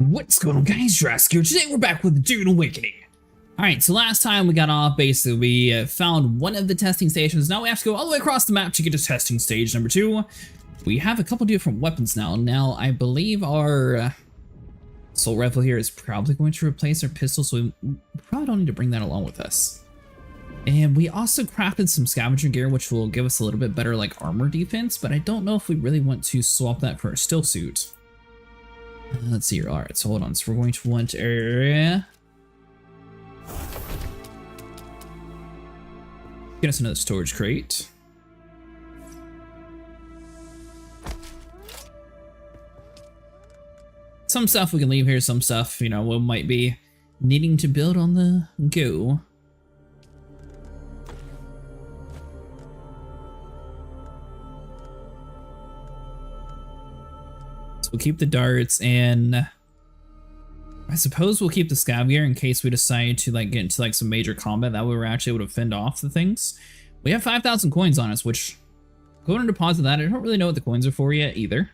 What's going on, guys? Jurassic here. Today we're back with Dune Awakening. Alright, so last time we got off, basically, we found one of the testing stations. Now we have to go all the way across the map to get to testing stage number 2. We have a couple different weapons now. Now, I believe our assault rifle here is probably going to replace our pistol, so we probably don't need to bring that along with us. And we also crafted some scavenger gear, which will give us a little bit better, like, armor defense, but I don't know if we really want to swap that for a still suit. Let's see here. Alright, so hold on. So we're going to want area. Get us another storage crate. Some stuff we can leave here, some stuff, you know, we might be needing to build on the go. We'll keep the darts, and I suppose we'll keep the scav gear in case we decide to like get into like some major combat. That way we're actually able to fend off the things. We have 5,000 coins on us, which go ahead and deposit that. I don't really know what the coins are for yet either.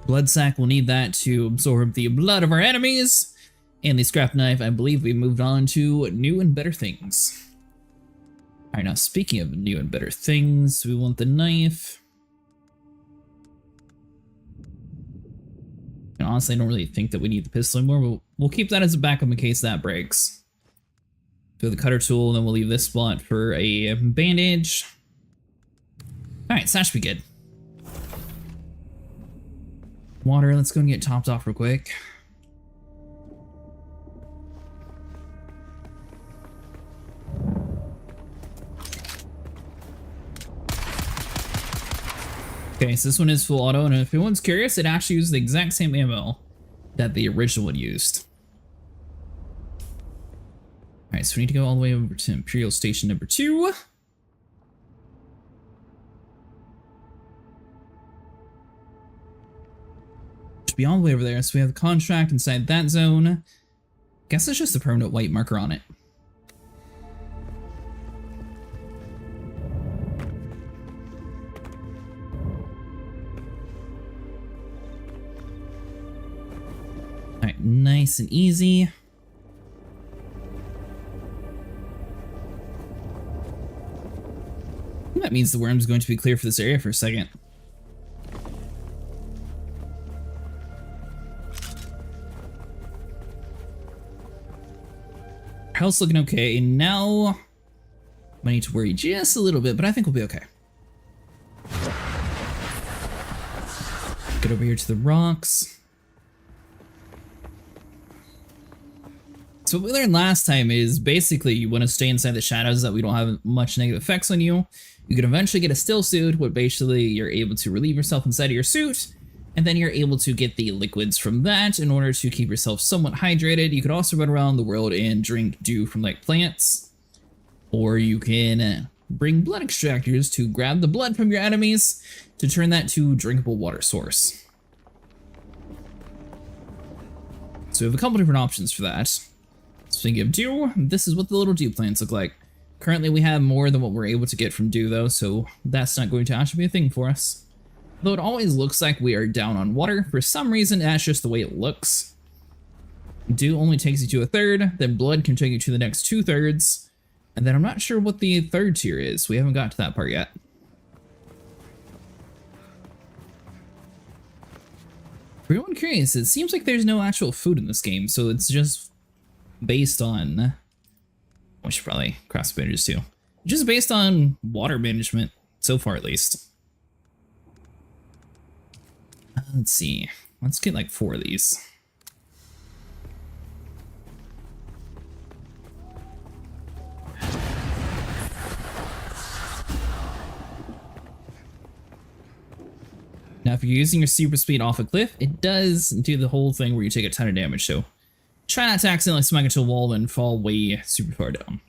Blood sack, we'll need that to absorb the blood of our enemies. And the scrap knife, I believe we moved on to new and better things. Alright, now speaking of new and better things, we want the knife. And honestly, I don't really think that we need the pistol anymore, but we'll keep that as a backup in case that breaks. Do the cutter tool, and then we'll leave this spot for a bandage. Alright, so that should be good. Water, let's go and get topped off real quick. Okay, so this one is full auto, and if anyone's curious, it actually uses the exact same ammo that the original one used. Alright, so we need to go all the way over to Imperial Station number 2. Should be all the way over there, so we have the contract inside that zone. Guess it's just a permanent white marker on it. Alright, nice and easy. That means the worm's going to be clear for this area for a second. Our health's looking okay. Now, I need to worry just a little bit, but I think we'll be okay. Get over here to the rocks. So what we learned last time is basically you want to stay inside the shadows so that we don't have much negative effects on you. You can eventually get a still suit, where basically you're able to relieve yourself inside of your suit, and then you're able to get the liquids from that in order to keep yourself somewhat hydrated. You could also run around the world and drink dew from like plants, or you can bring blood extractors to grab the blood from your enemies to turn that to drinkable water source. So we have a couple different options for that. Speaking of dew, this is what the little dew plants look like. Currently we have more than what we're able to get from dew though, so that's not going to actually be a thing for us. Though it always looks like we are down on water, for some reason that's just the way it looks. Dew only takes you to a third, then blood can take you to the next 2/3, and then I'm not sure what the third tier is. We haven't got to that part yet. For anyone curious, it seems like there's no actual food in this game, so it's just based on... I should probably cross the bandages too. Just based on water management, so far at least. Let's see. Let's get like 4 of these. Now, if you're using your super speed off a cliff, it does do the whole thing where you take a ton of damage, so try not to accidentally smack into a wall and fall way super far down.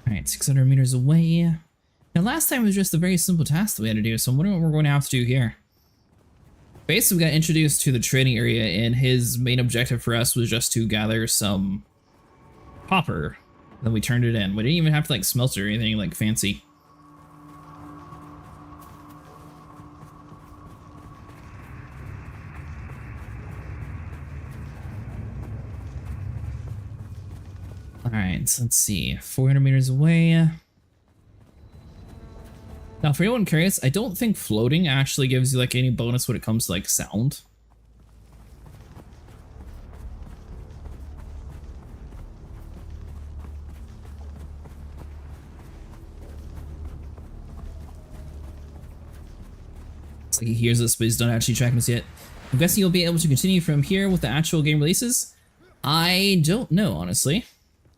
Alright, 600 meters away. Now last time was just a very simple task that we had to do, so I'm wondering what we're going to have to do here. Basically, we got introduced to the trading area, and his main objective for us was just to gather some copper. Then we turned it in. We didn't even have to like smelt it or anything like fancy. Alright, so let's see. 400 meters away. Now, for anyone curious, I don't think floating actually gives you like any bonus when it comes to like sound. It's like he hears us, but he's not actually tracking us yet. I'm guessing you'll be able to continue from here with the actual game releases? I don't know, honestly.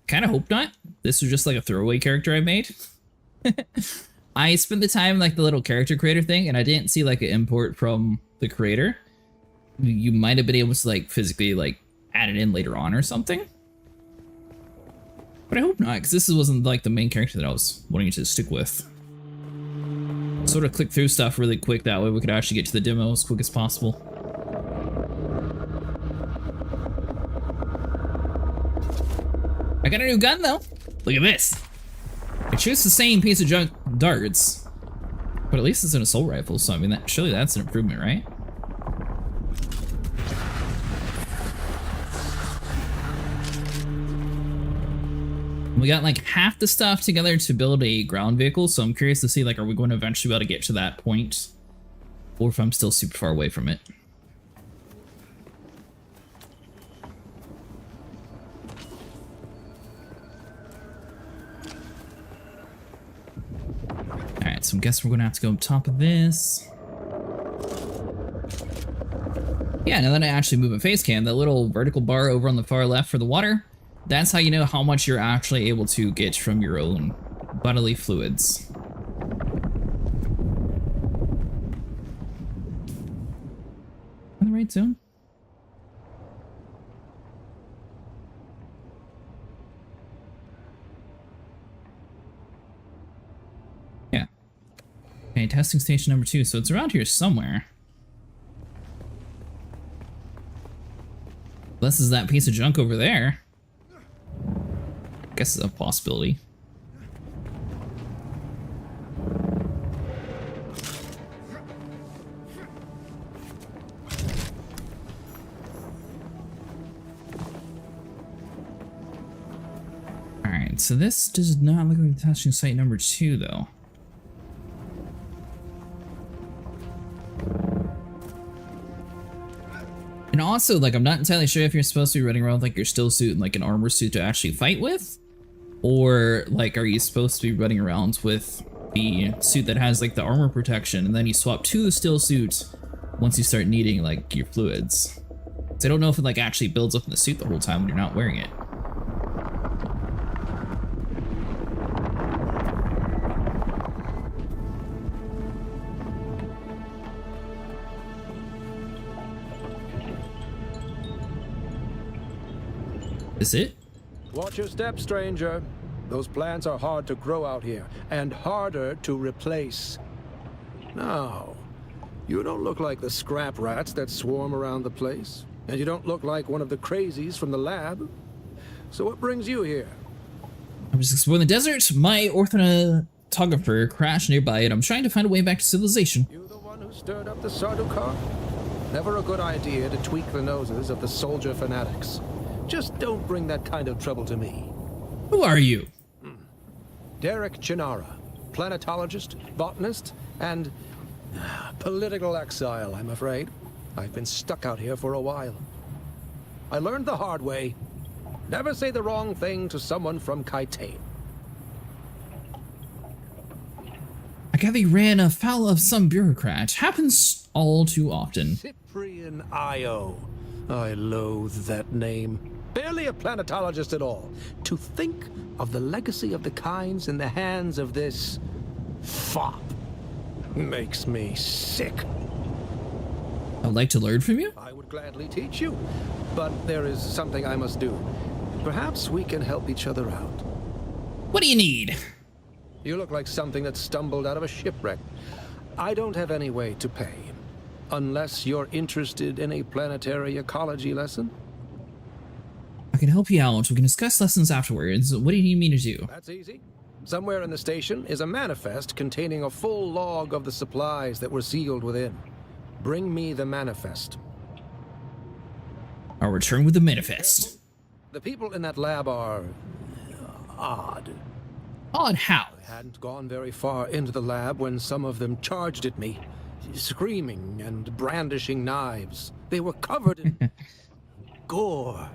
Kind of hope not. This was just like a throwaway character I made. I spent the time like the little character creator thing, and I didn't see like an import from the creator. You might have been able to like physically like add it in later on or something. But I hope not, because this wasn't like the main character that I was wanting to stick with. Sort of click through stuff really quick, that way we could actually get to the demo as quick as possible. I got a new gun though. Look at this. It shoots the same piece of junk darts, but at least it's an assault rifle, so I mean, surely that's an improvement, right? We got like half the stuff together to build a ground vehicle, so I'm curious to see like, are we going to eventually be able to get to that point, or if I'm still super far away from it. Alright, so I'm guessing we're gonna have to go on top of this. Yeah, now that I actually move a face cam, that little vertical bar over on the far left for the water, that's how you know how much you're actually able to get from your own bodily fluids. In the right zone? Yeah. Okay, testing station number 2, so it's around here somewhere. This is that piece of junk over there. I guess it's a possibility. Alright, so this does not look like the testing site number 2, though. And also, like, I'm not entirely sure if you're supposed to be running around with, like, your still suit and, like, an armor suit to actually fight with. Or, like, are you supposed to be running around with the suit that has, like, the armor protection, and then you swap to the still suit once you start needing, like, your fluids. So I don't know if it, like, actually builds up in the suit the whole time when you're not wearing it. Is it? Watch your step, stranger. Those plants are hard to grow out here, and harder to replace. Now, you don't look like the scrap rats that swarm around the place, and you don't look like one of the crazies from the lab. So what brings you here? I'm just exploring the desert. My ornithographer crashed nearby, and I'm trying to find a way back to civilization. You the one who stirred up the Sardaukar? Never a good idea to tweak the noses of the soldier fanatics. Just don't bring that kind of trouble to me. Who are you? Derek Chinara, planetologist, botanist, and political exile, I'm afraid. I've been stuck out here for a while. I learned the hard way. Never say the wrong thing to someone from Kaitain. I gather you ran afoul of some bureaucrat. Happens all too often. Cyprian Io. I loathe that name. Barely a planetologist at all. To think of the legacy of the Kynes in the hands of this fop makes me sick. I'd like to learn from you? I would gladly teach you, but there is something I must do. Perhaps we can help each other out. What do you need? You look like something that stumbled out of a shipwreck. I don't have any way to pay. Unless you're interested in a planetary ecology lesson? can help you out. We can discuss lessons afterwards. What do you need me to do? That's easy. Somewhere in the station is a manifest containing a full log of the supplies that were sealed within. Bring me the manifest. I'll return with the manifest. The people in that lab are odd. Odd how? I hadn't gone very far into the lab when some of them charged at me, screaming and brandishing knives. They were covered in gore.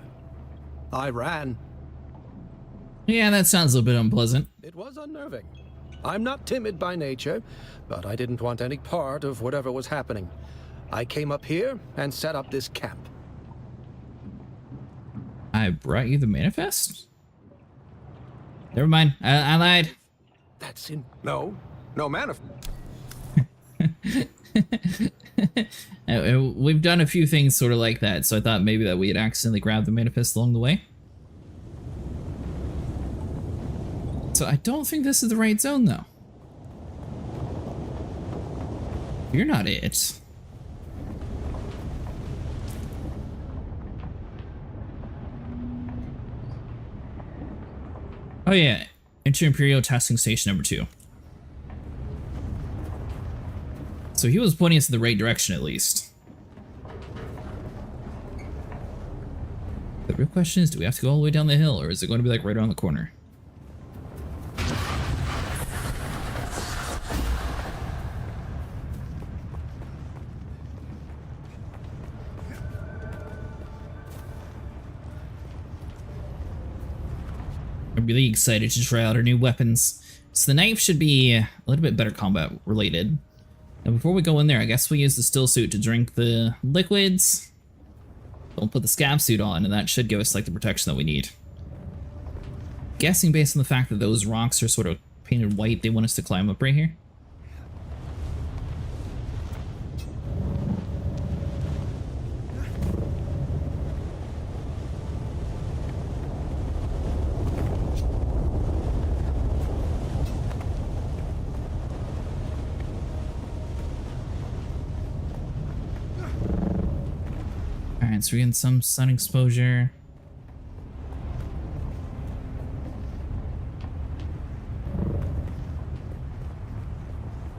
I ran. Yeah, that sounds a little bit unpleasant. It was unnerving. I'm not timid by nature, but I didn't want any part of whatever was happening. I came up here and set up this camp. I brought you the manifest? Never mind. I lied. That's in... No manifest. We've done a few things sort of like that, so I thought maybe that we had accidentally grabbed the manifest along the way. So I don't think this is the right zone, though. You're not it. Oh yeah, Enter Imperial Testing Station number 2. So he was pointing us in the right direction, at least. The real question is, do we have to go all the way down the hill, or is it going to be like right around the corner? I'm really excited to try out our new weapons. So the knife should be a little bit better combat related. Now before we go in there, I guess we use the still suit to drink the liquids. We'll put the scab suit on, and that should give us like the protection that we need. Guessing based on the fact that those rocks are sort of painted white, they want us to climb up right here. Alright, so we're getting some sun exposure.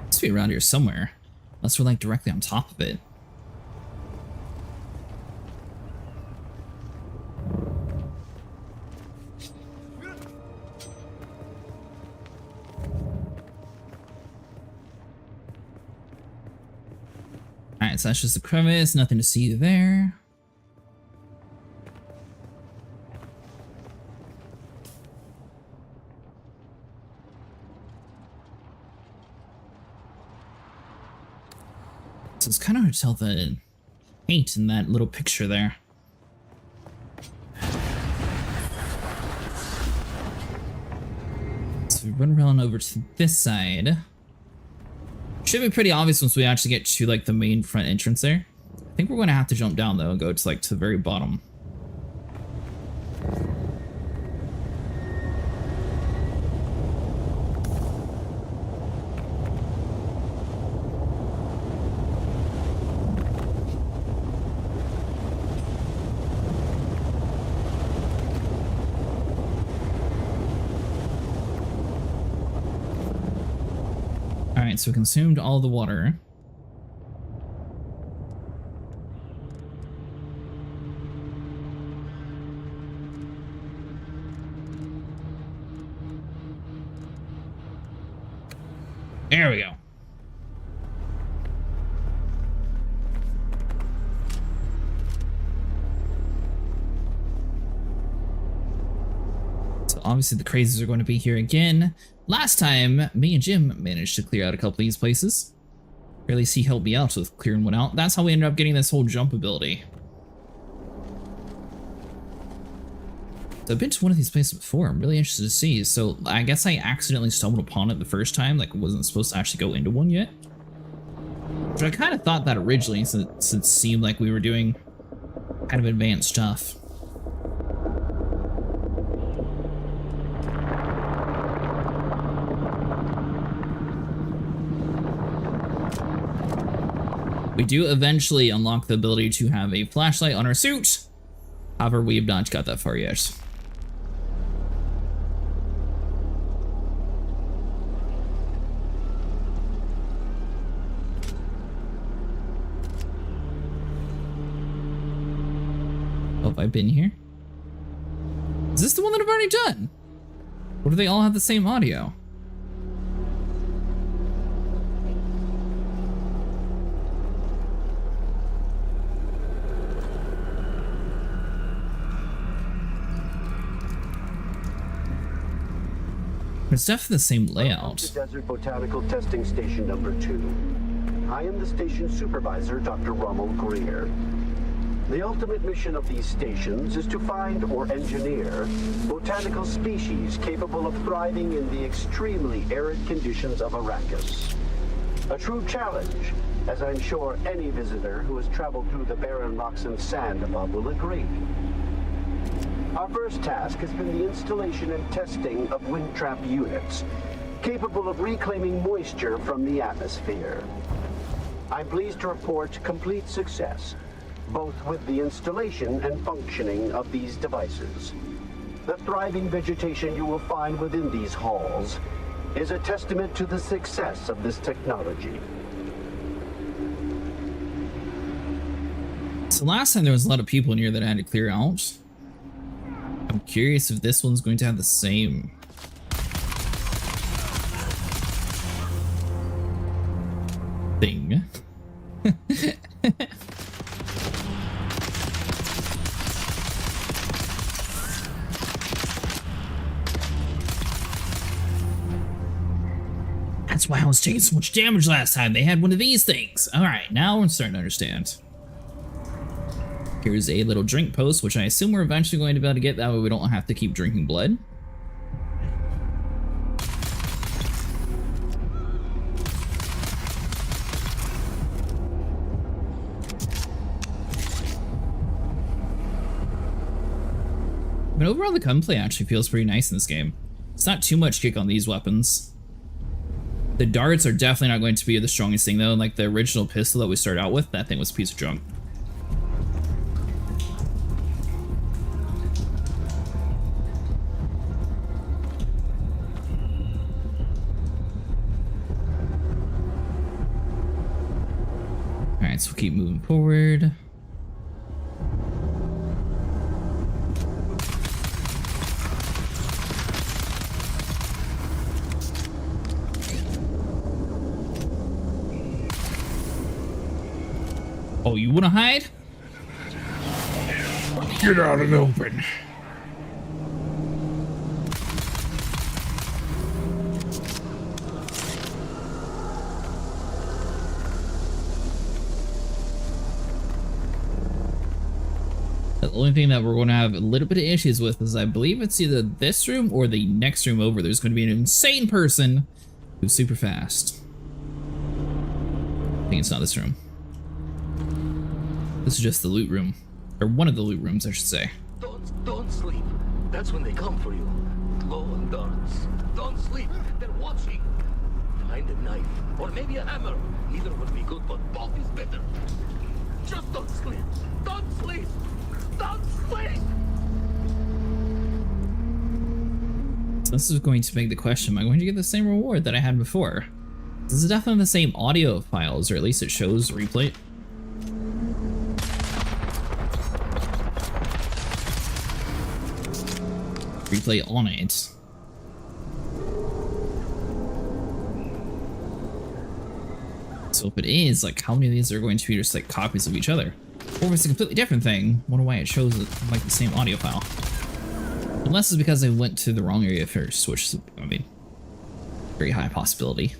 Must be around here somewhere. Unless we're like directly on top of it. Alright, so that's just the crevice, nothing to see there. So it's kind of hard to tell the paint in that little picture there. So we run around over to this side. Should be pretty obvious once we actually get to like the main front entrance there. I think we're going to have to jump down though and go to like to the very bottom. Alright, so we consumed all the water. There we go. So obviously the crazies are going to be here again. Last time, me and Jim managed to clear out a couple of these places. Or at least he helped me out with clearing one out. That's how we ended up getting this whole jump ability. So I've been to one of these places before. I'm really interested to see. So I guess I accidentally stumbled upon it the first time. Like, wasn't supposed to actually go into one yet. But I kind of thought that originally, since it seemed like we were doing kind of advanced stuff. We do eventually unlock the ability to have a flashlight on our suit, However, we have not got that far yet. Oh, have I been here? Is this the one that I've already done? Or do they all have the same audio? It's definitely the same layout. Welcome to Desert Botanical Testing Station number 2. I am the station supervisor, Dr. Rommel Greer. The ultimate mission of these stations is to find or engineer botanical species capable of thriving in the extremely arid conditions of Arrakis. A true challenge, as I'm sure any visitor who has traveled through the barren rocks and sand above will agree. Our first task has been the installation and testing of wind trap units, capable of reclaiming moisture from the atmosphere. I'm pleased to report complete success, both with the installation and functioning of these devices. The thriving vegetation you will find within these halls is a testament to the success of this technology. So last time there was a lot of people in here that I had to clear out. I'm curious if this one's going to have the same thing. That's why I was taking so much damage last time. They had one of these things. All right, now I'm starting to understand. Here's a little drink post, which I assume we're eventually going to be able to get. That way we don't have to keep drinking blood. But overall, the gunplay actually feels pretty nice in this game. It's not too much kick on these weapons. The darts are definitely not going to be the strongest thing, though. Like the original pistol that we started out with, that thing was a piece of junk. Alright, so we'll keep moving forward. Oh, you wanna hide? Get out in the open. The only thing that we're going to have a little bit of issues with is I believe it's either this room or the next room over. There's going to be an insane person who's super fast. I think it's not this room. This is just the loot room. Or one of the loot rooms, I should say. Don't sleep. That's when they come for you. Glow and darts. Don't sleep. They're watching. Find a knife. Or maybe a hammer. Neither would be good, but both is better. Just don't sleep. Don't sleep. Don't sleep. So this is going to make the question, am I going to get the same reward that I had before? This is definitely the same audio files, or at least it shows replay. Replay on it. So if it is, like, how many of these are going to be just like copies of each other? Or if it's a completely different thing, wonder why it shows like the same audio file. Unless it's because I went to the wrong area first, which is, I mean, very high possibility.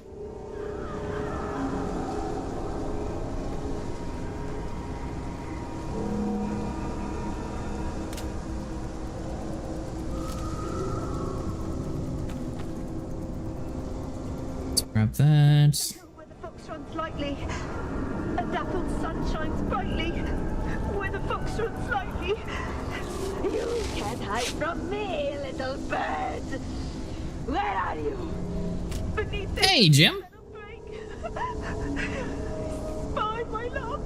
Grab that. Where the fox runs lightly, a dappled sun shines brightly. Where the fox runs lightly, you can't hide from me, little bird. Where are you? Beneath this Hey, Jim. Spy, my love,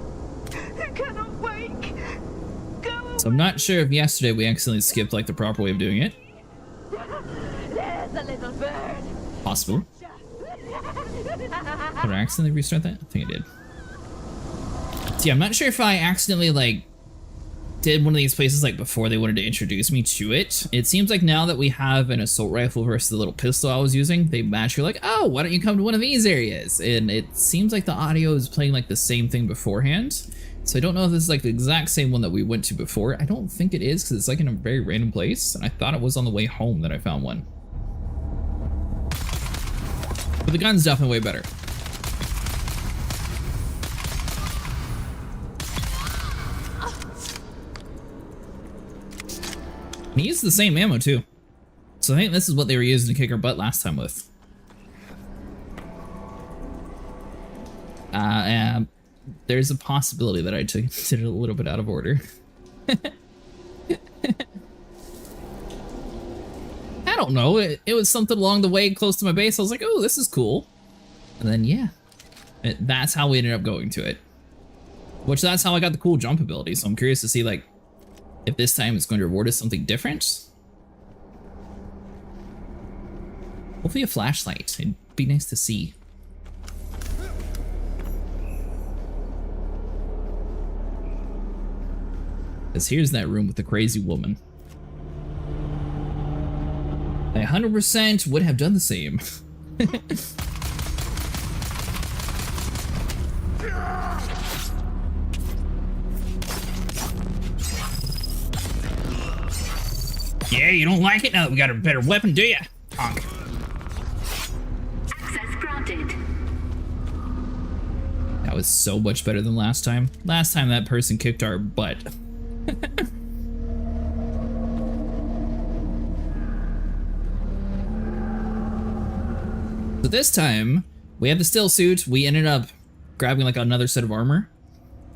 who cannot wake. Go So I'm not sure if yesterday we accidentally skipped like the proper way of doing it. There's a little bird. Possible. Did I accidentally restart that? I think I did. So yeah, I'm not sure if I accidentally like did one of these places like before they wanted to introduce me to it. It seems like now that we have an assault rifle versus the little pistol I was using, they magically like, oh, why don't you come to one of these areas? And it seems like the audio is playing like the same thing beforehand. So I don't know if this is like the exact same one that we went to before. I don't think it is because it's like in a very random place. And I thought it was on the way home that I found one. But the gun's definitely way better. And he used the same ammo too. So I think this is what they were using to kick our butt last time with. And there's a possibility that I did it a little bit out of order. I don't know. It was something along the way close to my base. I was like, oh, this is cool. And then, yeah. That's how we ended up going to it. Which that's how I got the cool jump ability. So I'm curious to see, like, if this time it's going to reward us something different. Hopefully a flashlight. It'd be nice to see. Because here's that room with the crazy woman. I 100% would have done the same. Yeah, you don't like it? Now that we got a better weapon, do ya? Honk. Access granted. That was so much better than last time. Last time that person kicked our butt. So this time, we had the still suit. We ended up grabbing like another set of armor.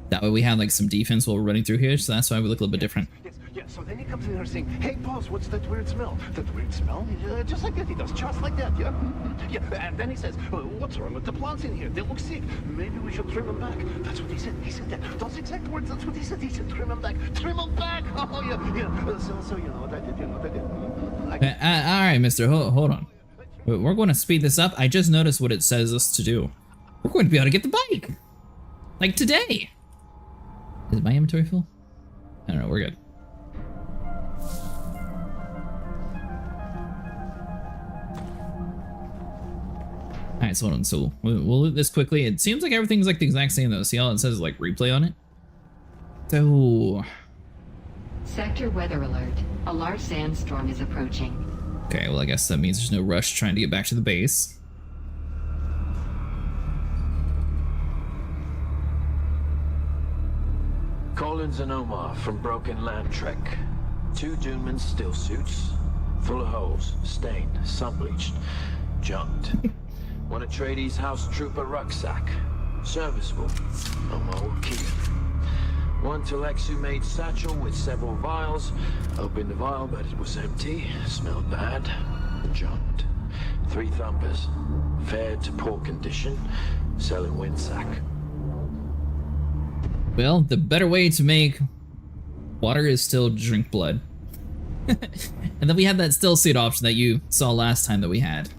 That way we had like some defense while we're running through here, so that's why we look a little bit different. Yeah, so then he comes in here saying, hey boss, what's that weird smell? That weird smell? Just like that, he does, just like that, yeah? Yeah, and then he says, what's wrong with the plants in here? They look sick. Maybe we should trim them back. That's what he said. He said that. Those exact words, that's what he said. He said, trim them back. Trim them back! Oh, yeah. So you know what I did, you know what I did. Alright, mister, hold on. We're going to speed this up. I just noticed what it says us to do. We're going to be able to get the bike! Like today! Is my inventory full? I don't know, we're good. Alright, so hold on, so we'll loot this quickly. It seems like everything's like the exact same though. See how it says like replay on it? So... Sector weather alert. A large sandstorm is approaching. Okay, well I guess that means there's no rush trying to get back to the base. Collins and Omar from Broken Land Trek. 2 Duneman still suits. Full of holes, stained, sun-bleached, junked. One of Tradee's house trooper rucksack. Serviceable. Omar will keep. One Telexu-made satchel with several vials. Opened the vial, but it was empty. Smelled bad. Junked. 3 thumpers. Fair to poor condition. Selling windsack. Well, the better way to make water is still drink blood. And then we have that still suit option that you saw last time that we had.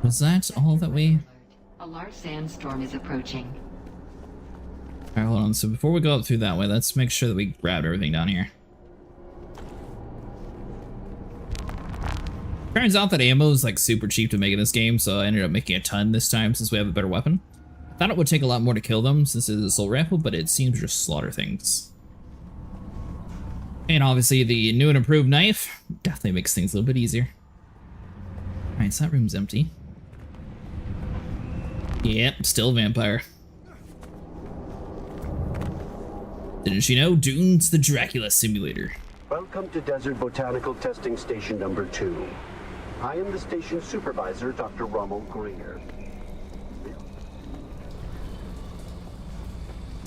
Was that all that we... A large sandstorm is approaching. Alright, hold on. So before we go up through that way, let's make sure that we grab everything down here. Turns out that ammo is like super cheap to make in this game, so I ended up making a ton this time since we have a better weapon. I thought it would take a lot more to kill them since it's a assault rifle, but it seems to just slaughter things. And obviously the new and improved knife definitely makes things a little bit easier. Alright, so that room's empty. Yep, still a vampire. Didn't you know? Dune's the Dracula simulator. Welcome to Desert Botanical Testing Station number 2. I am the station supervisor, Dr. Rommel Greer.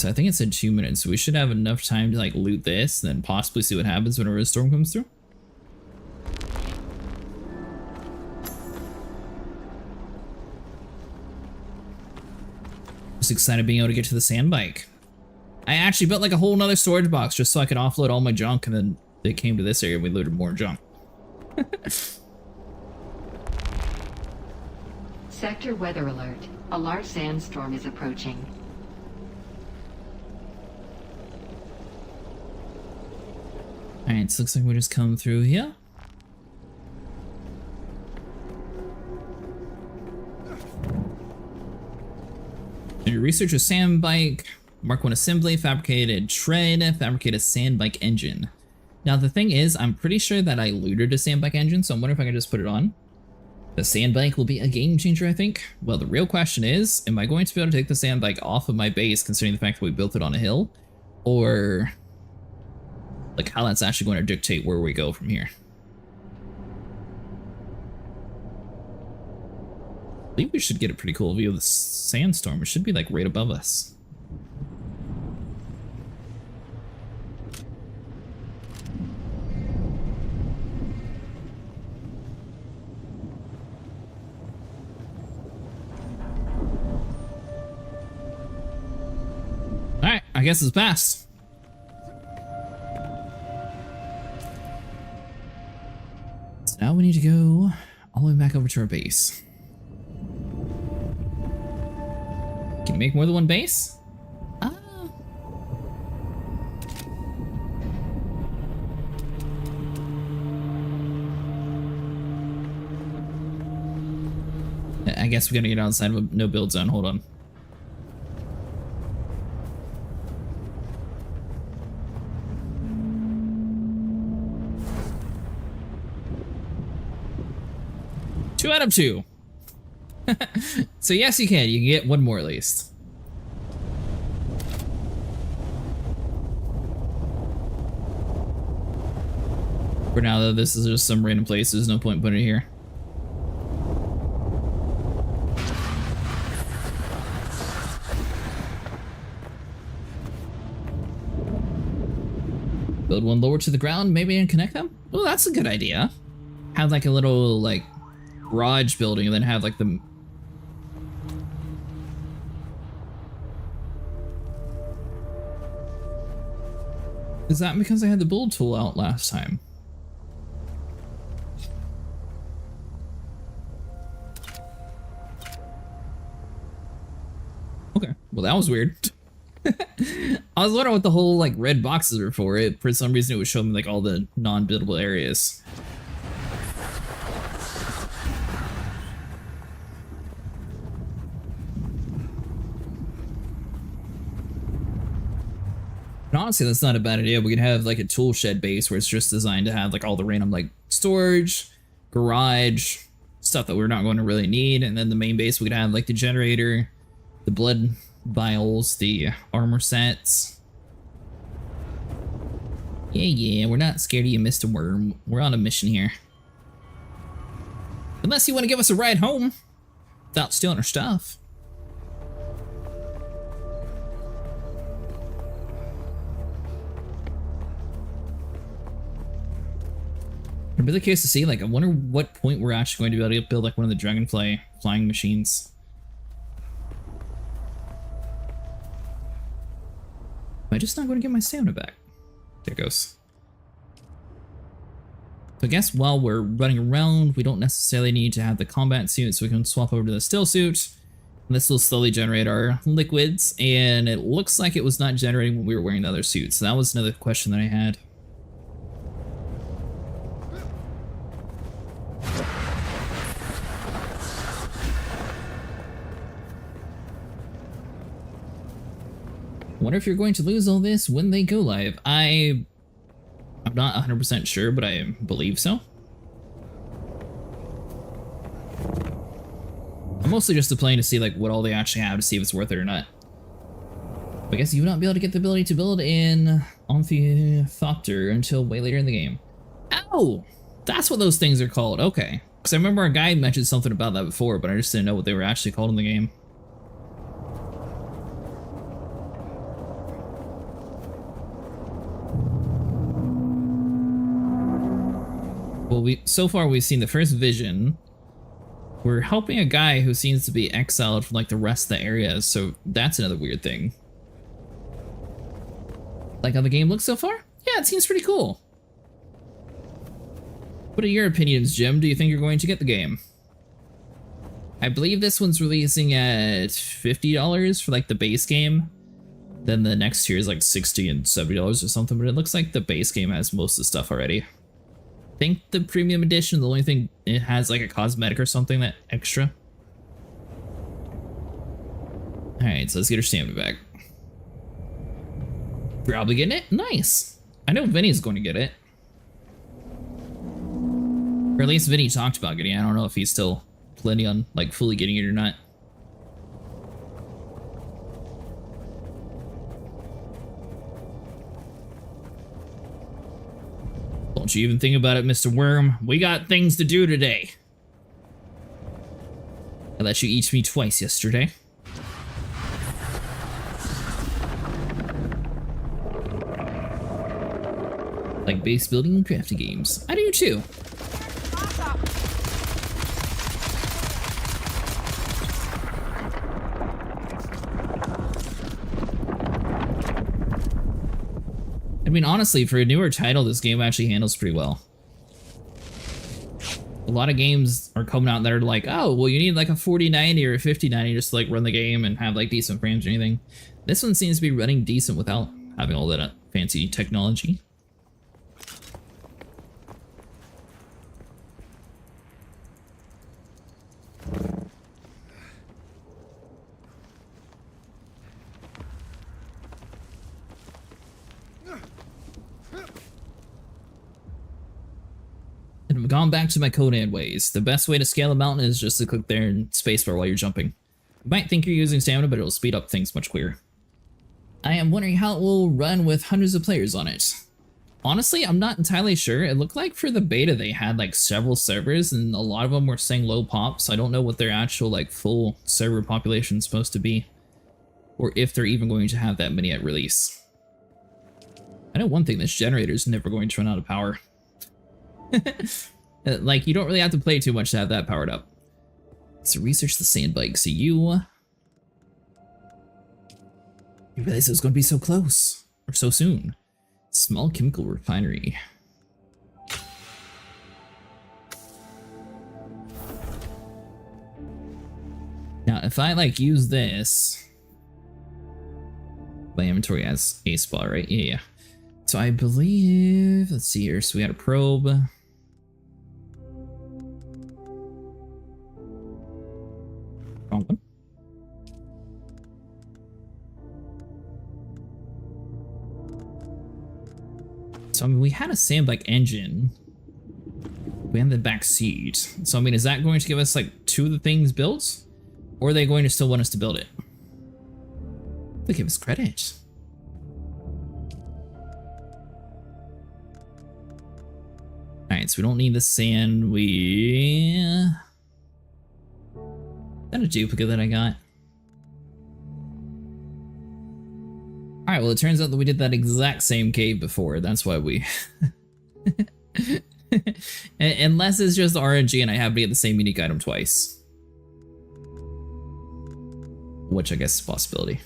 So I think it said 2 minutes, so we should have enough time to like loot this, and then possibly see what happens whenever a storm comes through. Just excited being able to get to the sand bike. I actually built like a whole nother storage box just so I could offload all my junk, and then it came to this area and we loaded more junk. Sector weather alert. A large sandstorm is approaching. Alright, so looks like we just come through here. Your research a sand bike, Mark 1 assembly, fabricated tread, fabricated sand bike engine. Now the thing is, I'm pretty sure that I looted a sand bike engine, so I'm wondering if I can just put it on. The sand bike will be a game changer, I think. Well, the real question is, am I going to be able to take the sand bike off of my base, considering the fact that we built it on a hill? Or like how that's actually going to dictate where we go from here? I think we should get a pretty cool view of the sandstorm. It should be like right above us. Alright, I guess it's passed. So now we need to go all the way back over to our base. Can you make more than one base? I guess we gotta get outside of a no build zone. Hold on. Two out of two. So yes, you can. You can get one more at least. For now, though, this is just some random place. There's no point putting it here. Build one lower to the ground, maybe, and connect them? Oh, that's a good idea. Have like a little, like, garage building, and then have like the... Is that because I had the build tool out last time? Okay, well that was weird. I was wondering what the whole like red boxes were for. For some reason it was showing me like all the non-buildable areas. And honestly, that's not a bad idea. We could have like a tool shed base where it's just designed to have like all the random like storage, garage, stuff that we're not going to really need. And then the main base, we could have like the generator, the blood vials, the armor sets. Yeah, we're not scared of you, Mr. Worm. We're on a mission here. Unless you want to give us a ride home without stealing our stuff. I'm really curious to see, like, I wonder what point we're actually going to be able to build, like, one of the dragonfly flying machines. Am I just not going to get my stamina back? There it goes. So I guess while we're running around, we don't necessarily need to have the combat suit, so we can swap over to the still suit. And this will slowly generate our liquids, and it looks like it was not generating when we were wearing the other suit, so that was another question that I had. I wonder if you're going to lose all this when they go live. I'm not 100% sure, but I believe so. I'm mostly just playing to see like what all they actually have to see if it's worth it or not. But I guess you will not be able to get the ability to build in Amphithopter until way later in the game. Ow! That's what those things are called. Okay. Because I remember our guide mentioned something about that before, but I just didn't know what they were actually called in the game. Well, so far we've seen the first vision. We're helping a guy who seems to be exiled from like the rest of the area, so that's another weird thing. Like how the game looks so far? Yeah, it seems pretty cool. What are your opinions, Jim? Do you think you're going to get the game? I believe this one's releasing at $50 for like the base game. Then the next tier is like $60 and $70 or something, but it looks like the base game has most of the stuff already. I think the premium edition, the only thing it has like a cosmetic or something that extra. Alright, so let's get her stamina back. Probably getting it? Nice. I know Vinny's going to get it. Or at least Vinny talked about getting it. I don't know if he's still planning on like fully getting it or not. Don't you even think about it, Mr. Worm. We got things to do today. I let you eat me twice yesterday. Like base building and crafting games. I do too. I mean, honestly, for a newer title, this game actually handles pretty well. A lot of games are coming out that are like, oh, well, you need like a 4090 or a 5090 just to like run the game and have like decent frames or anything. This one seems to be running decent without having all that fancy technology. And I've gone back to my Conan ways. The best way to scale a mountain is just to click there and spacebar while you're jumping. You might think you're using stamina, but it'll speed up things much quicker. I am wondering how it will run with hundreds of players on it. Honestly, I'm not entirely sure. It looked like for the beta they had like several servers and a lot of them were saying low pop, so I don't know what their actual like full server population is supposed to be. Or if they're even going to have that many at release. I know one thing, this generator is never going to run out of power. Like, you don't really have to play too much to have that powered up. So research the sand bike. So you realized it was going to be so close. Or so soon. Small chemical refinery. Now, if I, like, use this... My inventory has a spot, right? Yeah. So I believe... Let's see here. So we had a probe. Wrong one. So I mean, we had a sandbike engine. We had the back seat. So I mean, is that going to give us like 2 of the things built? Or are they going to still want us to build it? They give us credit. Alright, so we don't need the sand. We... Is that a duplicate that I got? Alright, well it turns out that we did that exact same cave before. That's why we... Unless it's just RNG and I have to get the same unique item twice. Which I guess is a possibility.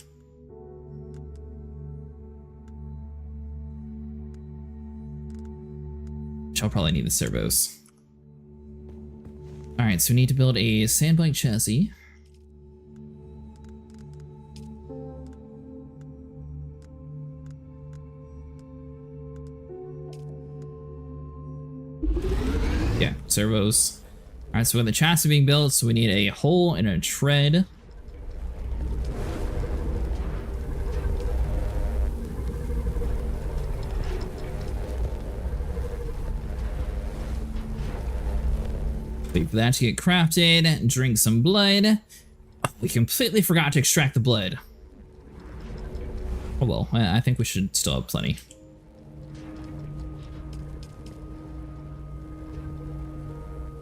Which I'll probably need the servos. Alright, so we need to build a sandbike chassis. Yeah, servos. Alright, so we have the chassis being built, so we need a hole and a tread. Wait for that to get crafted, drink some blood. Oh, we completely forgot to extract the blood. Oh well, I think we should still have plenty.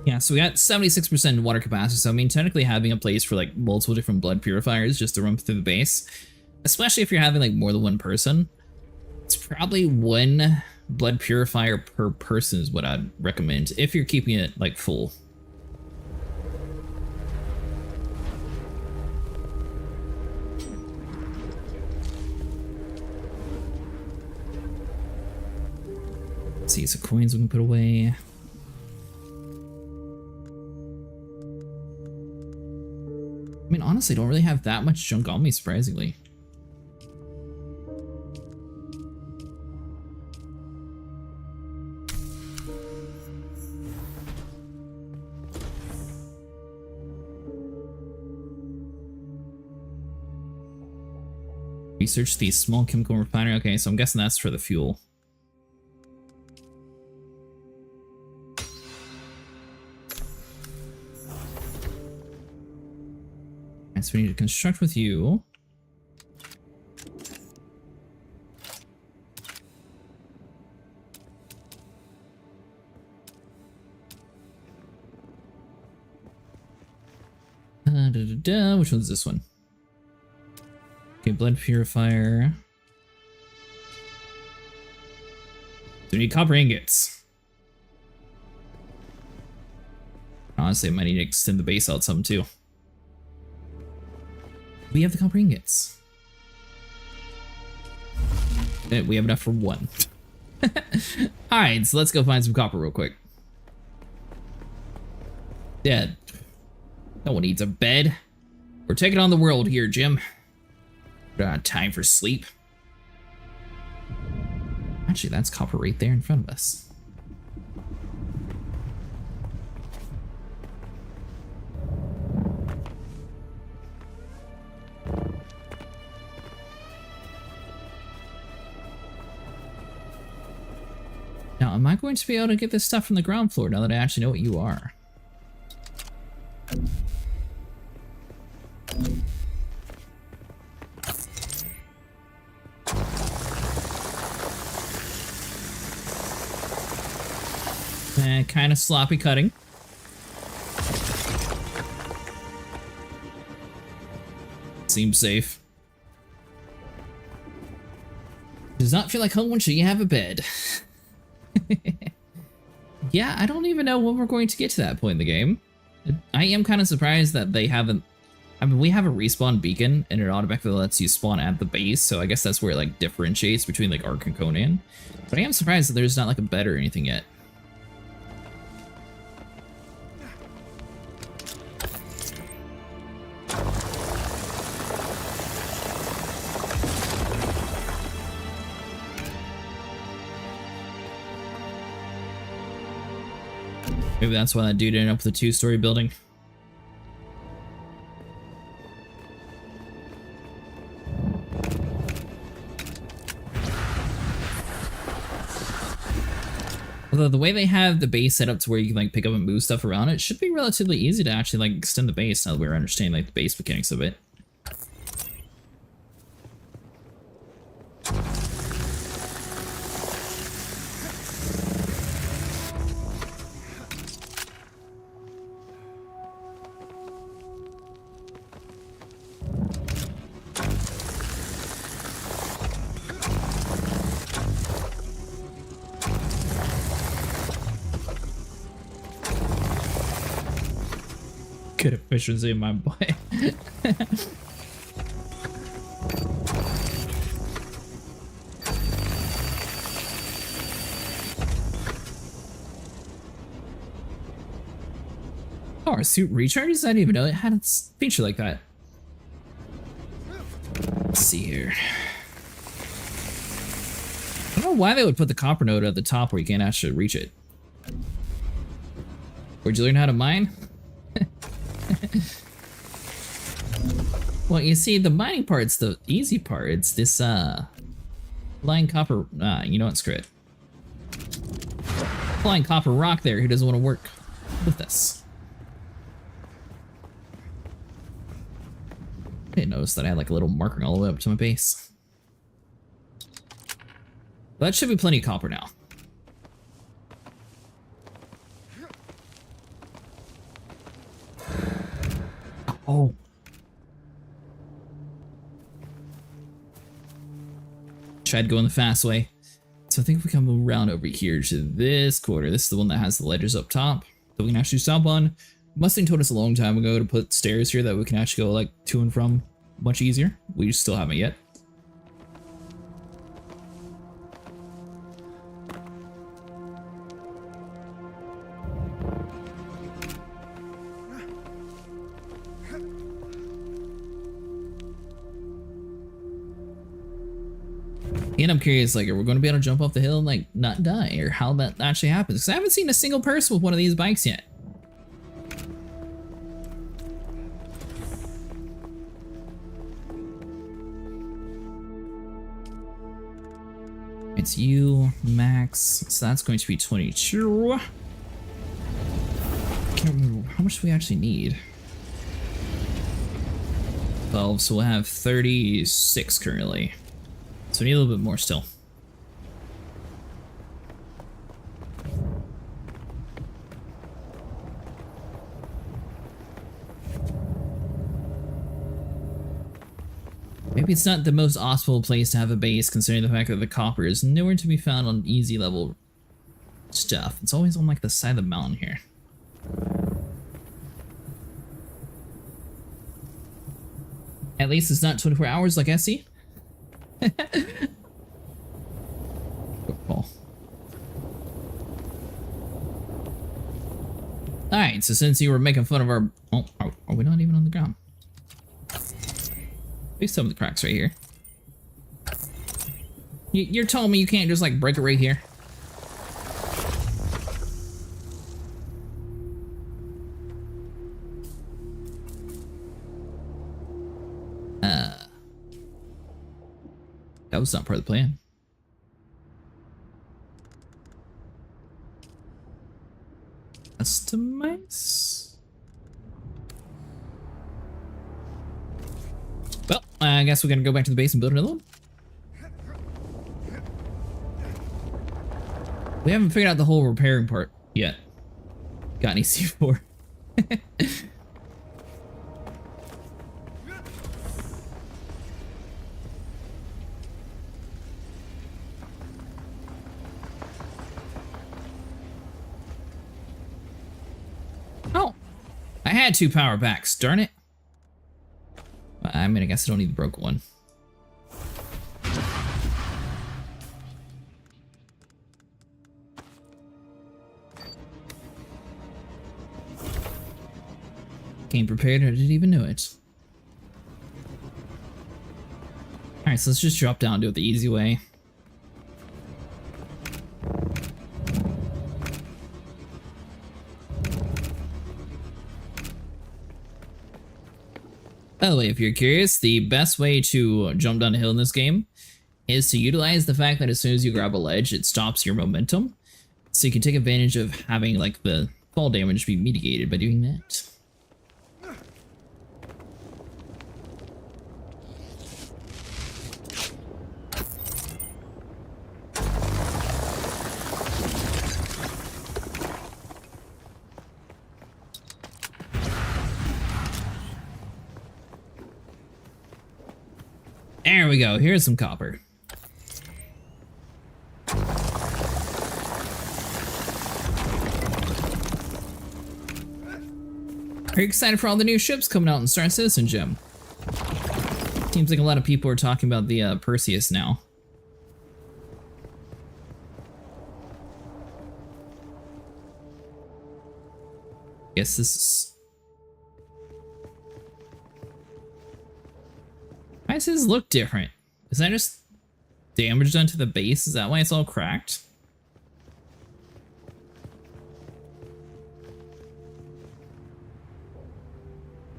Yeah, so we got 76% water capacity, so I mean, technically having a place for like multiple different blood purifiers just to run through the base, especially if you're having like more than one person, it's probably one blood purifier per person is what I'd recommend if you're keeping it like full. Let's see, so coins we can put away. I mean, honestly, I don't really have that much junk on me, surprisingly. Research the small chemical refinery. Okay, so I'm guessing that's for the fuel. Alright, so we need to construct with you. Which one's this one? Okay, blood purifier. So we need copper ingots. Honestly, I might need to extend the base out some too. We have the copper ingots. We have enough for one. Alright, so let's go find some copper real quick. Dead. No one needs a bed. We're taking on the world here, Jim. We don't have time for sleep. Actually, that's copper right there in front of us. Now, am I going to be able to get this stuff from the ground floor now that I actually know what you are? Kind of sloppy cutting. Seems safe. Does not feel like home until you have a bed. Yeah, I don't even know when we're going to get to that point in the game. I am kind of surprised that they haven't... I mean, we have a respawn beacon, and it automatically lets you spawn at the base, so I guess that's where it, like, differentiates between, like, Ark and Conan. But I am surprised that there's not, like, a bed or anything yet. Maybe that's why that dude ended up with a 2-story building. Although the way they have the base set up to where you can like pick up and move stuff around, it should be relatively easy to actually like extend the base now that we're understanding like the base mechanics of it. Good efficiency in my boy. Oh, our suit recharges? I didn't even know it had a feature like that. Let's see here. I don't know why they would put the copper node at the top where you can't actually reach it. Where'd you learn how to mine? Well, you see, the mining part's the easy part. It's this, flying copper, you know what, screw it. Flying copper rock there who doesn't want to work with us. I didn't notice that I had like a little marker all the way up to my base. But that should be plenty of copper now. Oh. Tried going the fast way. So I think if we come around over here to this quarter, this is the one that has the ledges up top that we can actually stop on. Mustang told us a long time ago to put stairs here that we can actually go like to and from much easier. We still haven't yet. And I'm curious, like, are we going to be able to jump off the hill and like not die, or how that actually happens? Because I haven't seen a single person with one of these bikes yet. It's you, Max. So that's going to be 22. Can't remember how much do we actually need. 12, so we'll have 36 currently. So we need a little bit more still. Maybe it's not the most optimal place to have a base, considering the fact that the copper is nowhere to be found on easy level stuff. It's always on like the side of the mountain here. At least it's not 24 hours like Essie. Alright, so since you were making fun of our... Oh, are we not even on the ground? At least some of the cracks right here. You're telling me you can't just like break it right here? That was not part of the plan. Customize? Well, I guess we're gonna go back to the base and build another one. We haven't figured out the whole repairing part yet. Got any C4? Oh, I had 2 power backs, darn it. I mean, I guess I don't need the broken one. Came prepared, I didn't even know it. Alright, so let's just drop down and do it the easy way. By the way, if you're curious, the best way to jump down a hill in this game is to utilize the fact that as soon as you grab a ledge, it stops your momentum. So you can take advantage of having like the fall damage be mitigated by doing that. There we go, here's some copper. Are you excited for all the new ships coming out in Star Citizen, Jim? Seems like a lot of people are talking about the Perseus now. Guess this is... Why does his look different? Is that just damage done to the base? Is that why it's all cracked?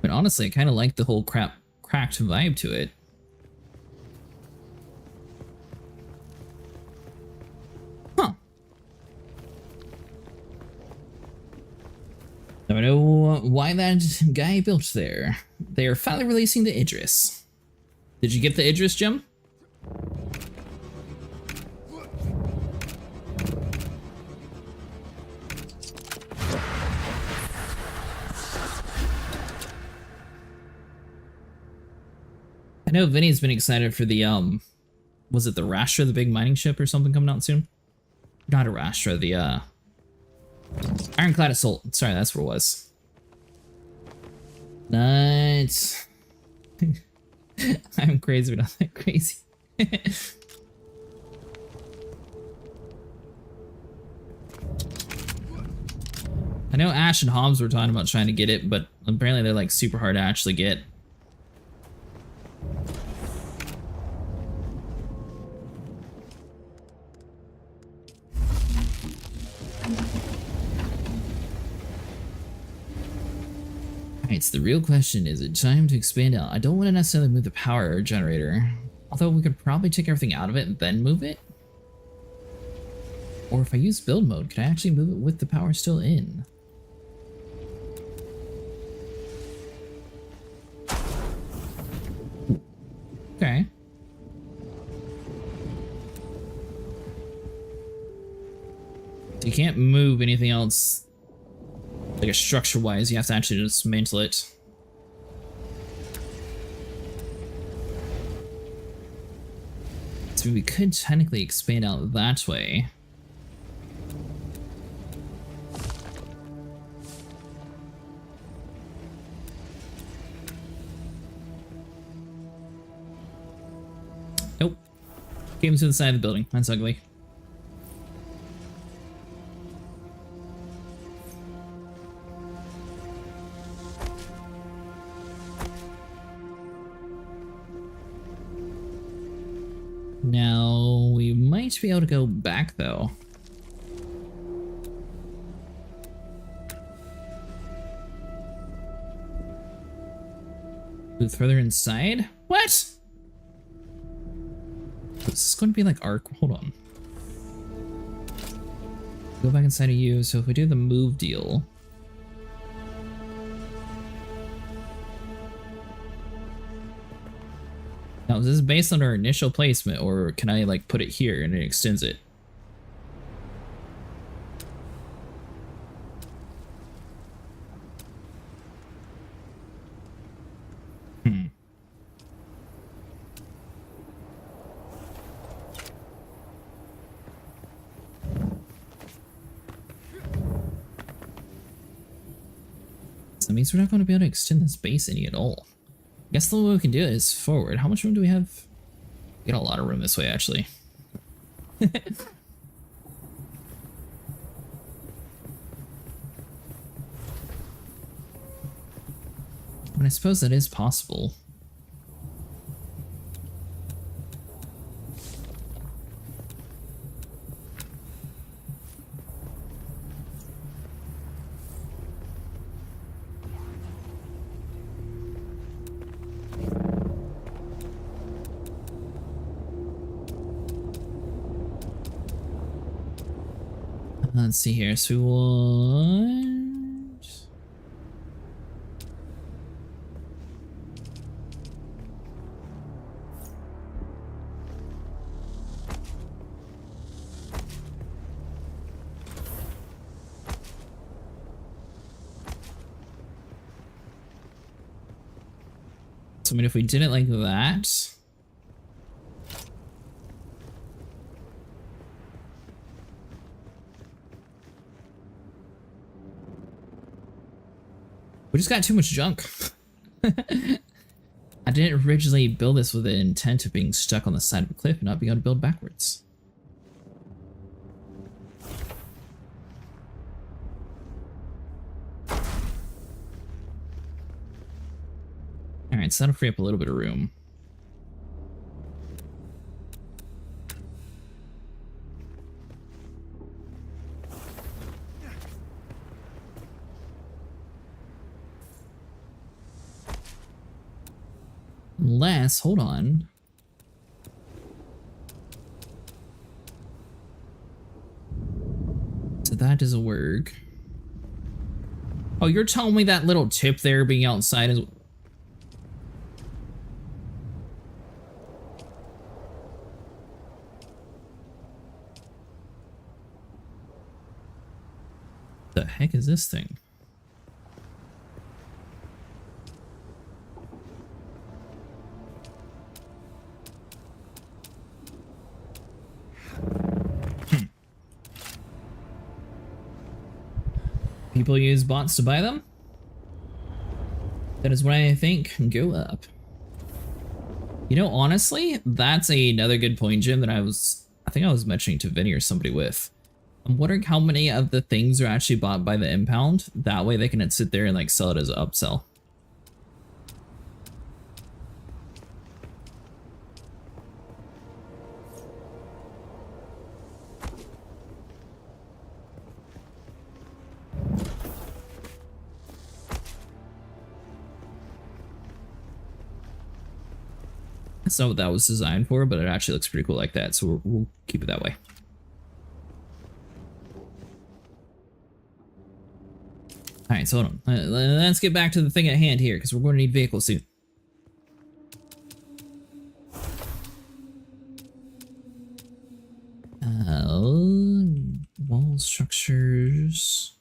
But honestly, I kind of like the whole cracked vibe to it. Huh. I don't know why that guy built there. They are finally releasing the Idris. Did you get the Idris, Jim? I know Vinny's been excited for the Was it the Rastra, the big mining ship or something coming out soon? Not a Rastra, the Ironclad Assault. Sorry, that's what it was. Nice. I'm crazy, but not that crazy. I know Ash and Hobbs were talking about trying to get it, but apparently they're like super hard to actually get. Alright, so the real question is it time to expand out? I don't want to necessarily move the power generator, although we could probably take everything out of it and then move it. Or if I use build mode, could I actually move it with the power still in? Okay. So you can't move anything else, like a structure-wise. You have to actually dismantle it. So we could technically expand out that way. Nope. Came to the side of the building. That's ugly. Now, we might be able to go back, though. Move further inside? What? This is going to be like Ark. Hold on. Go back inside of you. So if we do the move deal. Now, is this based on our initial placement, or can I like put it here and it extends it? So that means we're not going to be able to extend this base any at all. I guess the only way we can do it is forward. How much room do we have? We got a lot of room this way, actually. But I suppose that is possible. Let's see here. So we want... So I mean, if we did it like that... We just got too much junk. I didn't originally build this with the intent of being stuck on the side of a cliff and not being able to build backwards. Alright, so that'll free up a little bit of room. Unless, hold on. So that doesn't work. Oh, you're telling me that little tip there being outside is... The heck is this thing? People use bots to buy them. That is what I think can go up. You know, honestly, that's another good point, Jim, that I think I was mentioning to Vinny or somebody with. I'm wondering how many of the things are actually bought by the impound. That way they can sit there and like sell it as an upsell. That's not what that was designed for, but it actually looks pretty cool like that, so we'll keep it that way. Alright, so hold on. Let's get back to the thing at hand here, because we're going to need vehicles soon. Wall structures...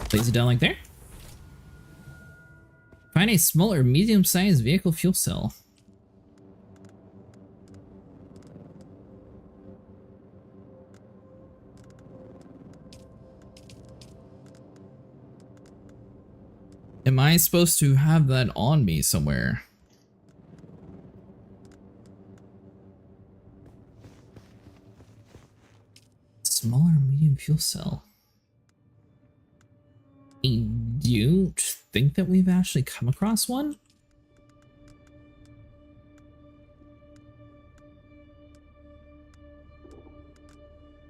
Place it down like there. Find a small or medium-sized vehicle fuel cell. Am I supposed to have that on me somewhere? Small or medium fuel cell. I don't think that we've actually come across one.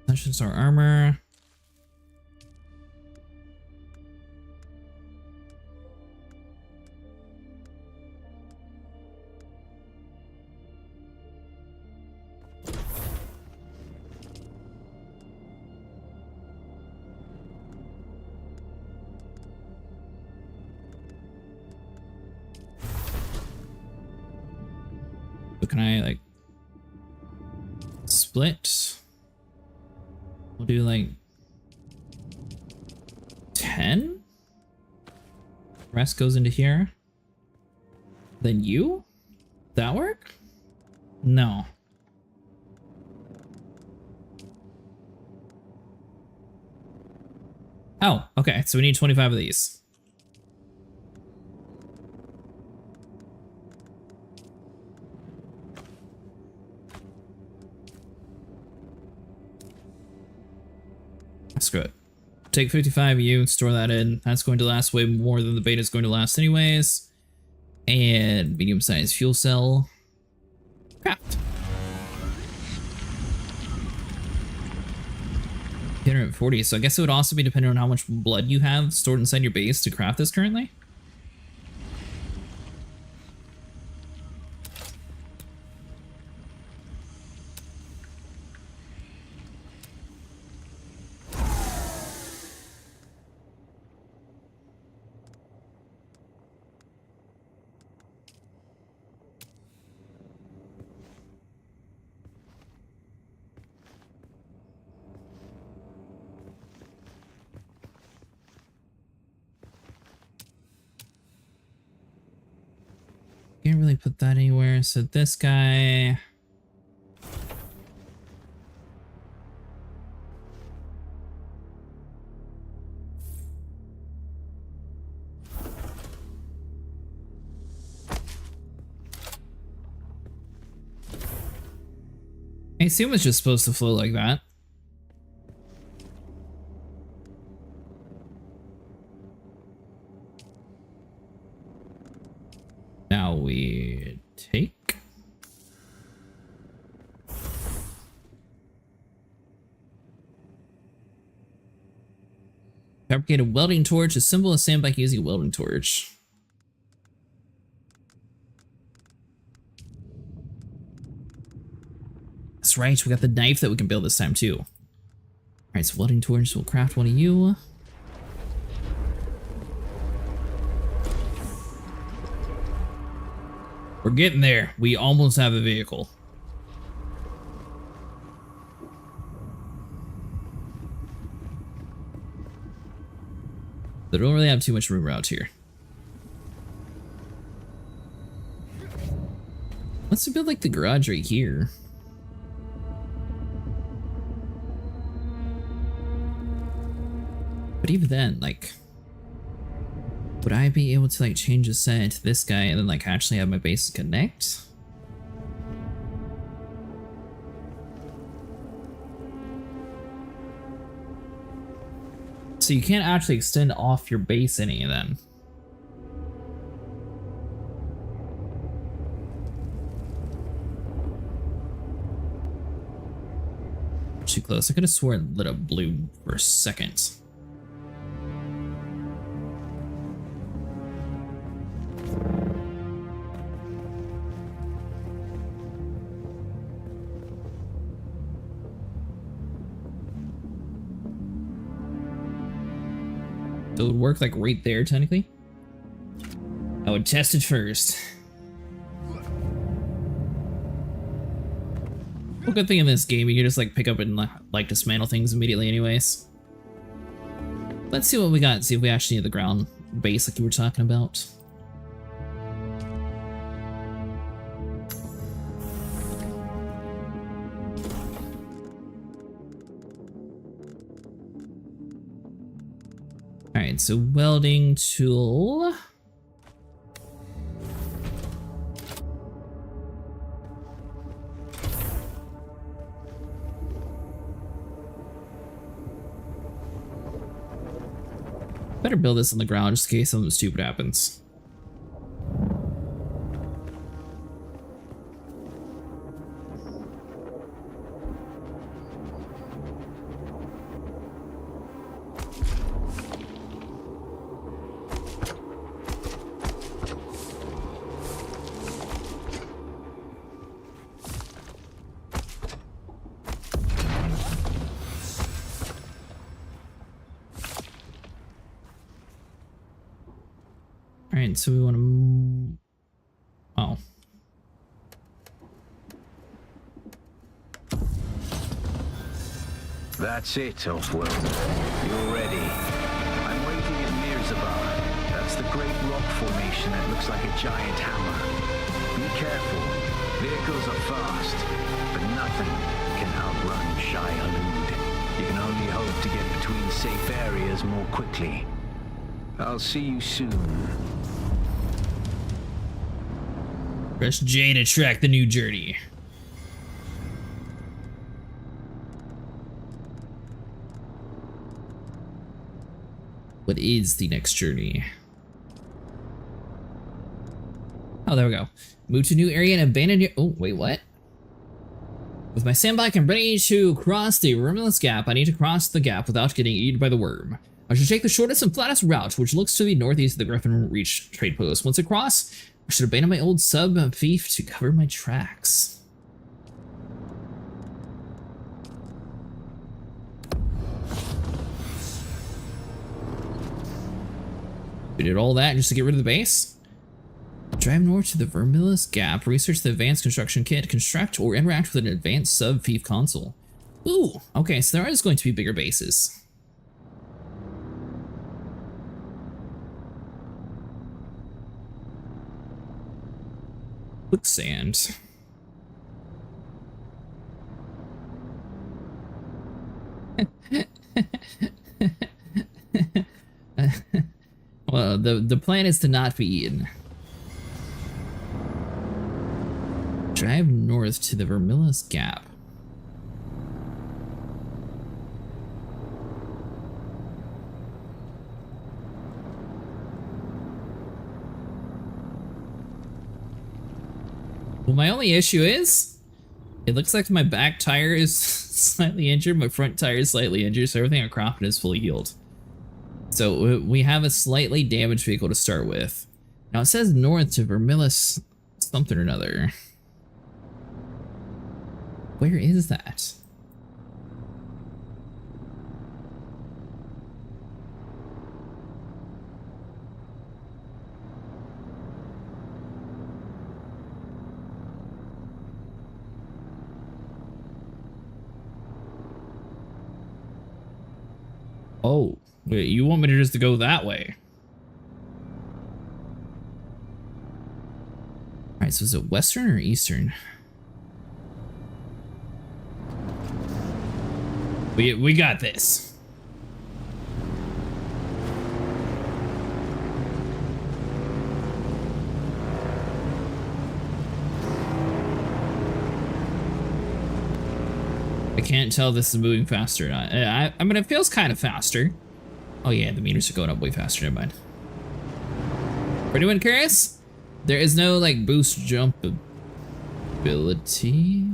That's just our armor. Can I like split? We'll do like 10. Rest goes into here. Then you? That work? No. Oh, okay. So we need 25 of these. Screw it. Take 55 you, store that in. That's going to last way more than the beta is going to last anyways. And medium-sized fuel cell. Craft. 240, so I guess it would also be dependent on how much blood you have stored inside your base to craft this currently. Can't really put that anywhere, so this guy... I assume it's just supposed to flow like that. Now we take... Fabricate a welding torch, assemble a sandbag using a welding torch. That's right, we got the knife that we can build this time too. Alright, so welding torch, we'll craft one of you. We're getting there. We almost have a vehicle. They don't really have too much room out here. Let's build like the garage right here. But even then, like, would I be able to like change the set to this guy and then like actually have my base connect? So you can't actually extend off your base any then. Too close. I could have sworn it lit up blue for a second. So it would work like right there technically. I would test it first. Well, good thing in this game, you can just like pick up and like dismantle things immediately anyways. Let's see what we got, see if we actually need the ground base like you were talking about. Alright, so welding tool. Better build this on the ground just in case something stupid happens. Alright, so we want to... Oh. That's it, Off-World. You're ready. I'm waiting at Mirzabar. That's the great rock formation that looks like a giant hammer. Be careful. Vehicles are fast, but nothing can outrun Shai Hulud. You can only hope to get between safe areas more quickly. I'll see you soon. Press J to track the new journey. What is the next journey? Oh, there we go. Move to a new area and abandon your... Oh, wait, what? With my sandbag, I'm ready to cross the wormless gap. I need to cross the gap without getting eaten by the worm. I should take the shortest and flattest route, which looks to the northeast of the Griffin Reach trade post. Once across, I should abandon my old sub-thief to cover my tracks. We did all that just to get rid of the base? Drive north to the Vermillis Gap, research the advanced construction kit, construct or interact with an advanced sub-thief console. Ooh, okay, so there is going to be bigger bases. Quicksand. Well, the plan is to not be eaten. Drive north to the Vermillis Gap. Well, my only issue is, it looks like my back tire is slightly injured, my front tire is slightly injured, so everything across it is fully healed. So we have a slightly damaged vehicle to start with. Now it says north to Vermillis something or another. Where is that? Oh, Wait, you want me to just go that way? Alright, so is it western or eastern? We got this. I can't tell if this is moving faster or not. I mean, it feels kind of faster. Oh yeah, the meters are going up way faster, never mind. For anyone curious, there is no like boost jump ability.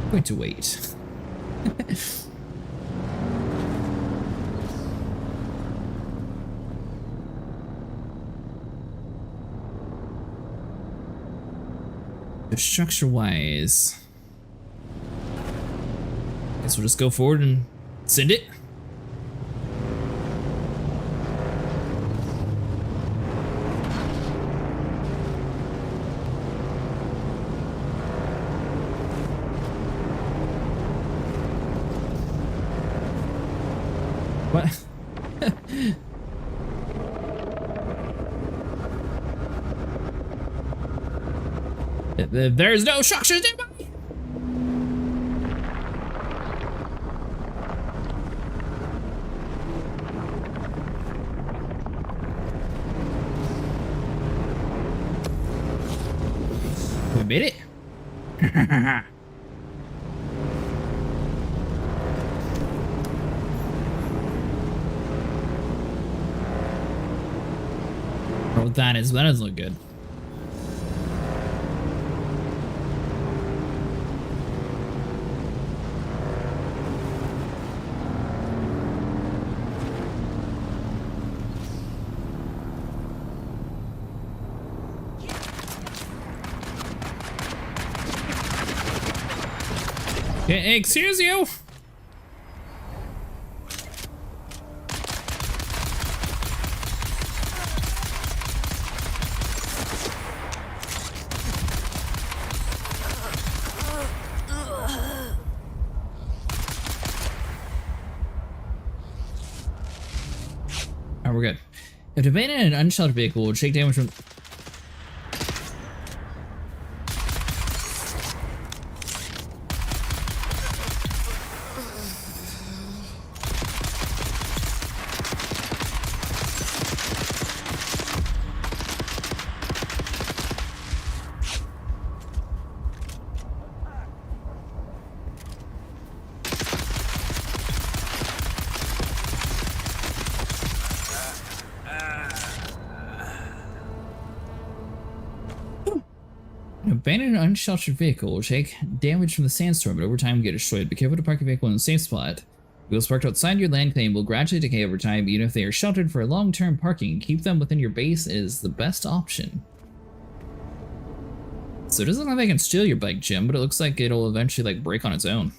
I'm going to wait. Structure wise, guess we'll just go forward and send it. What? There's no structures nearby. We made it. Oh, that does look good. Excuse you. Alright, we're good. If abandoned an unsheltered vehicle, will take damage from. An abandoned unsheltered vehicle will take damage from the sandstorm, but over time get destroyed. Be careful to park your vehicle in a safe spot. Vehicles parked outside your land claim will gradually decay over time, even if they are sheltered for long-term parking. Keep them within your base is the best option. So it doesn't look like they can steal your bike, Jim, but it looks like it'll eventually like break on its own.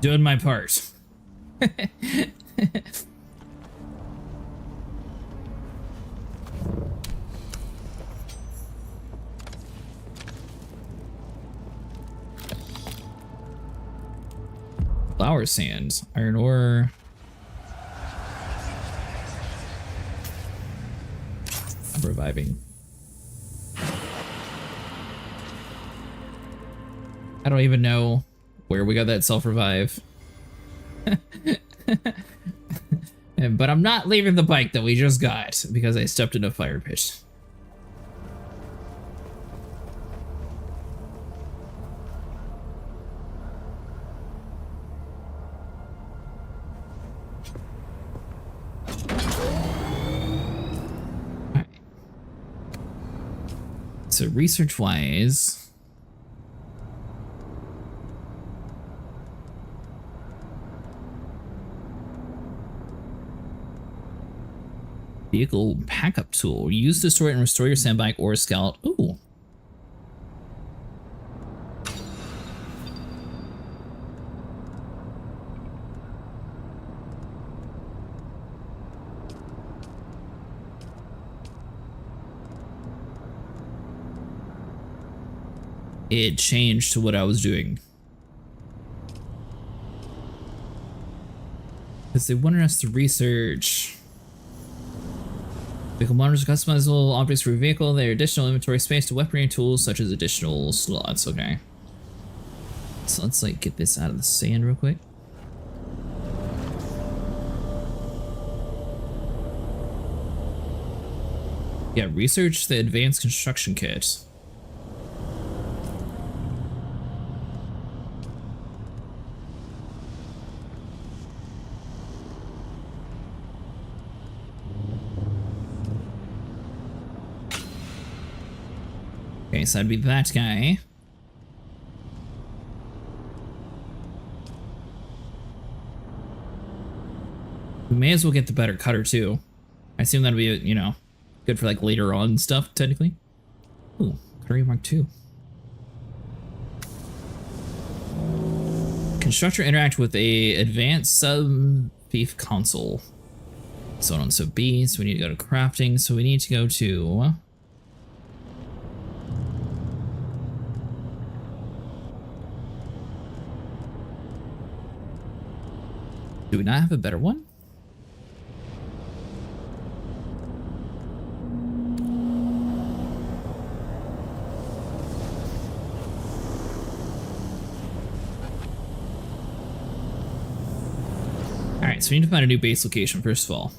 Doing my part. Flower sand, iron ore. I'm reviving. I don't even know where we got that self-revive. But I'm not leaving the bike that we just got because I stepped in a fire pit. Alright. So research-wise, Vehicle backup tool. Use to store it and restore your sandbag or scout. Ooh. It changed to what I was doing. Because they wanted us to research. Vehicle monitors customizable objects for your vehicle. They are additional inventory space to weaponry and tools such as additional slots. Okay. So let's like get this out of the sand real quick. Yeah, research the advanced construction kit. Okay, so that'd be that guy. We may as well get the better cutter too. I assume that'd be, you know, good for like later on stuff, technically. Ooh, Cutter Mark II. Constructor interact with a advanced sub-thief console. So on and so B, so we need to go to crafting, so we need to go to... Do we not have a better one? Alright, so we need to find a new base location first of all.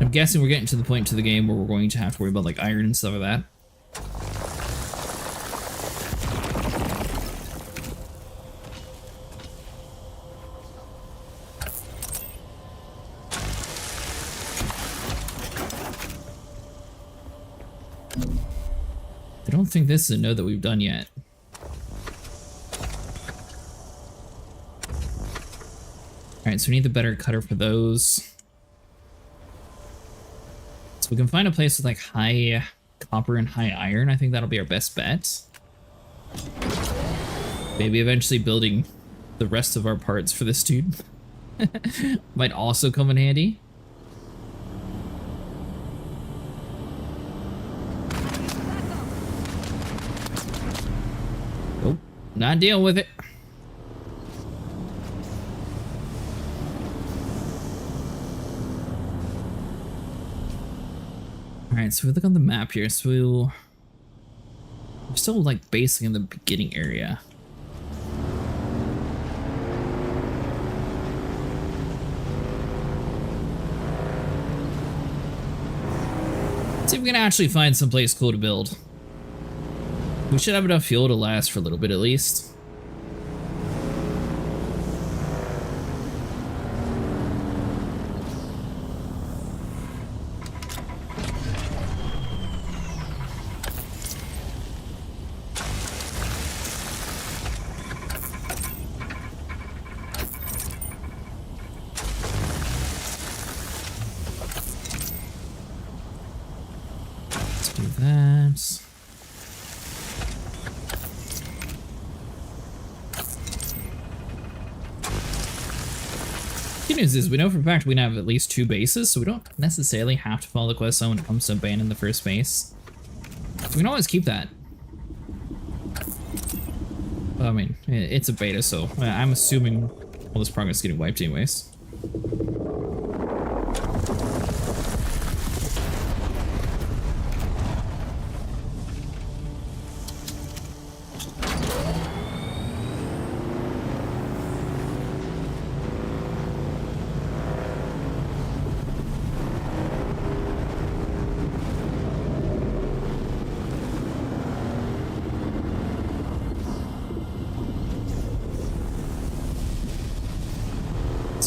I'm guessing we're getting to the point to the game where we're going to have to worry about like iron and stuff like that. I don't think this is a node that we've done yet. Alright, so we need the better cutter for those. So we can find a place with like high copper and high iron. I think that'll be our best bet. Maybe eventually building the rest of our parts for this dude might also come in handy. Nope, not dealing with it. Alright, so we look on the map here, so we're still like basically in the beginning area. Let's see if we can actually find some place cool to build. We should have enough fuel to last for a little bit at least. Good news is we know for a fact we can have at least 2 bases, so we don't necessarily have to follow the quest line when it comes to abandoning the first base. We can always keep that. I mean, it's a beta, so I'm assuming all this progress is getting wiped anyways.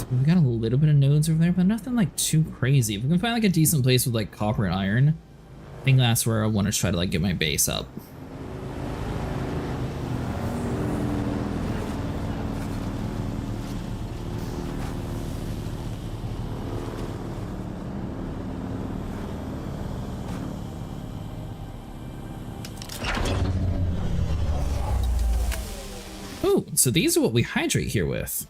So we got a little bit of nodes over there, but nothing like too crazy. If we can find like a decent place with like copper and iron, I think that's where I want to try to like get my base up. Oh, so these are what we hydrate here with.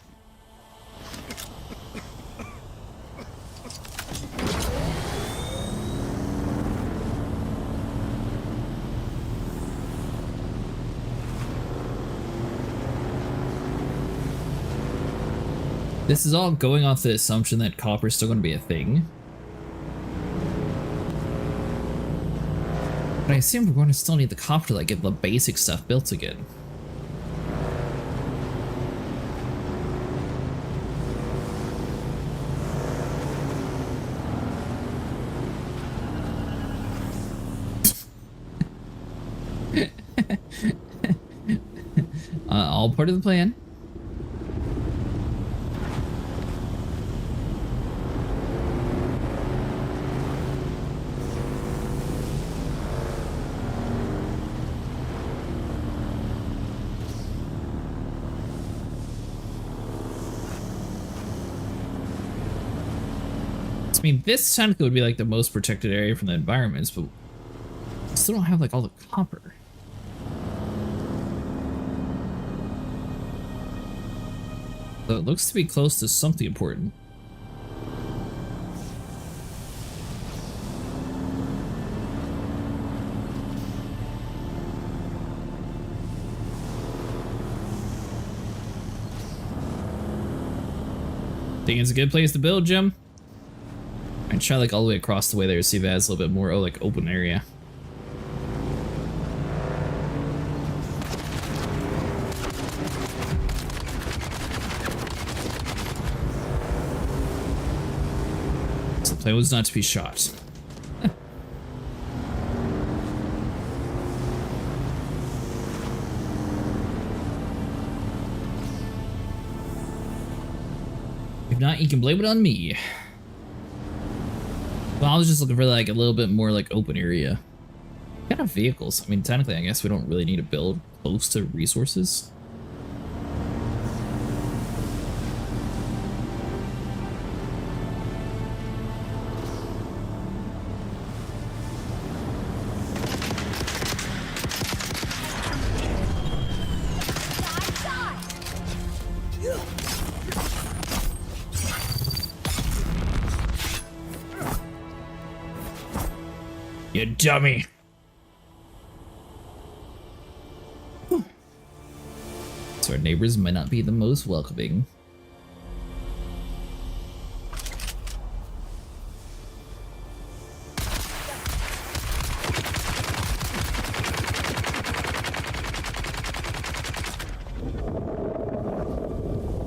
This is all going off the assumption that copper is still going to be a thing. But I assume we're going to still need the copper to like get the basic stuff built again. All part of the plan. I mean, this technically would be like the most protected area from the environments, but we still don't have like all the copper. So it looks to be close to something important. Think it's a good place to build, Jim? I'd try like all the way across the way there to see if it has a little bit more like open area. So the plan was not to be shot. If not, you can blame it on me. Well, I was just looking for like a little bit more like open area. What kind of vehicles? I mean, technically, I guess we don't really need to build close to resources. You dummy. So our neighbors might not be the most welcoming.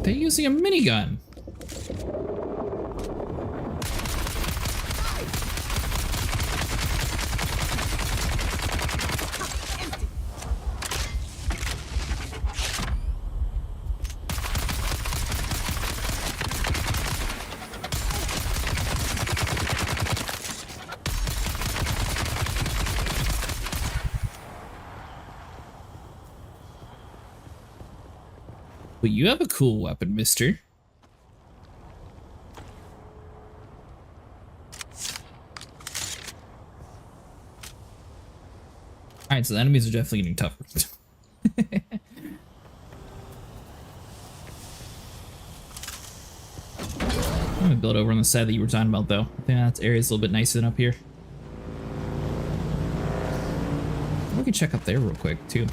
They're using a minigun. But you have a cool weapon, mister. Alright, so the enemies are definitely getting tougher. I'm gonna build over on the side that you were talking about, though. I think that area's a little bit nicer than up here. We can check up there real quick, too.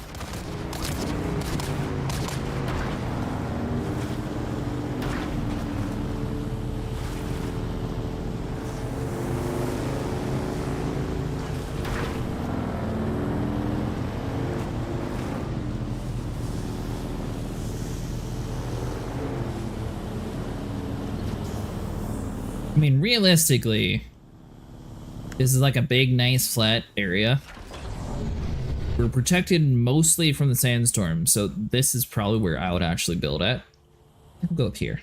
I mean, realistically, this is like a big, nice, flat area. We're protected mostly from the sandstorm, so this is probably where I would actually build at. We'll go up here.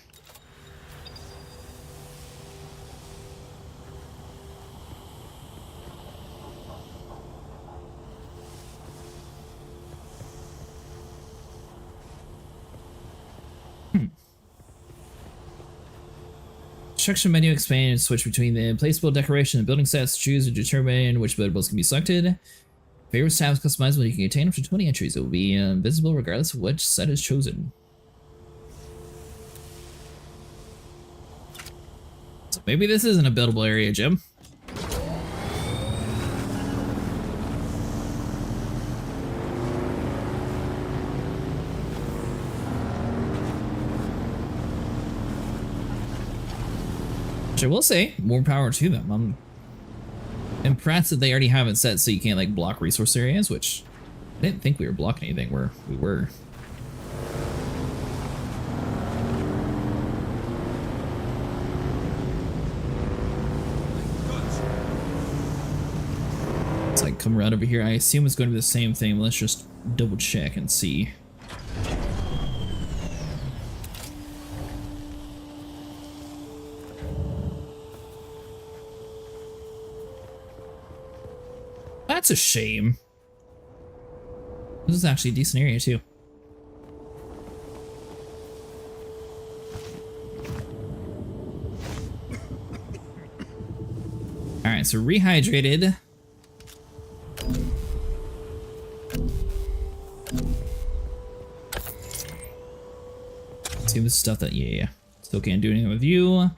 Construction menu, expand and switch between the placeable decoration and building sets. Choose to determine which buildables can be selected. Favorite tabs customizable. You can contain up to 20 entries. It will be visible regardless of which set is chosen. So maybe this isn't a buildable area, Jim. Which I will say, more power to them. I'm impressed that they already have it set so you can't like block resource areas, which I didn't think we were blocking anything where we were. It's like come around over here. I assume it's going to be the same thing, but let's just double check and see. That's a shame. This is actually a decent area too. Alright, so rehydrated. Let's see this stuff that, yeah. Still can't do anything with you.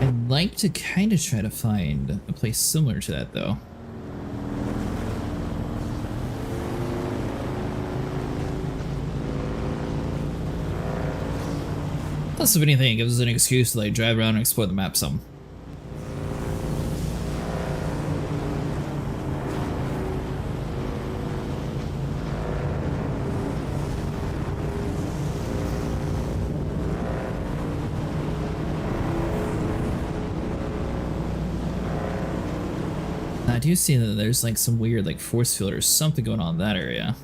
I'd like to kind of try to find a place similar to that, though. Plus, if anything, it gives us an excuse to like drive around and explore the map some. I do see that there's like some weird like force field or something going on in that area.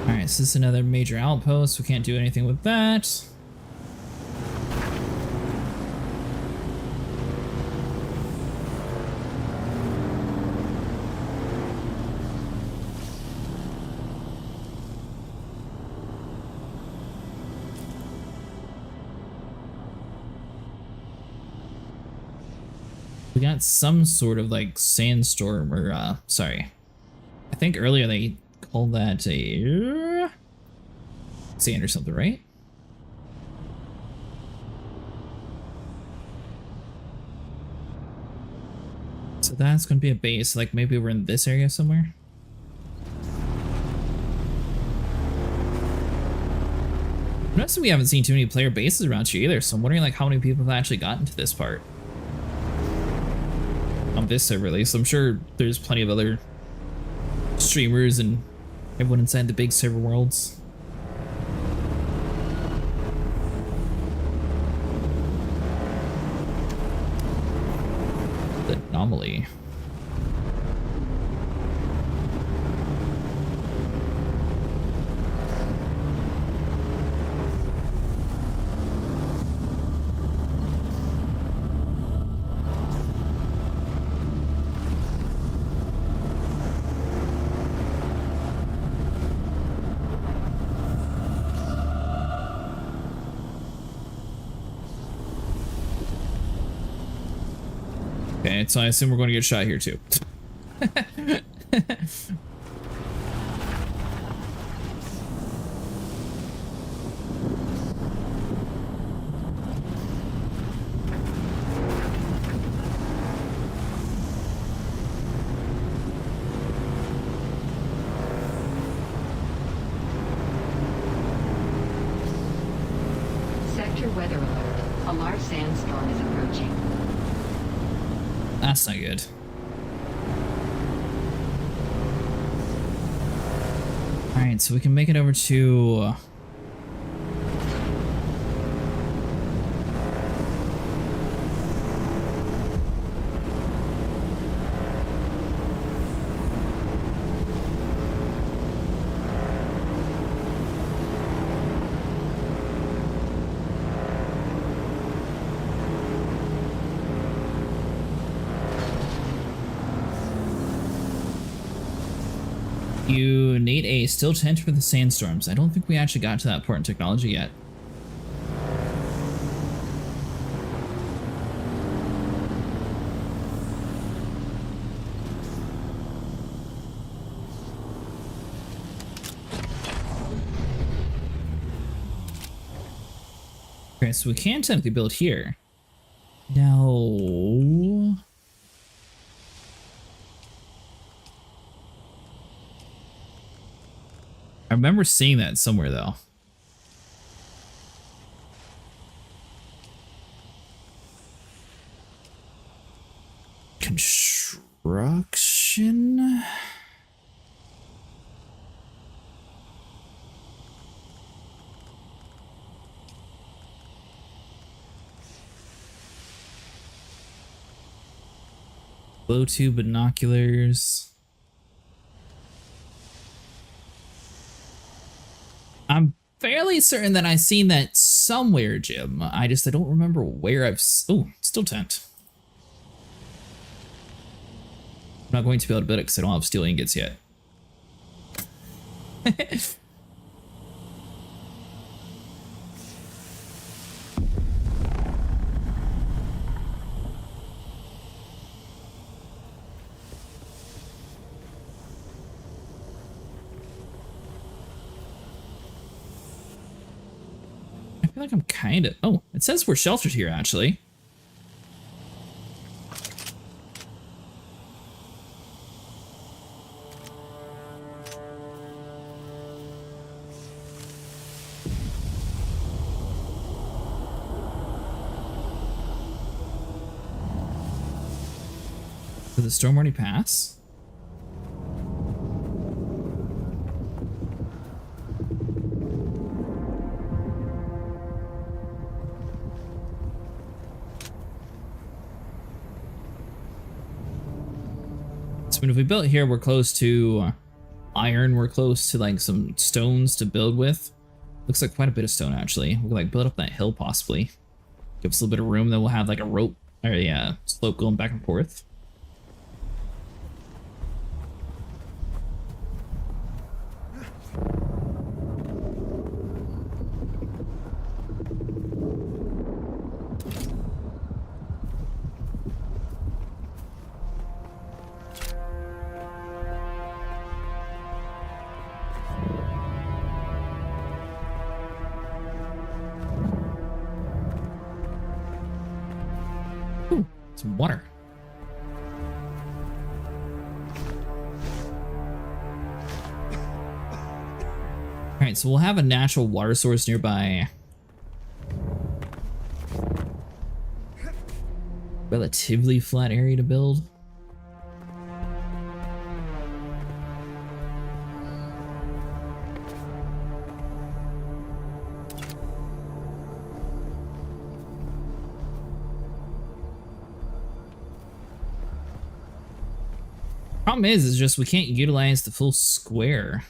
Alright, so this is another major outpost. We can't do anything with that. We got some sort of like sandstorm or sorry. I think earlier they called that a sand or something, right? So that's going to be a base, like maybe we're in this area somewhere. Notice we haven't seen too many player bases around here either, so I'm wondering like how many people have actually gotten to this part. On this server at least. I'm sure there's plenty of other streamers and everyone inside the big server worlds. The anomaly. Okay, so I assume we're going to get shot here too. Sector weather alert. A large sandstorm is approaching. That's not good. Alright, so we can make it over to... You need a still tent for the sandstorms. I don't think we actually got to that part in technology yet. Okay, so we can technically build here. No. I remember seeing that somewhere though. Construction? Blow tube binoculars. I'm fairly certain that I've seen that somewhere, Jim. I don't remember where I've... Oh, steel tent. I'm not going to be able to build it because I don't have steel ingots yet. I feel like I'm kind of... Oh, it says we're sheltered here, actually. Did the storm already pass? I mean, if we built here, we're close to iron. We're close to like some stones to build with. Looks like quite a bit of stone, actually. We can like build up that hill possibly. Give us a little bit of room. Then we'll have like a rope or a slope going back and forth. Ooh, some water. Alright, so we'll have a natural water source nearby. Relatively flat area to build. Problem is just we can't utilize the full square.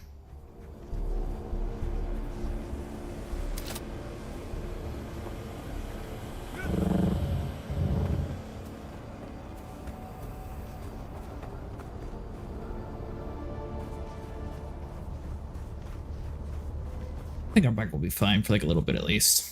I think our bike will be fine for like a little bit at least.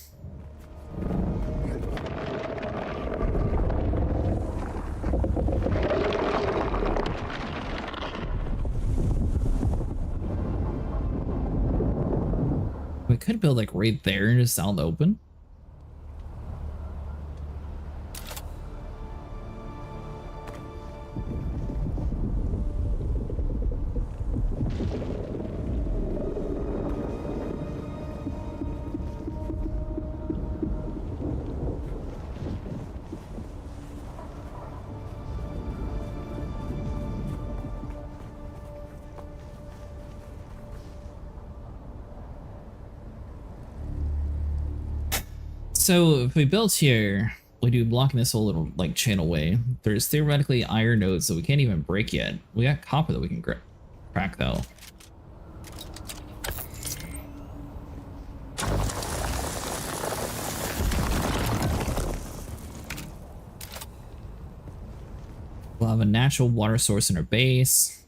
We could build like right there and just out in the open. So if we built here, we do blocking this whole little like channel way. There's theoretically iron nodes that we can't even break yet. We got copper that we can crack though. We'll have a natural water source in our base.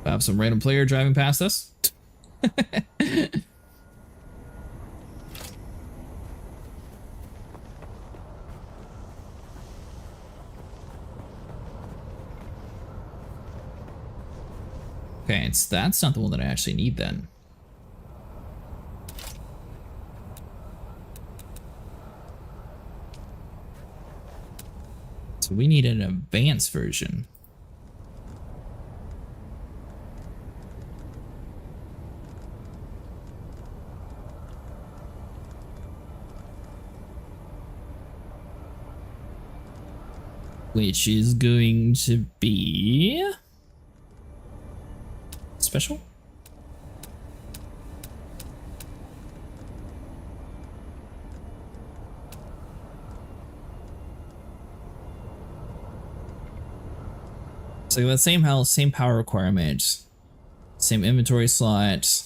Have some random player driving past us. Okay, that's not the one that I actually need then. So we need an advanced version. Which is going to be special. So that same health, same power requirement, same inventory slot.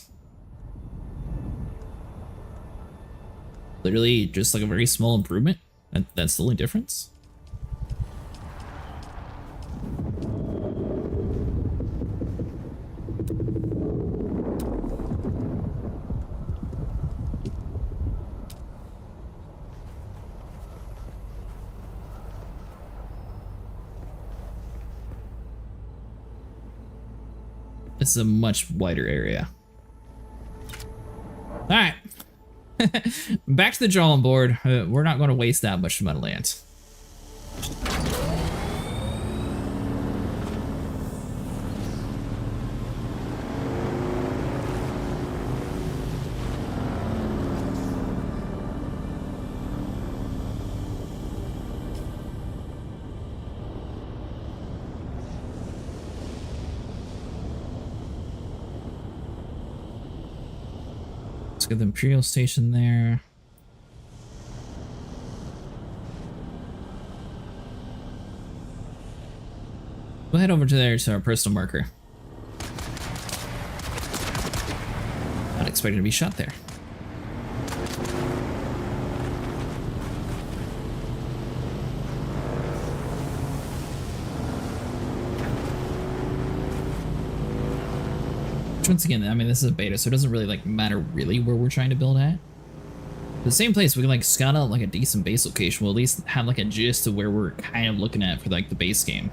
Literally just like a very small improvement. That's the only difference. This is a much wider area. All right, back to the drawing board. We're not going to waste that much amount of land. Let's get the Imperial Station there. We'll head over to there to our personal marker. Not expecting to be shot there. Once again, I mean, this is a beta, so it doesn't really like matter really where we're trying to build at. The same place, we can like scout out like a decent base location. We'll at least have like a gist of where we're kind of looking at for like the base game.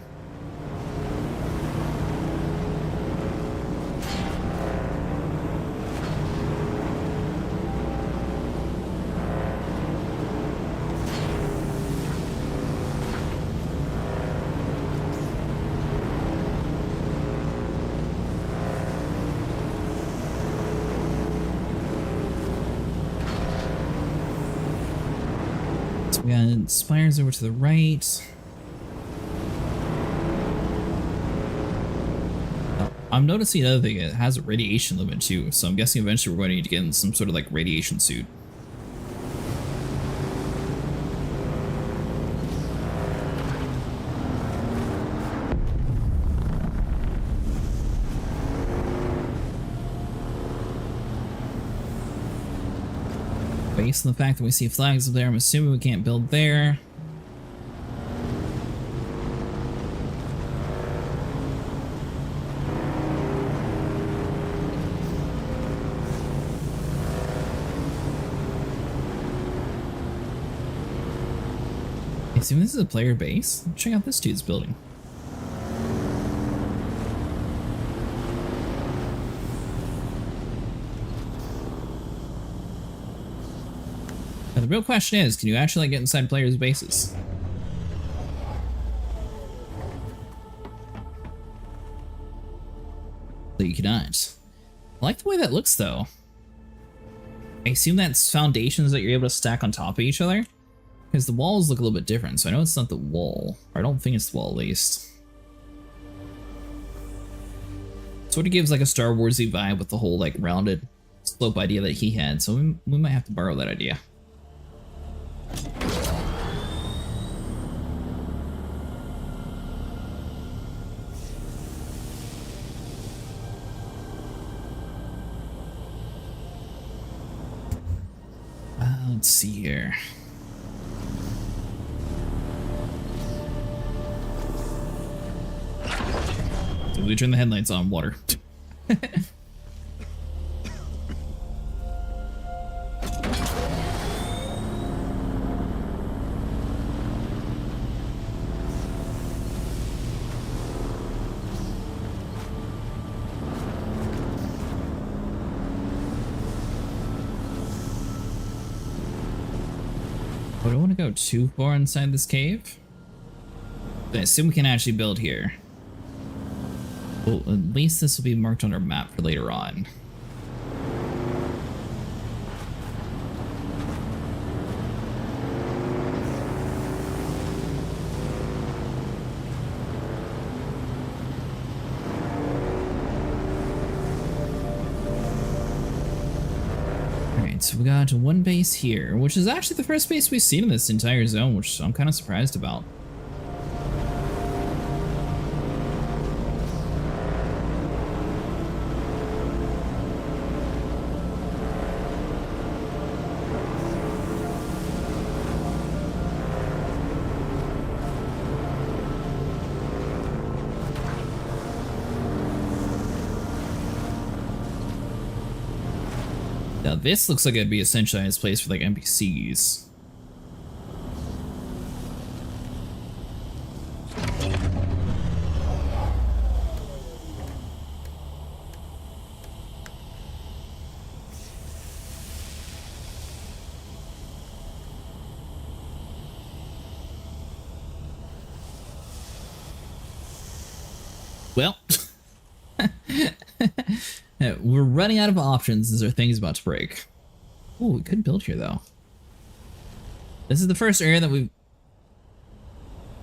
We got spires over to the right. I'm noticing the other thing, it has a radiation limit too, so I'm guessing eventually we're going to need to get in some sort of like radiation suit. Based on the fact that we see flags up there, I'm assuming we can't build there. I assume this is a player base. Check out this dude's building. Now, the real question is, can you actually like, get inside players' bases? So you cannot. I like the way that looks, though. I assume that's foundations that you're able to stack on top of each other. Because the walls look a little bit different, so I know it's not the wall. Or I don't think it's the wall, at least. Sort of gives like a Star Wars-y vibe with the whole like rounded slope idea that he had, so we might have to borrow that idea. Let's see here. We turn the headlights on, water. I don't want to go too far inside this cave. But I assume we can actually build here. Well, at least this will be marked on our map for later on. Alright, so we got one base here, which is actually the first base we've seen in this entire zone, which I'm kind of surprised about. Now this looks like it'd be a centralized place for like NPCs. Well, we're running out of options as our thing's about to break. Oh, we could build here though. This is the first area that we've...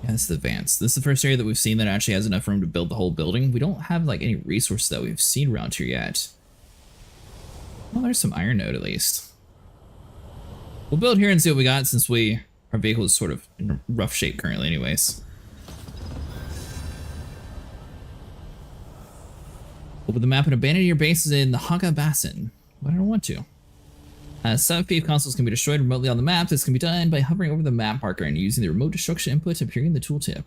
Yeah, this is advanced. This is the first area that we've seen that actually has enough room to build the whole building. We don't have like any resources that we've seen around here yet. Well, there's some iron node at least. We'll build here and see what we got since our vehicle is sort of in rough shape currently anyways. Open the map and abandon your bases in the Haga Basin. But I don't want to. Some FPV consoles can be destroyed remotely on the map. This can be done by hovering over the map marker and using the remote destruction input appearing in the tooltip.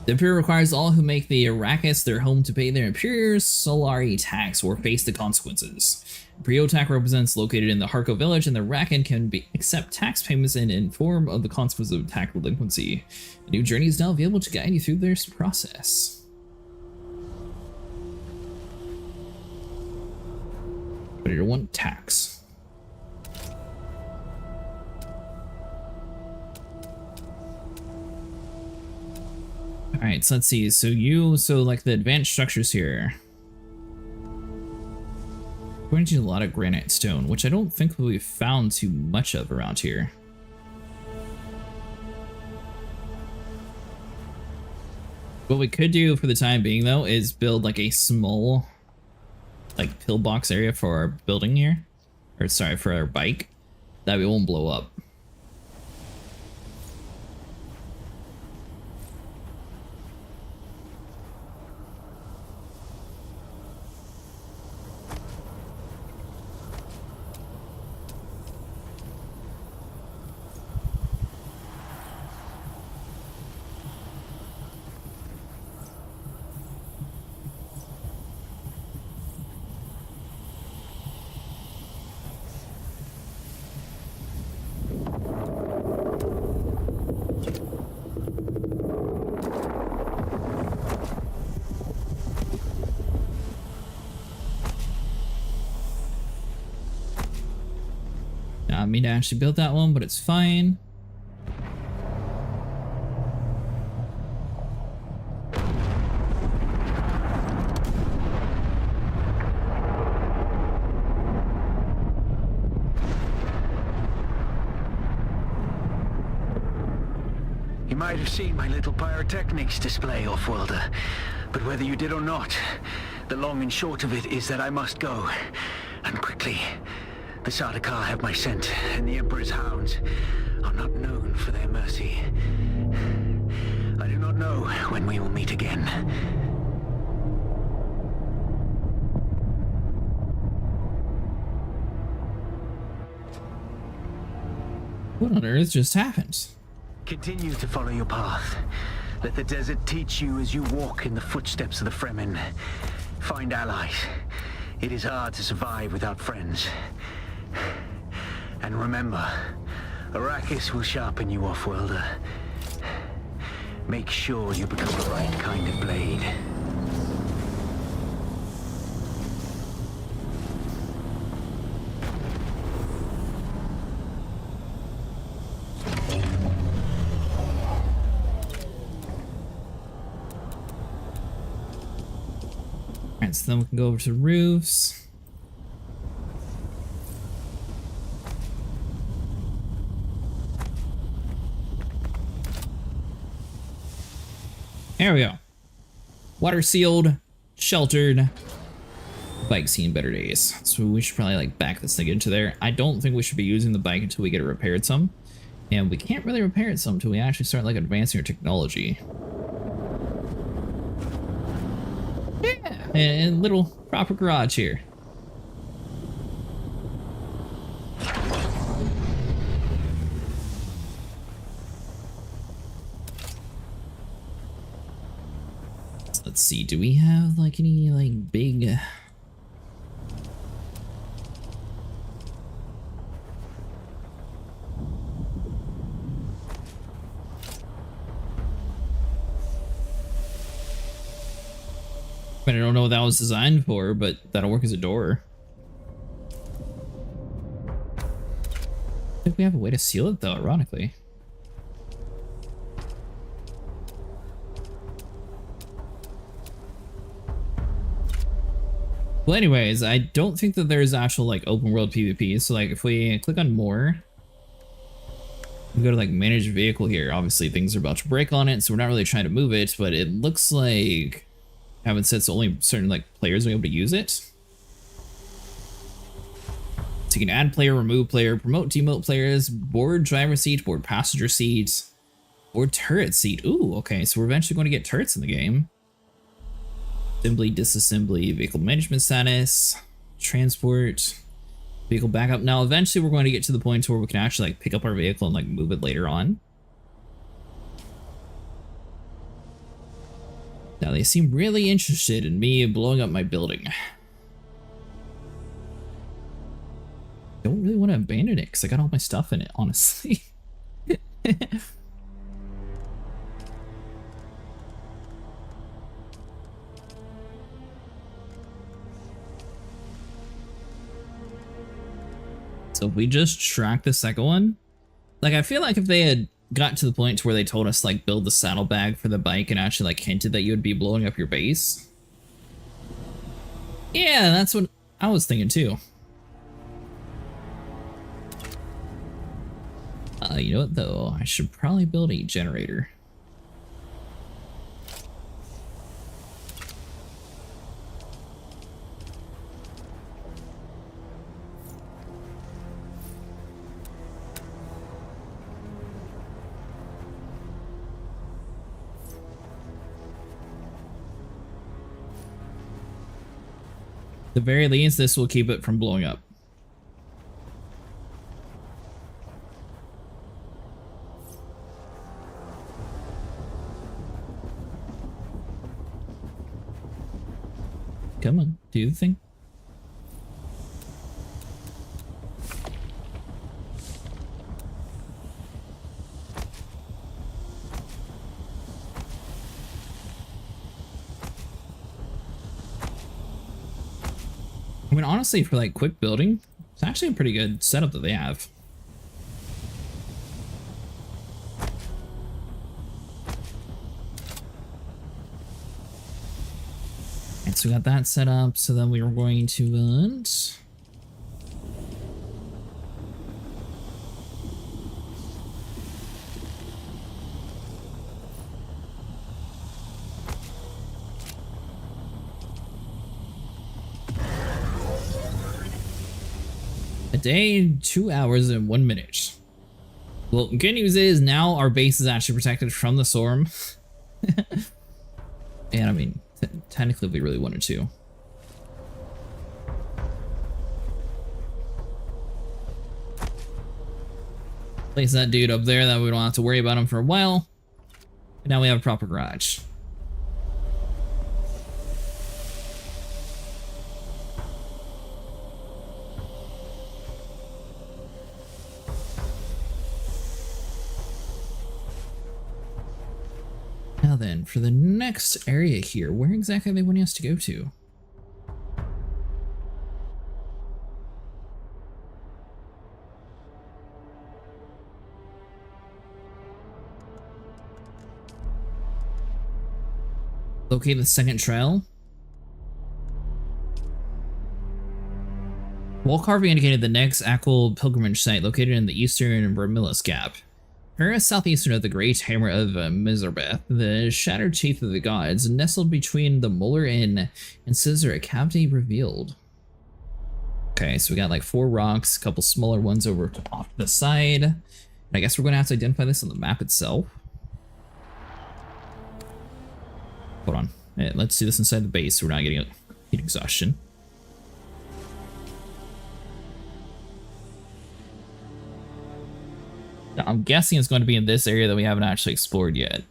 The Imperium requires all who make the Arrakis their home to pay their Imperior's Solari tax or face the consequences. Imperial tax represents located in the Harko village, and the Rakan can accept tax payments and inform of the consequences of tax delinquency. A new journey is now available to guide you through this process. But I don't want tax. Alright, so let's see. So like the advanced structures here. We're going to need a lot of granite stone, which I don't think we've found too much of around here. What we could do for the time being though is build like a small like pillbox area for our building here, or sorry, for our bike, that we won't blow up. Not me to actually build that one, but it's fine. You might have seen my little pyrotechnics display, Off-Worlder, but whether you did or not, the long and short of it is that I must go, and quickly. The Sardaukar have my scent, and the Emperor's hounds are not known for their mercy. I do not know when we will meet again. What on earth just happened? Continue to follow your path. Let the desert teach you as you walk in the footsteps of the Fremen. Find allies. It is hard to survive without friends. And remember, Arrakis will sharpen you, off-worlder. Make sure you become the right kind of blade. Alright, so then we can go over to the roofs. There we go. Water sealed, sheltered, bike seen better days. So we should probably like back this thing into there. I don't think we should be using the bike until we get it repaired some. And we can't really repair it some until we actually start like advancing our technology. Yeah, and little proper garage here. Let's see, do we have like any like big I don't know what that was designed for, but that'll work as a door. I think we have a way to seal it though, ironically. Well, anyways, I don't think that there's actual like open world PvP. So like if we click on more, we go to like manage vehicle here. Obviously things are about to break on it, so we're not really trying to move it, but it looks like having said so only certain like players will be able to use it. So you can add player, remove player, promote, demote players, board driver seat, board passenger seat, or turret seat. Ooh, okay, so we're eventually going to get turrets in the game. Assembly, disassembly, vehicle management status, transport, vehicle backup. Now, eventually we're going to get to the point where we can actually like pick up our vehicle and like move it later on. Now, they seem really interested in me blowing up my building. Don't really want to abandon it because I got all my stuff in it, honestly. So if we just track the second one, like I feel like if they had got to the point to where they told us like build the saddlebag for the bike and actually like hinted that you would be blowing up your base. Yeah, that's what I was thinking too. You know what though? I should probably build a generator. At the very least, this will keep it from blowing up. Come on, do the thing. I mean, honestly, for like quick building, it's actually a pretty good setup that they have. And so we got that set up, so then we were going to build. A day, 2 hours, and 1 minute. Well, good news is now our base is actually protected from the storm. And I mean, technically we really wanted to. Place that dude up there, that we don't have to worry about him for a while. And now we have a proper garage. Now then, for the next area here, where exactly are they wanting us to go to? Locate the second trail. Wall carving indicated the next actual pilgrimage site located in the eastern Vermillus Gap. Here, southeastern of the Great Hammer of Mizarbeth, the shattered teeth of the gods, nestled between the molar and scissor, a cavity revealed. Okay, so we got like 4 rocks, a couple smaller ones over off to the side. And I guess we're going to have to identify this on the map itself. Hold on. Yeah, let's do this inside the base so we're not getting heat exhaustion. Now, I'm guessing it's going to be in this area that we haven't actually explored yet.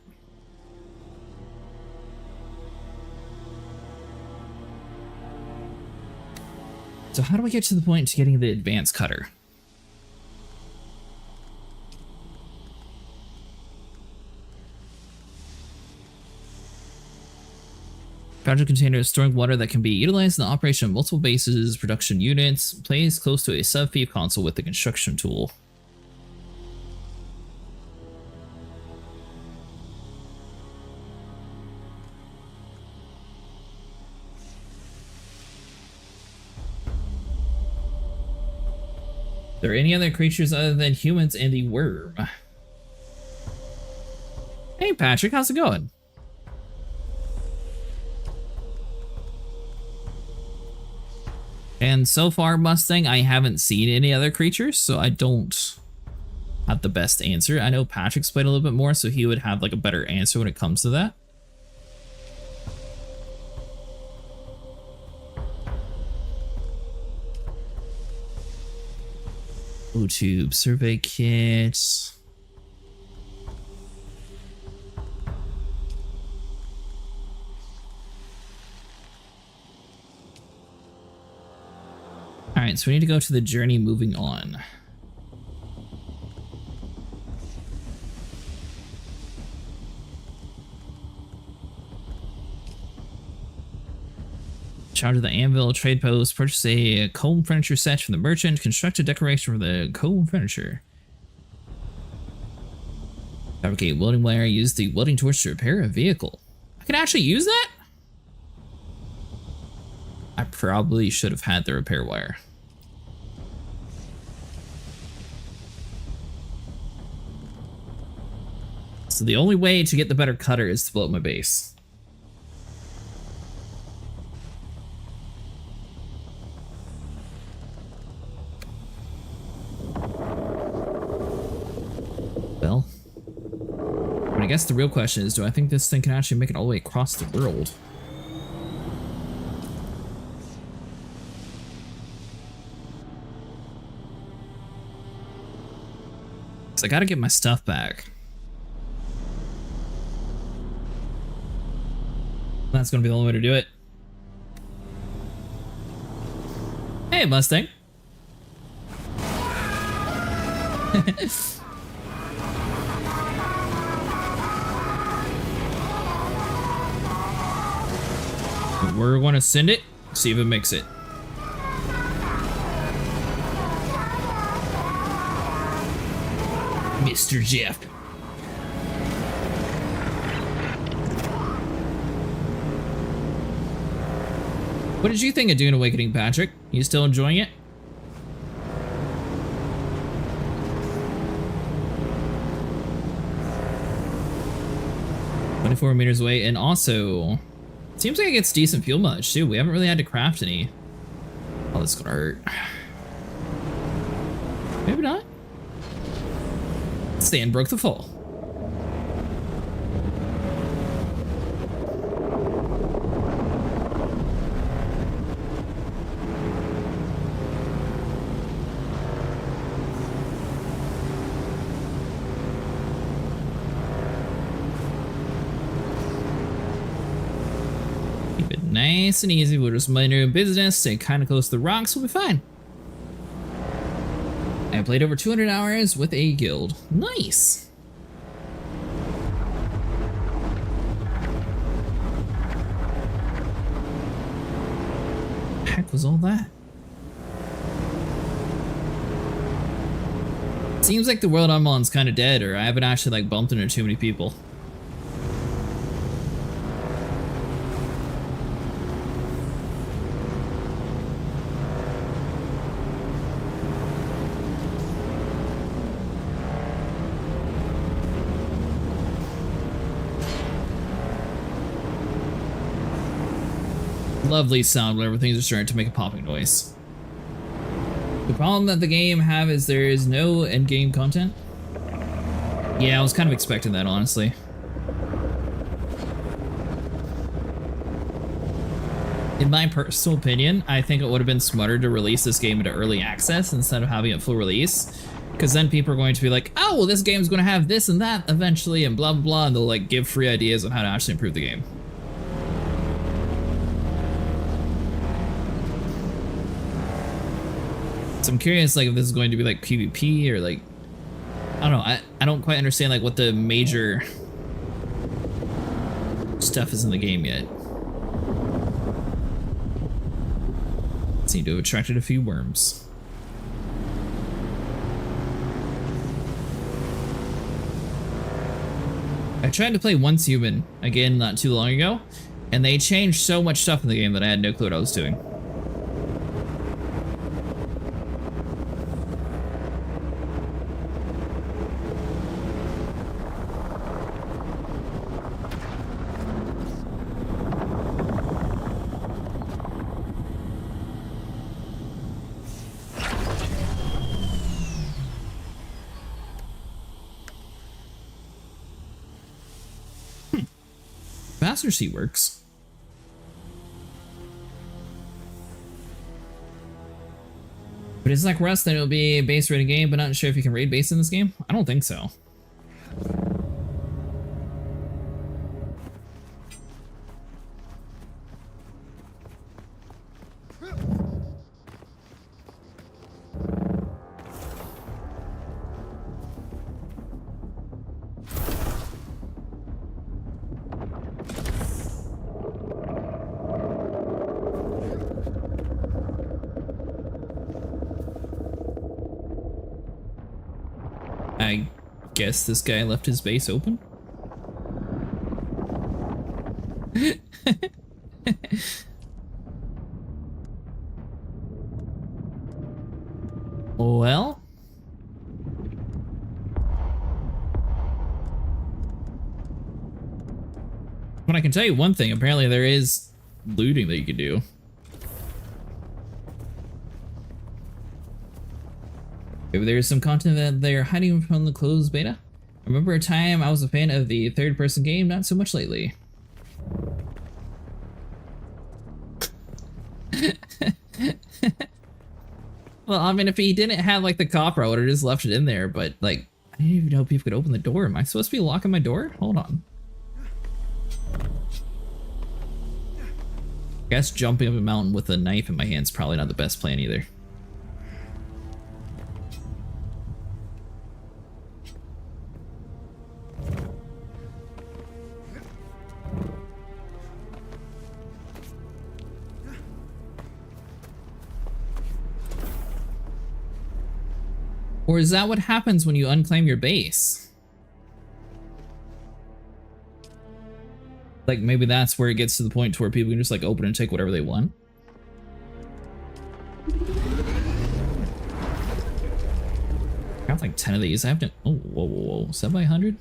So how do we get to the point to getting the advanced cutter? Project container storing water that can be utilized in the operation of multiple bases, production units, placed close to a sub-feed console with the construction tool. Are there any other creatures other than humans and the worm? Hey Patrick, how's it going? And so far, Mustang, I haven't seen any other creatures, so I don't have the best answer. I know Patrick's played a little bit more, so he would have like a better answer when it comes to that. O-tube survey kit. Alright, so we need to go to the journey moving on. Charge of the anvil, trade post, purchase a comb furniture set from the merchant, construct a decoration for the comb furniture. Fabricate welding wire, use the welding torch to repair a vehicle. I can actually use that? I probably should have had the repair wire. So the only way to get the better cutter is to blow up my base. Well, but I guess the real question is, do I think this thing can actually make it all the way across the world? I gotta get my stuff back. That's gonna be the only way to do it. Hey, Mustang. We're gonna send it, see if it makes it. Mr. Jeff. What did you think of Dune Awakening, Patrick? You still enjoying it? $24 meters away, and also it seems like it gets decent fuel mileage too. We haven't really had to craft any. Oh, this is gonna hurt. Maybe not. Stan broke the fall. Nice and easy. We'll just mind our own business, stay kind of close to the rocks, we'll be fine. I played over 200 hours with a guild. Nice. Heck was all that? Seems like the world I'm on's kind of dead, or I haven't actually like bumped into too many people. Lovely sound whenever things are starting to make a popping noise. The problem that the game have is there is no end-game content. Yeah, I was kind of expecting that, honestly. In my personal opinion, I think it would have been smarter to release this game into early access instead of having it full release. Because then people are going to be like, oh, well, this game's going to have this and that eventually, and blah, blah, blah, and they'll like give free ideas on how to actually improve the game. So I'm curious, like, if this is going to be like PvP or like, I don't know. I don't quite understand like what the major stuff is in the game yet. Seem to have attracted a few worms. I tried to play Once Human again not too long ago, and they changed so much stuff in the game that I had no clue what I was doing. Master Seat works. But it's like Rust, then it'll be a base rated game, but not sure if you can raid base in this game. I don't think so. I guess this guy left his base open. Well, but I can tell you one thing, apparently there is looting that you can do. Maybe there's some content that they're hiding from the closed beta. I remember a time I was a fan of the third-person game, not so much lately. Well, I mean, if he didn't have like the copper, I would have just left it in there, but like, I didn't even know people could open the door. Am I supposed to be locking my door? Hold on. I guess jumping up a mountain with a knife in my hand is probably not the best plan either. Or is that what happens when you unclaim your base? Like, maybe that's where it gets to the point to where people can just like open and take whatever they want. I got like 10 of these. I have to. Oh, whoa, whoa, whoa. 7 by 100?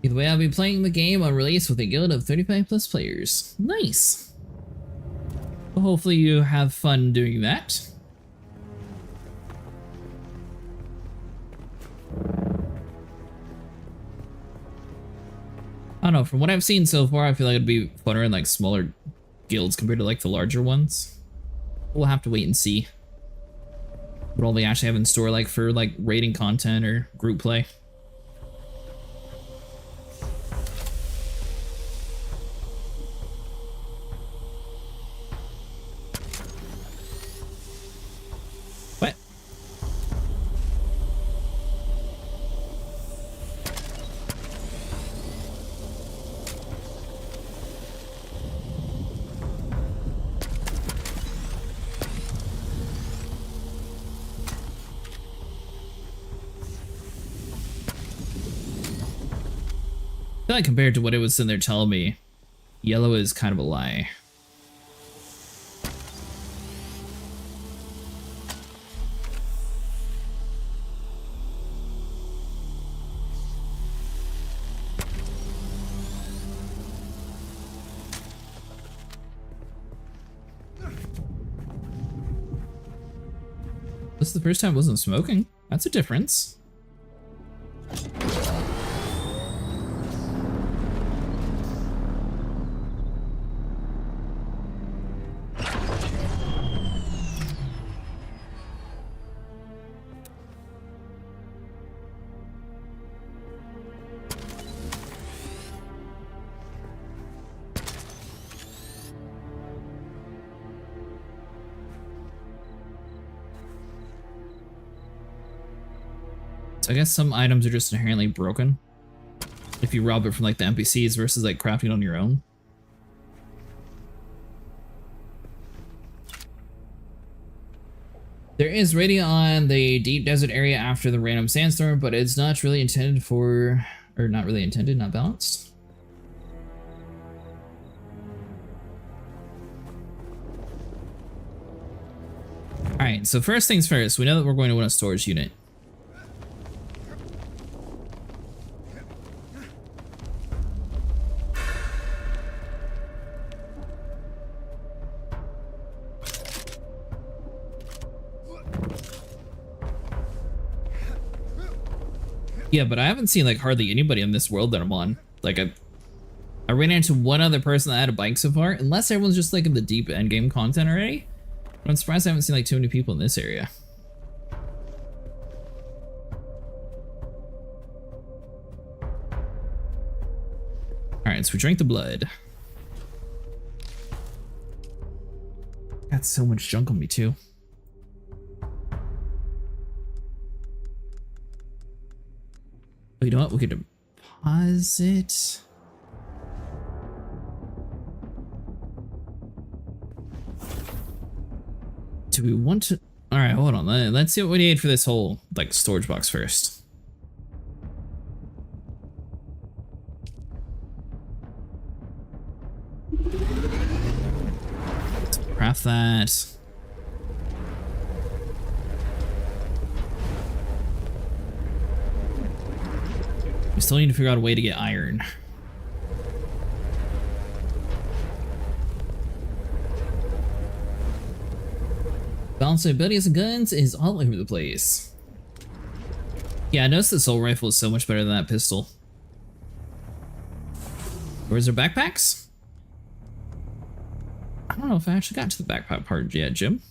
Either way, I'll be playing the game on release with a guild of 35 plus players. Nice. Well, hopefully you have fun doing that. I don't know, from what I've seen so far, I feel like it'd be funner in like smaller guilds compared to like the larger ones. We'll have to wait and see what all they actually have in store, like for like raiding content or group play. What? I feel like compared to what it was in there telling me, yellow is kind of a lie. This is the first time I wasn't smoking. That's a difference. So I guess some items are just inherently broken if you rob it from like the NPCs versus like crafting it on your own. There is raiding on the deep desert area after the random sandstorm, but it's not really intended for, or not really intended, not balanced. Alright, so first things first, we know that we're going to want a storage unit. Yeah, but I haven't seen like hardly anybody in this world that I'm on. Like I ran into one other person that had a bike so far, unless everyone's just like in the deep endgame content already. But I'm surprised I haven't seen like too many people in this area. Alright, so we drank the blood. Got so much junk on me too. You know what? We could deposit. Do we want to? All right, hold on. Let's see what we need for this whole like storage box first. Let's craft that. We still need to figure out a way to get iron. Balancing abilities and guns is all over the place. Yeah, I noticed the assault rifle is so much better than that pistol. Where's their backpacks? I don't know if I actually got to the backpack part yet, Jim.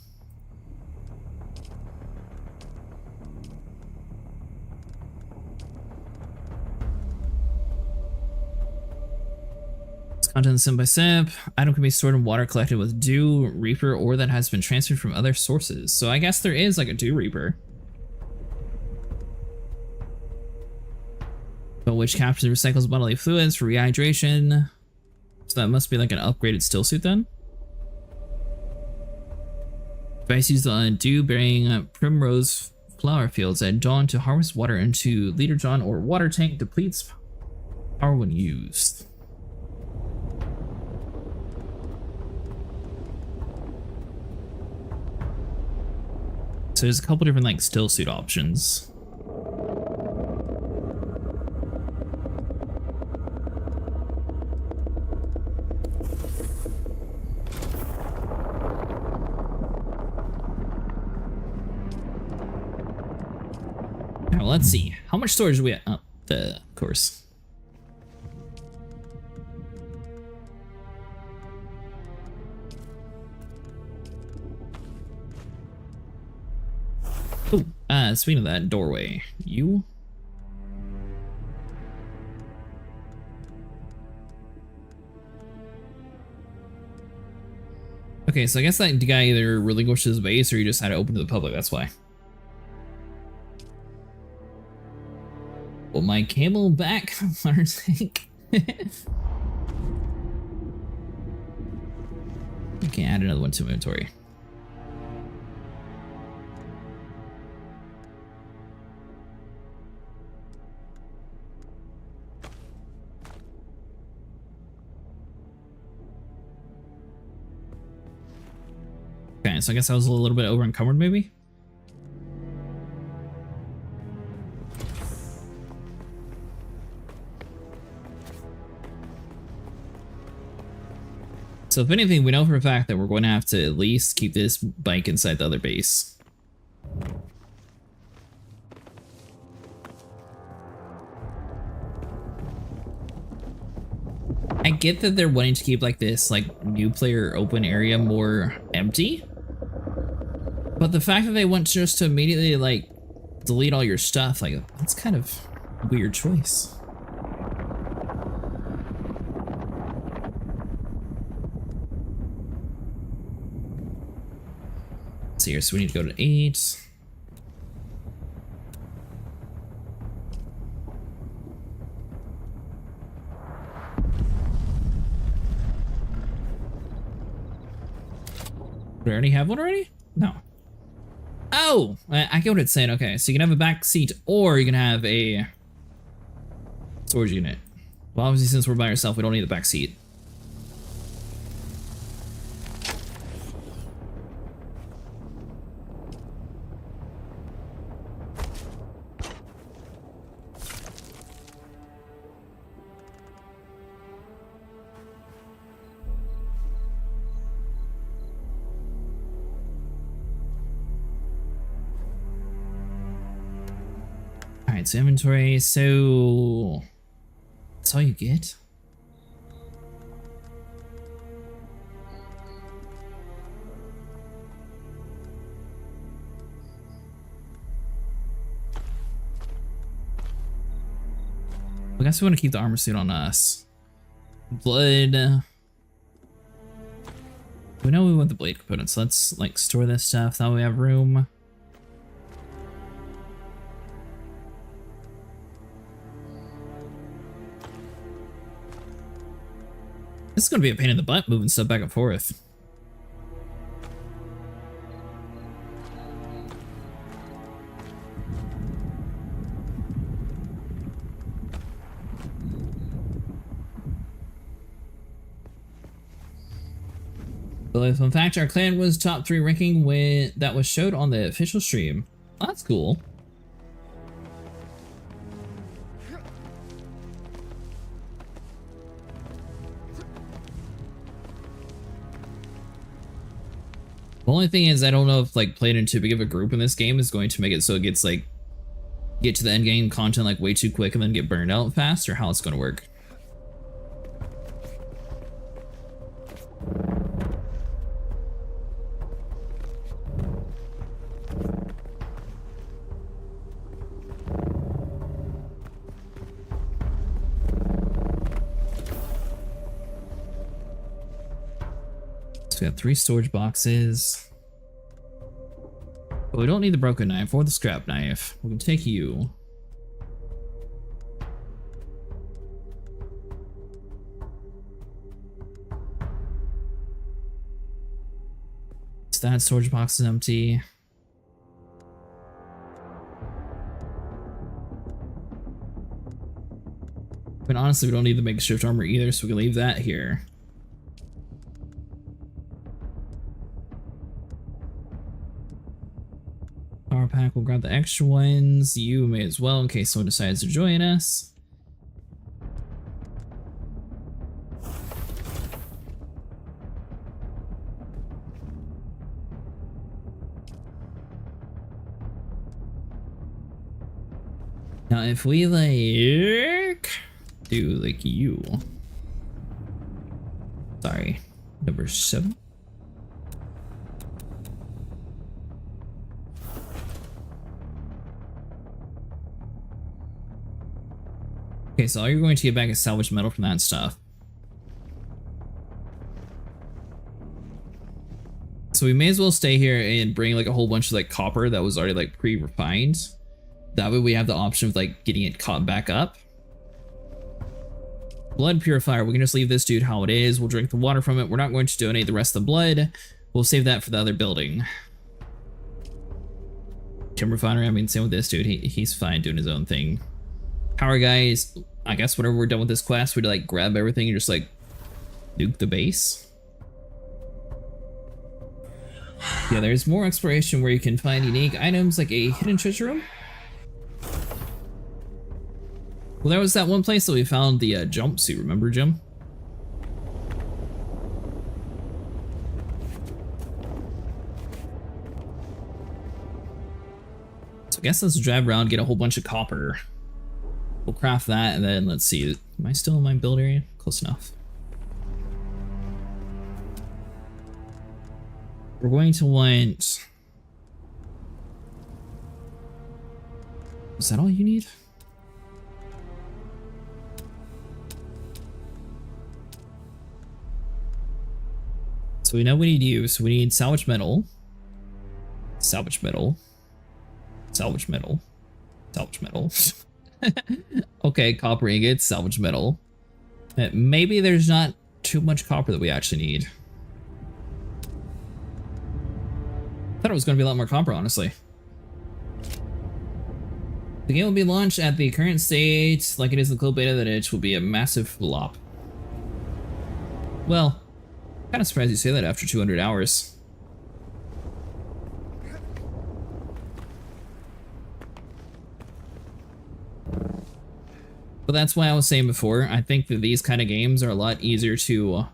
Content sim by simp. Item can be stored in water collected with dew, reaper, or that has been transferred from other sources. So I guess there is like a dew reaper. But which captures and recycles bodily fluids for rehydration. So that must be like an upgraded still suit then. Device used on dew-bearing primrose flower fields at dawn to harvest water into liter jar or water tank, depletes power when used. So there's a couple different like still suit options. Now let's see. How much storage do we have? Oh, of course. Speaking of that, doorway. You? Okay, so I guess that guy either relinquished his base or he just had to open to the public, that's why. Well, my camel back, water tank. You can add another one to inventory. Okay, so I guess I was a little bit over encumbered, maybe? So if anything, we know for a fact that we're going to have to at least keep this bike inside the other base. I get that they're wanting to keep like this like new player open area more empty. But the fact that they want just to immediately like delete all your stuff, like that's kind of a weird choice. Let's see here, so we need to go to 8. We already have one already? No. Oh, I get what it's saying. Okay, so you can have a back seat or you can have a storage unit. Well, obviously, since we're by ourselves, we don't need the back seat. Alright, so inventory, so that's all you get? I guess we want to keep the armor suit on us. Blood. We know we want the blade components, so let's like store this stuff, that way we have room. This is going to be a pain in the butt moving stuff back and forth. But in fact, our clan was top 3 ranking when that was showed on the official stream. Oh, that's cool. The only thing is, I don't know if like playing in too big of a group in this game is going to make it so it gets like get to the end game content like way too quick and then get burned out fast, or how it's going to work. So we got 3 storage boxes. But we don't need the broken knife or the scrap knife. We can take you. So that storage box is empty. But honestly, we don't need the makeshift armor either, so we can leave that here. Power pack, we'll grab the extra ones. You may as well in case someone decides to join us. Now, if we like do like you, sorry, number 7. Okay, so all you're going to get back is salvaged metal from that stuff. So we may as well stay here and bring like a whole bunch of like copper that was already like pre-refined. That way we have the option of like getting it caught back up. Blood purifier, we can just leave this dude how it is. We'll drink the water from it. We're not going to donate the rest of the blood. We'll save that for the other building. Tim refinery, I mean, same with this dude. He's fine doing his own thing. Power guys, I guess whenever we're done with this quest, we'd like grab everything and just like nuke the base. Yeah, there's more exploration where you can find unique items like a hidden treasure room. Well, there was that one place that we found the jumpsuit, remember, Jim? So I guess let's drive around, get a whole bunch of copper. We'll craft that, and then let's see. Am I still in my build area? Close enough. We're going to want... Is that all you need? So we know we need you, so we need salvage metal. Salvage metal. Salvage metal. Salvage metal. Okay, copper ingots, salvage metal. Maybe there's not too much copper that we actually need. I thought it was going to be a lot more copper, honestly. The game will be launched at the current state, like it is in the closed beta, that it will be a massive flop. Well, kind of surprised you say that after 200 hours. But that's why I was saying before, I think that these kind of games are a lot easier to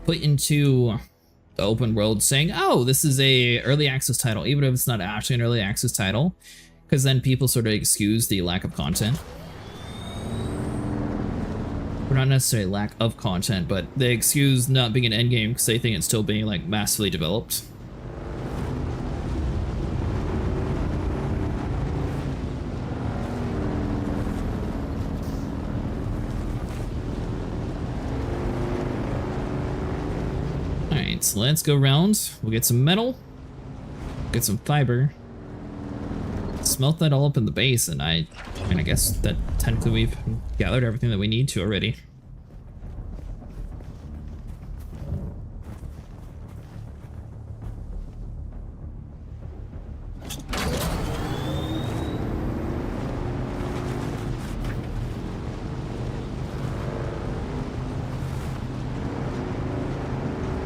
put into the open world, saying, oh, this is a early access title, even if it's not actually an early access title, because then people sort of excuse the lack of content. Or not necessarily lack of content, but they excuse not being an endgame because they think it's still being like massively developed. Alright, so let's go around. We'll get some metal, get some fiber, smelt that all up in the base, and I mean, I guess that technically we've gathered everything that we need to already.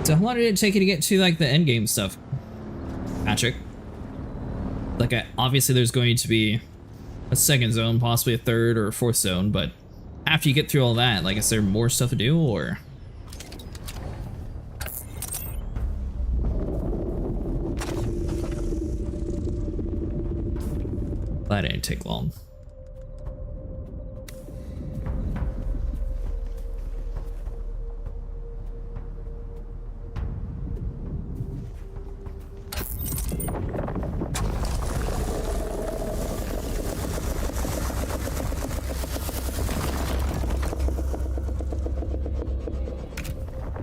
So how long did it take you to get to like the end game stuff, Patrick? Like, obviously there's going to be a second zone, possibly a third or a fourth zone, but after you get through all that, like, is there more stuff to do, or? That didn't take long.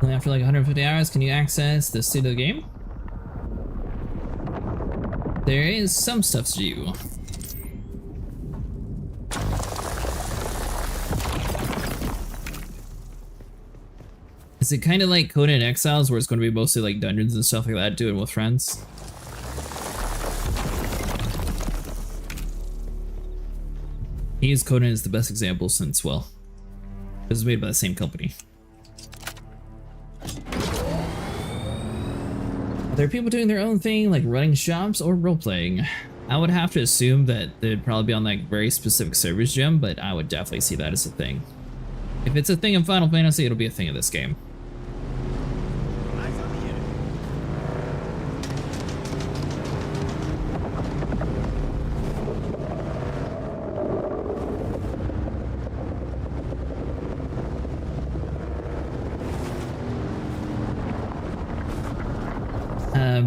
After like 150 hours, can you access the state of the game? There is some stuff to do. Is it kind of like Conan Exiles, where it's going to be mostly like dungeons and stuff like that, doing with friends? He used Conan as the best example since, well, it was made by the same company. There are people doing their own thing, like running shops or role-playing. I would have to assume that they'd probably be on like very specific servers, Jim, but I would definitely see that as a thing. If it's a thing in Final Fantasy, it'll be a thing in this game.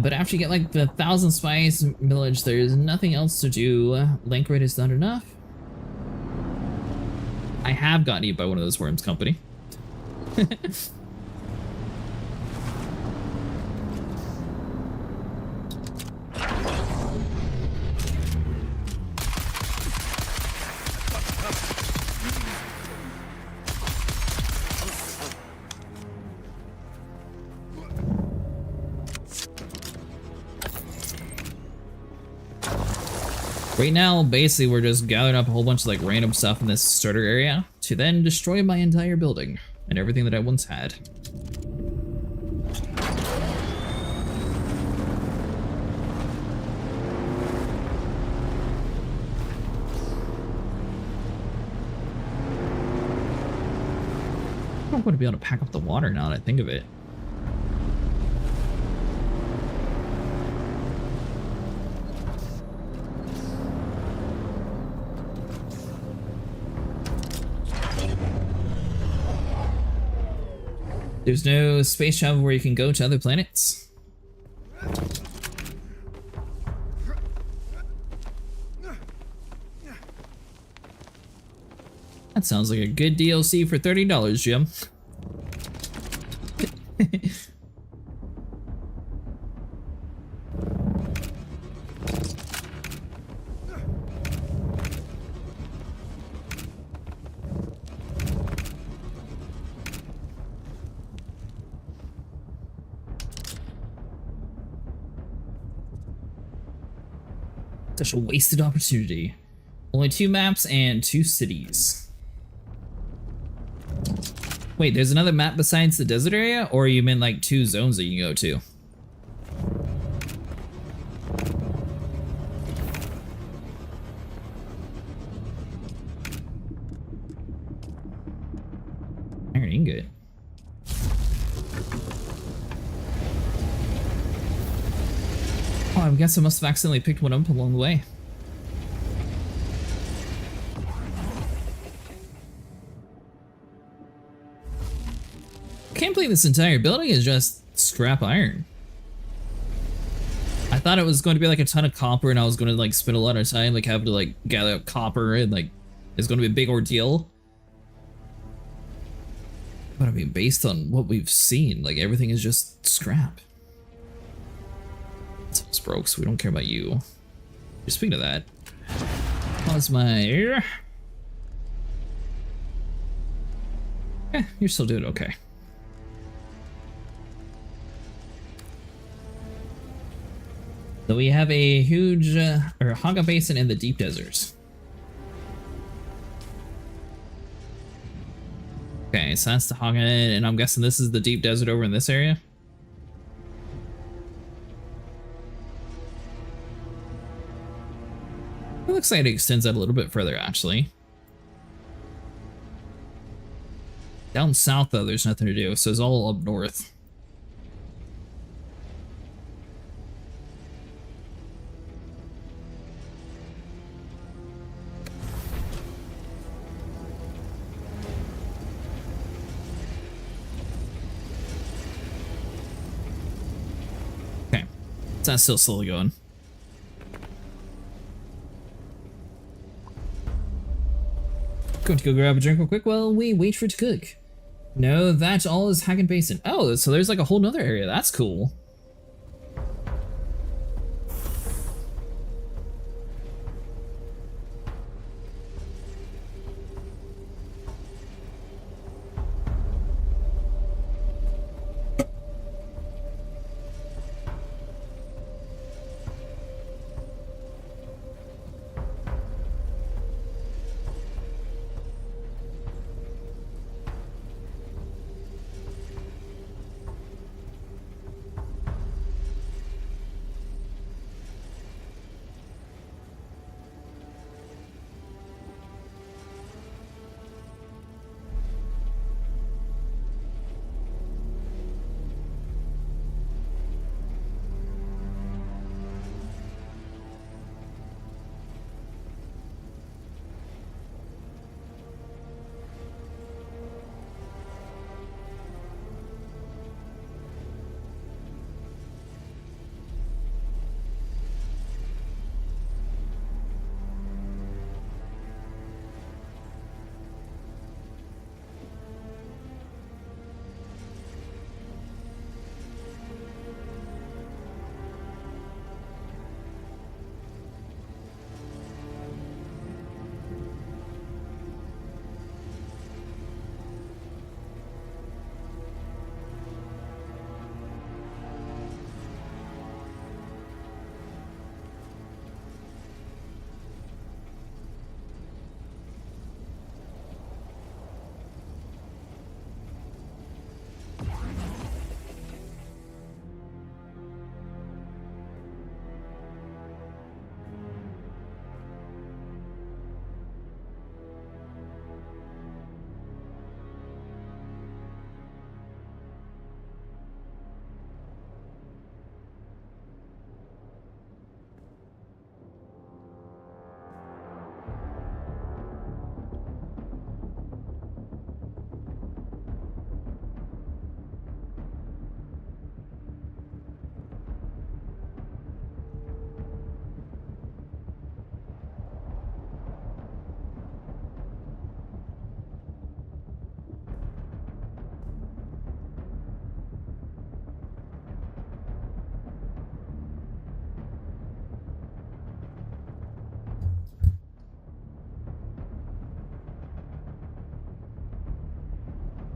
But after you get like the 1,000 Spice village, there's nothing else to do. Link rate is not enough. I have gotten eaten by one of those worms, company. Right now, basically, we're just gathering up a whole bunch of like random stuff in this starter area to then destroy my entire building and everything that I once had. I'm going to be able to pack up the water now that I think of it. There's no space travel where you can go to other planets? That sounds like a good DLC for $30, Jim. Such a wasted opportunity. Only 2 maps and 2 cities. Wait, there's another map besides the desert area? Or you meant like 2 zones that you can go to? Iron ingot. Oh, I guess I must have accidentally picked one up along the way. Can't believe this entire building is just scrap iron. I thought it was going to be like a ton of copper and I was going to like spend a lot of time like having to like gather up copper and like it's going to be a big ordeal. But I mean, based on what we've seen, like everything is just scrap. It's almost broke, so we don't care about you. Just speaking of that, how's my ear? Yeah, you're still doing okay. So we have a huge Haga Basin in the deep deserts. Okay, so that's the Haga, and I'm guessing this is the deep desert over in this area. It looks like it extends out a little bit further, actually. Down south, though, there's nothing to do, so it's all up north. Okay, so that's still slowly going. Going to go grab a drink real quick while we wait for it to cook. No, that's all is Hagen Basin. Oh, so there's like a whole nother area. That's cool.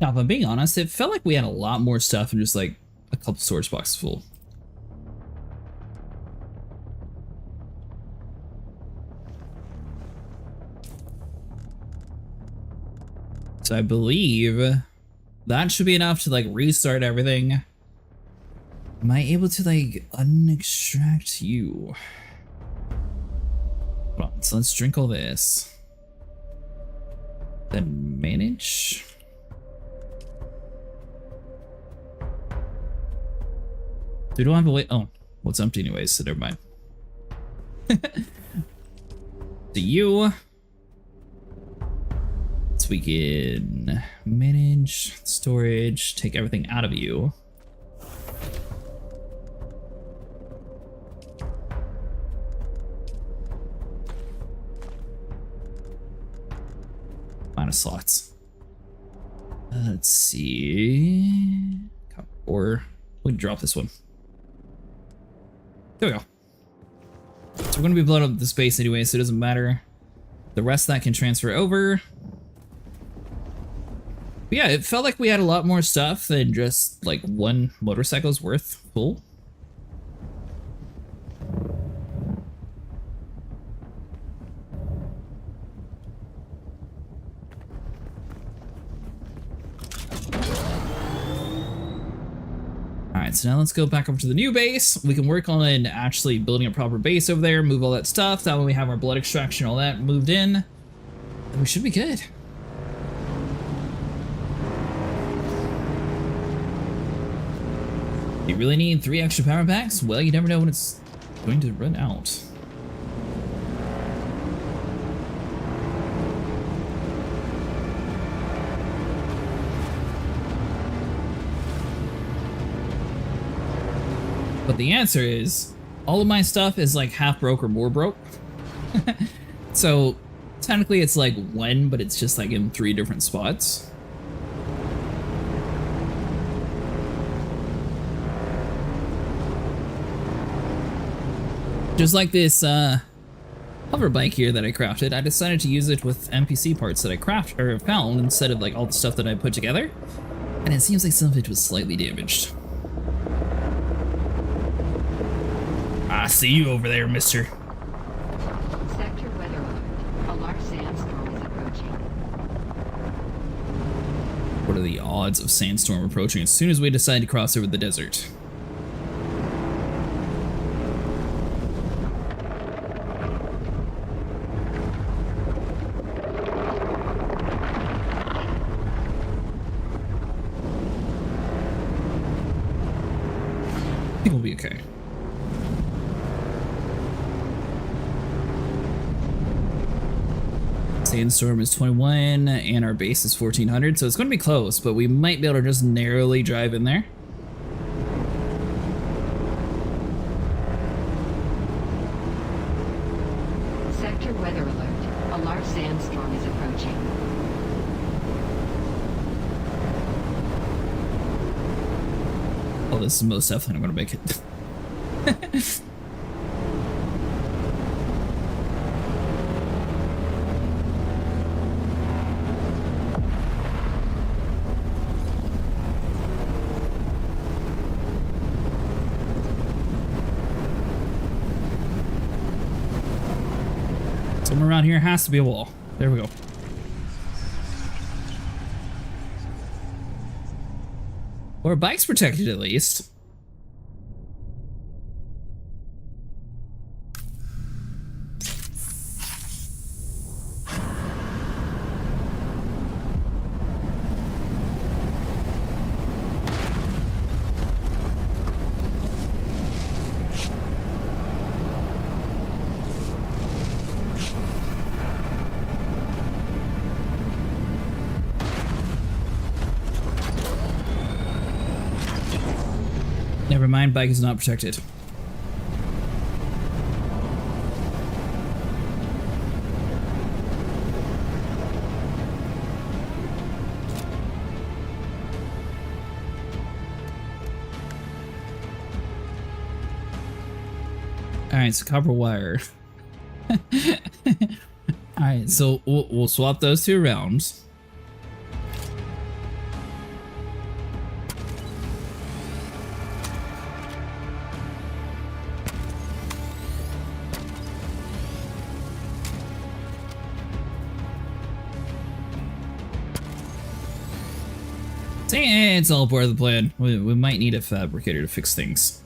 Now, if I'm being honest, it felt like we had a lot more stuff than just like a couple storage boxes full. So I believe that should be enough to like restart everything. Am I able to like unextract you? Hold on, so let's drink all this. Then manage. We don't have a way. Oh, well, it's empty anyways, so never mind. To you. So we can manage storage, take everything out of you. Minus slots. Let's see. Or we can drop this one. There we go. So we're going to be blowing up the space anyway, so it doesn't matter. The rest of that can transfer over. But yeah, it felt like we had a lot more stuff than just like one motorcycle's worth full. Alright, so now let's go back over to the new base. We can work on actually building a proper base over there, move all that stuff. That way we have our blood extraction, all that moved in. And we should be good. You really need 3 extra power packs? Well, you never know when it's going to run out. But the answer is, all of my stuff is like half broke or more broke. So technically it's like 1, but it's just like in 3 different spots. Just like this hover bike here that I crafted, I decided to use it with NPC parts that I found instead of like all the stuff that I put together. And it seems like some of it was slightly damaged. I see you over there, mister. Sector weather alert. A large sandstorm is approaching. What are the odds of sandstorm approaching as soon as we decide to cross over the desert? I think we'll be okay. Sandstorm is 21 and our base is 1400, so it's going to be close, but we might be able to just narrowly drive in there. Sector weather alert. A large sandstorm is approaching. Oh, this is most definitely not going to make it. Somewhere around here has to be a wall. There we go. Or a bike's protected at least. Never mind, bike is not protected. Alright, so copper wire. Alright, so we'll swap those 2 around. It's all part of the plan. We might need a fabricator to fix things.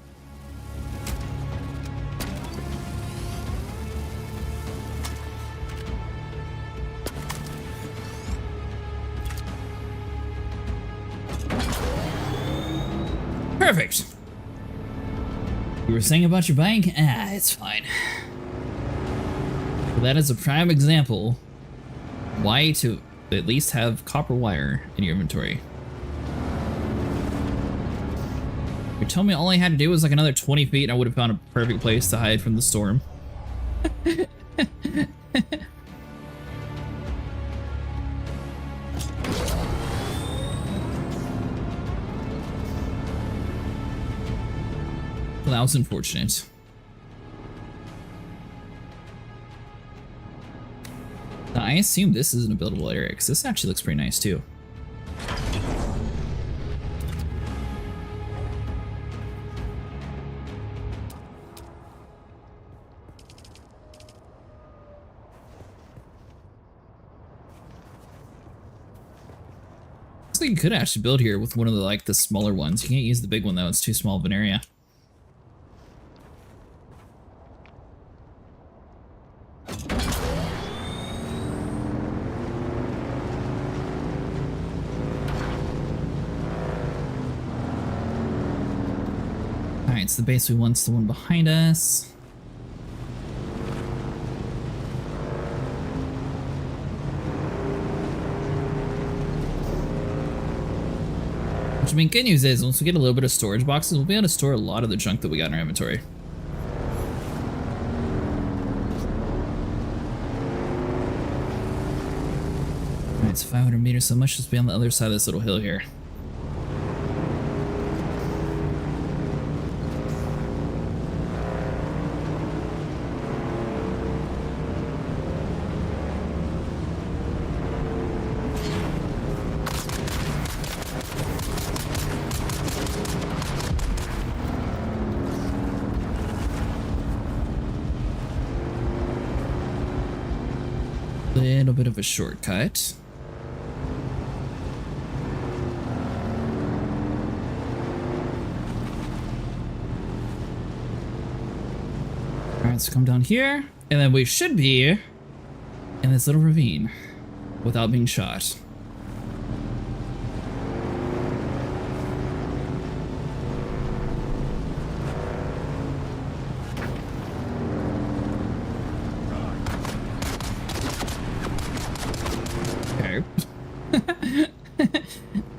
Perfect. You were saying about your bike? Ah, it's fine. But that is a prime example why to at least have copper wire in your inventory. You told me all I had to do was like another 20 feet and I would have found a perfect place to hide from the storm. Well, that was unfortunate. Now, I assume this isn't a buildable area, because this actually looks pretty nice too. Looks like you could actually build here with one of the smaller ones. You can't use the big one though, it's too small of an area. Alright, so the base we want's the one behind us. Which, I mean, good news is, once we get a little bit of storage boxes, we'll be able to store a lot of the junk that we got in our inventory. Alright, it's 500 meters, so much just be on the other side of this little hill here. Little bit of a shortcut. Alright, so come down here, and then we should be in this little ravine without being shot.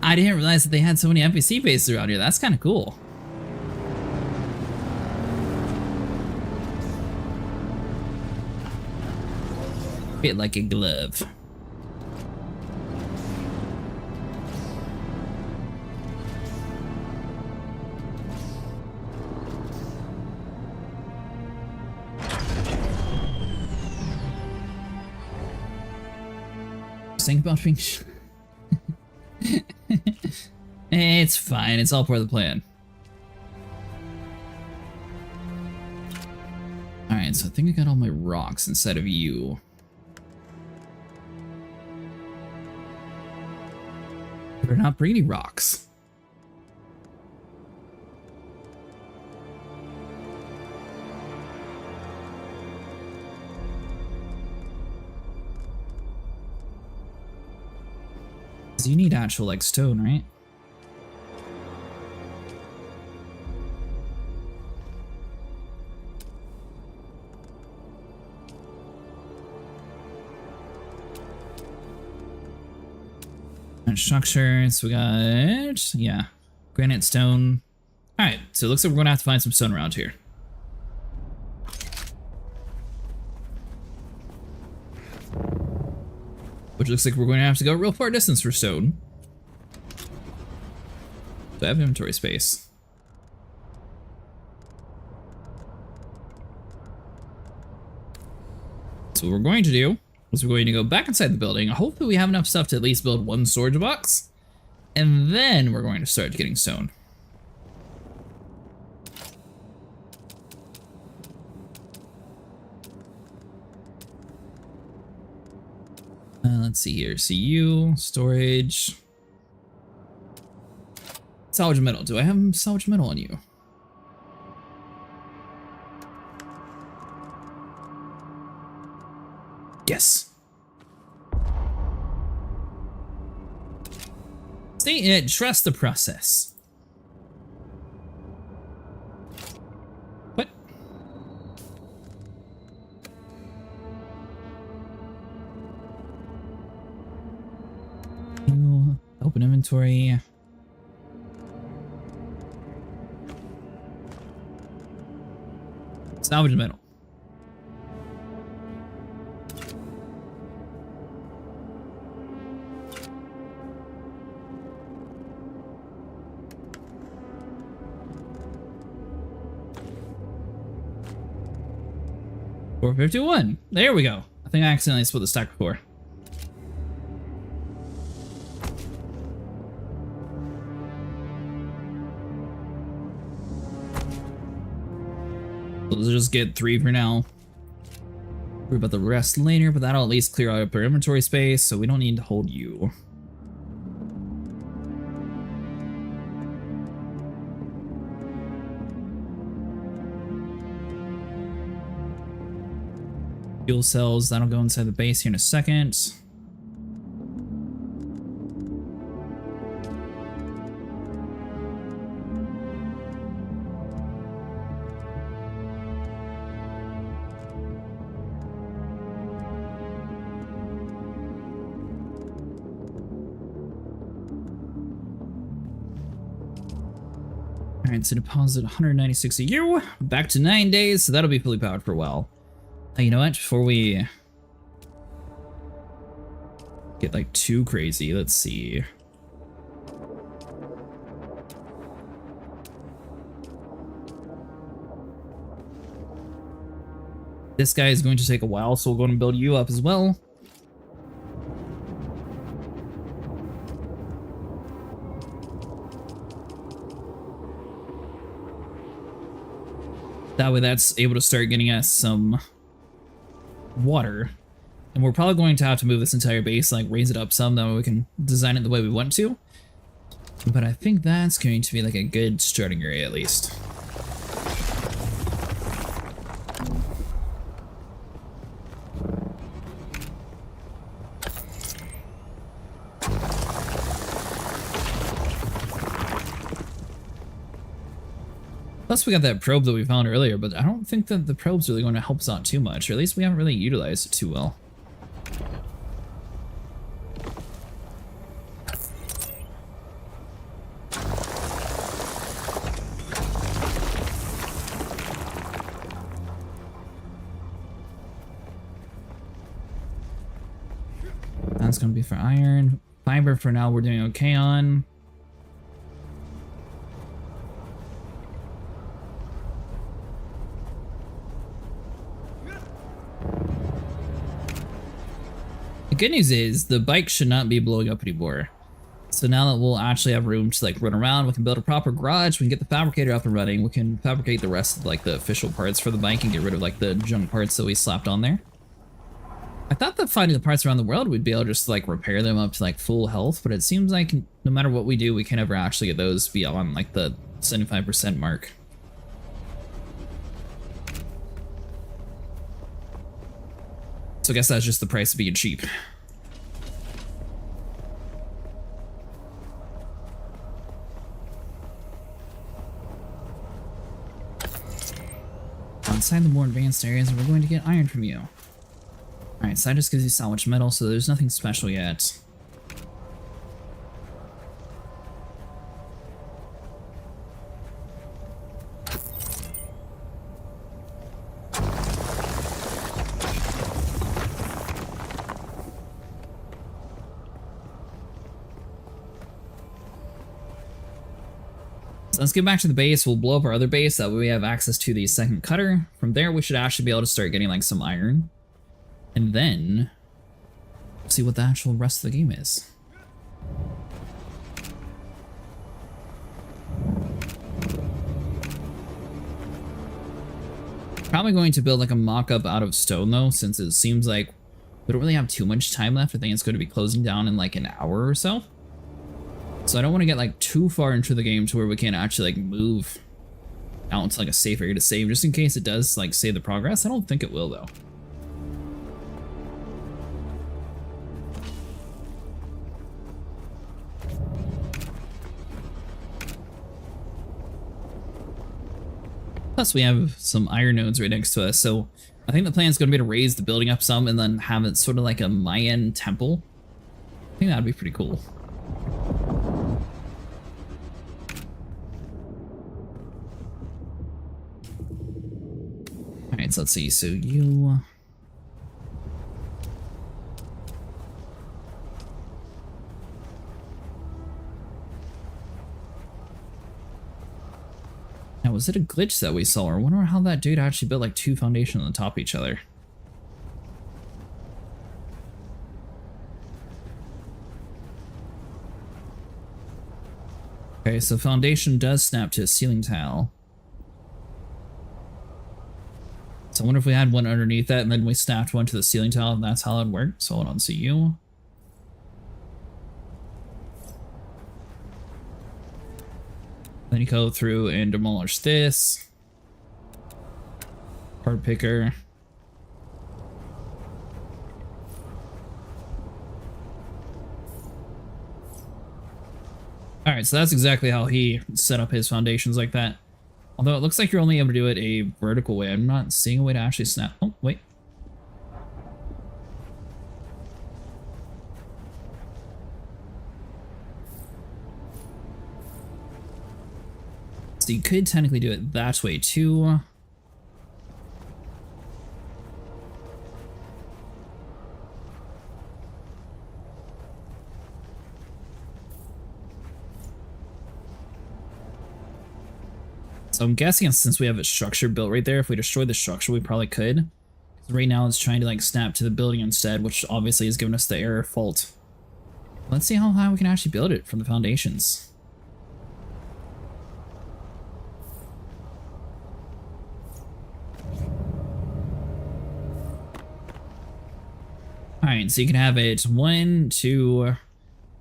I didn't realize that they had so many NPC bases around here. That's kind of cool. Fit like a glove. Think about being it's fine, it's all part of the plan. Alright, so I think I got all my rocks inside of you. They're not pretty rocks. You need actual like stone, right? And structures, we got, yeah, granite, stone. All right, so it looks like we're gonna have to find some stone around here. Which looks like we're going to have to go a real far distance for stone. So I have inventory space. So what we're going to do is we're going to go back inside the building. Hopefully we have enough stuff to at least build one storage box. And then we're going to start getting stone. Let's see here. CU, storage. Salvage metal. Do I have salvage metal on you? Yes. See, trust the process. What? Open inventory. Salvage metal. $451. There we go. I think I accidentally split the stack before. Let's just get 3 for now. Worry about the rest later, but that'll at least clear out our inventory space, so we don't need to hold you. Fuel cells, that'll go inside the base here in a second. Alright, so deposit 196 EU, back to 9 days, so that'll be fully powered for a while. You know what, before we get like too crazy, let's see. This guy is going to take a while, so we'll go and build you up as well. That way that's able to start getting us some water. And we're probably going to have to move this entire base, like raise it up some, that way we can design it the way we want to. But I think that's going to be like a good starting area at least. Plus we got that probe that we found earlier, but I don't think that the probe's really going to help us out too much, or at least we haven't really utilized it too well. That's going to be for iron. Fiber for now we're doing okay on. Good news is the bike should not be blowing up anymore. So now that we'll actually have room to like run around, we can build a proper garage, we can get the fabricator up and running, we can fabricate the rest of like the official parts for the bike and get rid of like the junk parts that we slapped on there. I thought that finding the parts around the world we'd be able to just like repair them up to like full health, but it seems like no matter what we do, we can never actually get those beyond like the 75% mark. So I guess that's just the price of being cheap. Inside the more advanced areas, we're going to get iron from you. Alright, so that just gives you salvage metal, so there's nothing special yet. Let's get back to the base. We'll blow up our other base. That way we have access to the second cutter. From there, we should actually be able to start getting like some iron. And then see what the actual rest of the game is. Probably going to build like a mock-up out of stone though, since it seems like we don't really have too much time left. I think it's going to be closing down in like an hour or so. So I don't want to get like too far into the game to where we can't actually like move out to like a safe area to save, just in case it does like save the progress. I don't think it will though. Plus we have some iron nodes right next to us, so I think the plan is going to be to raise the building up some and then have it sort of like a Mayan temple. I think that'd be pretty cool. Alright, so let's see. So you... Now, was it a glitch that we saw? Or I wonder how that dude actually built like two foundations on top of each other. Okay, so foundation does snap to a ceiling tile. So I wonder if we had one underneath that and then we snapped one to the ceiling tile and that's how it worked. So hold on, see you. Then you go through and demolish this. Part picker. Alright, so that's exactly how he set up his foundations like that. Although it looks like you're only able to do it a vertical way. I'm not seeing a way to actually snap. Oh, wait. So you could technically do it that way too. So I'm guessing since we have a structure built right there, if we destroy the structure, we probably could. 'Cause right now it's trying to like snap to the building instead, which obviously is giving us the error fault. Let's see how high we can actually build it from the foundations. Alright, so you can have it 1, 2,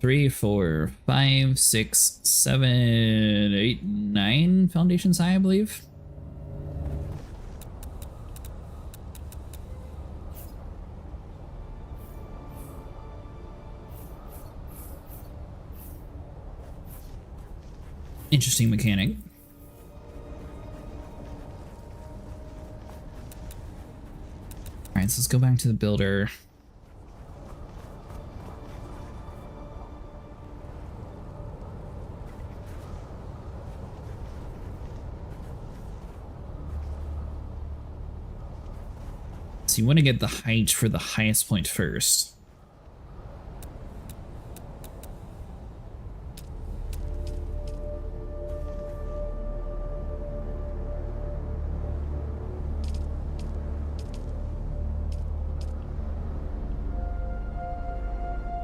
3, 4, 5, 6, 7, 8, 9 foundations high, I believe. Interesting mechanic. Alright, so let's go back to the builder. You want to get the height for the highest point first.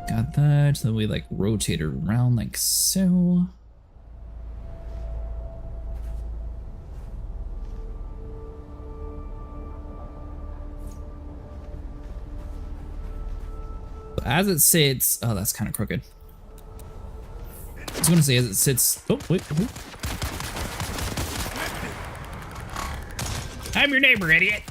Got that. Then we like rotate it around like so. As it sits, oh, that's kind of crooked. I was gonna say as it sits. Oh, wait. I'm your neighbor, idiot.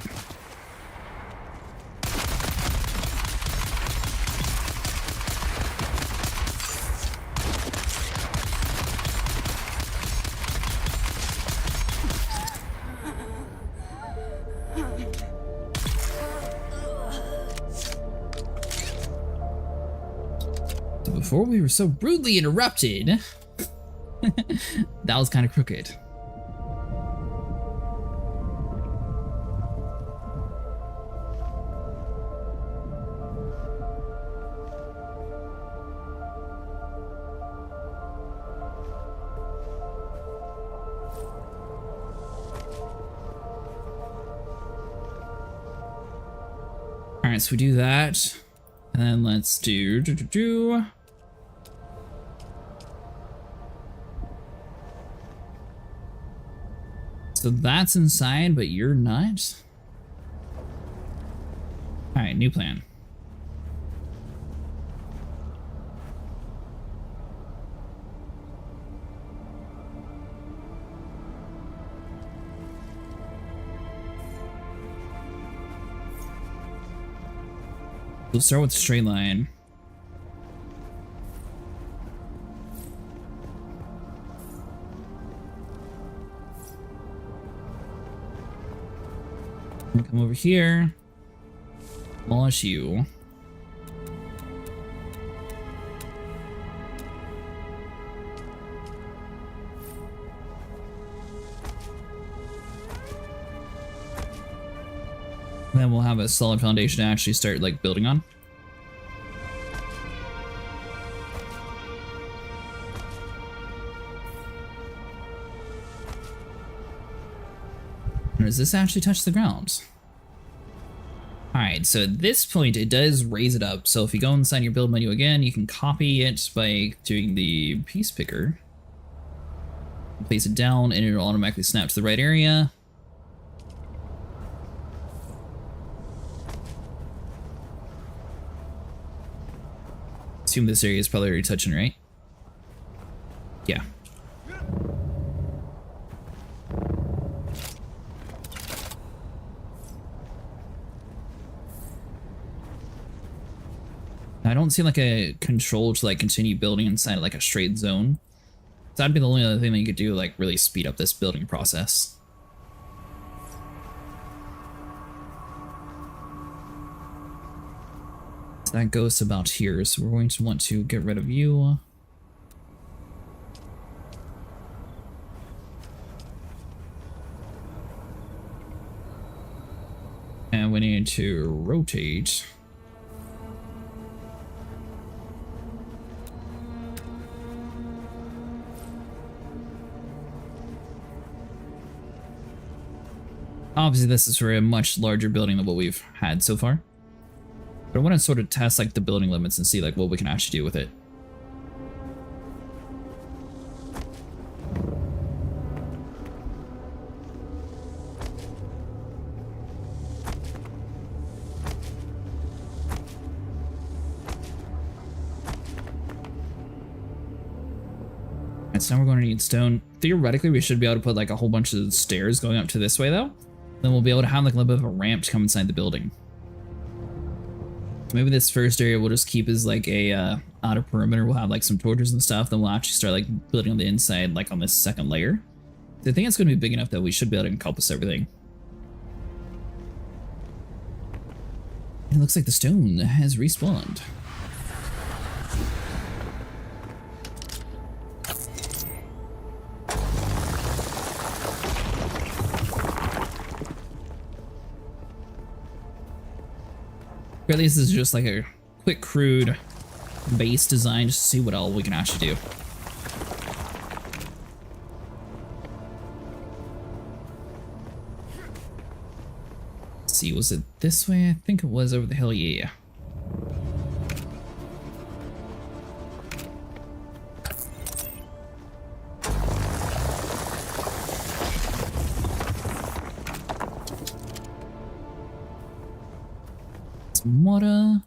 Before we were so rudely interrupted, that was kind of crooked. All right, so we do that, and then let's do. So that's inside, but you're not? Alright, new plan. We'll start with the straight line. And come over here. Demolish you. And then we'll have a solid foundation to actually start like building on. Or does this actually touch the ground? Alright, so at this point it does raise it up. So if you go inside your build menu again, you can copy it by doing the piece picker. Place it down and it'll automatically snap to the right area. Assume this area is probably already touching, right? Yeah. I don't see like a control to like continue building inside like a straight zone. So that'd be the only other thing that you could do, like really speed up this building process. That goes about here, so we're going to want to get rid of you. And we need to rotate. Obviously this is for a much larger building than what we've had so far. But I want to sort of test like the building limits and see like what we can actually do with it. Alright, so now we're going to need stone. Theoretically, we should be able to put like a whole bunch of stairs going up to this way though. Then we'll be able to have like a little bit of a ramp to come inside the building. Maybe this first area we'll just keep as like a outer perimeter. We'll have like some torches and stuff. Then we'll actually start like building on the inside, like on this second layer. I think it's going to be big enough that we should be able to encompass everything. It looks like the stone has respawned. Or at least this is just like a quick, crude base design just to see what all we can actually do. Let's see, was it this way? I think it was over the hill, yeah. Water.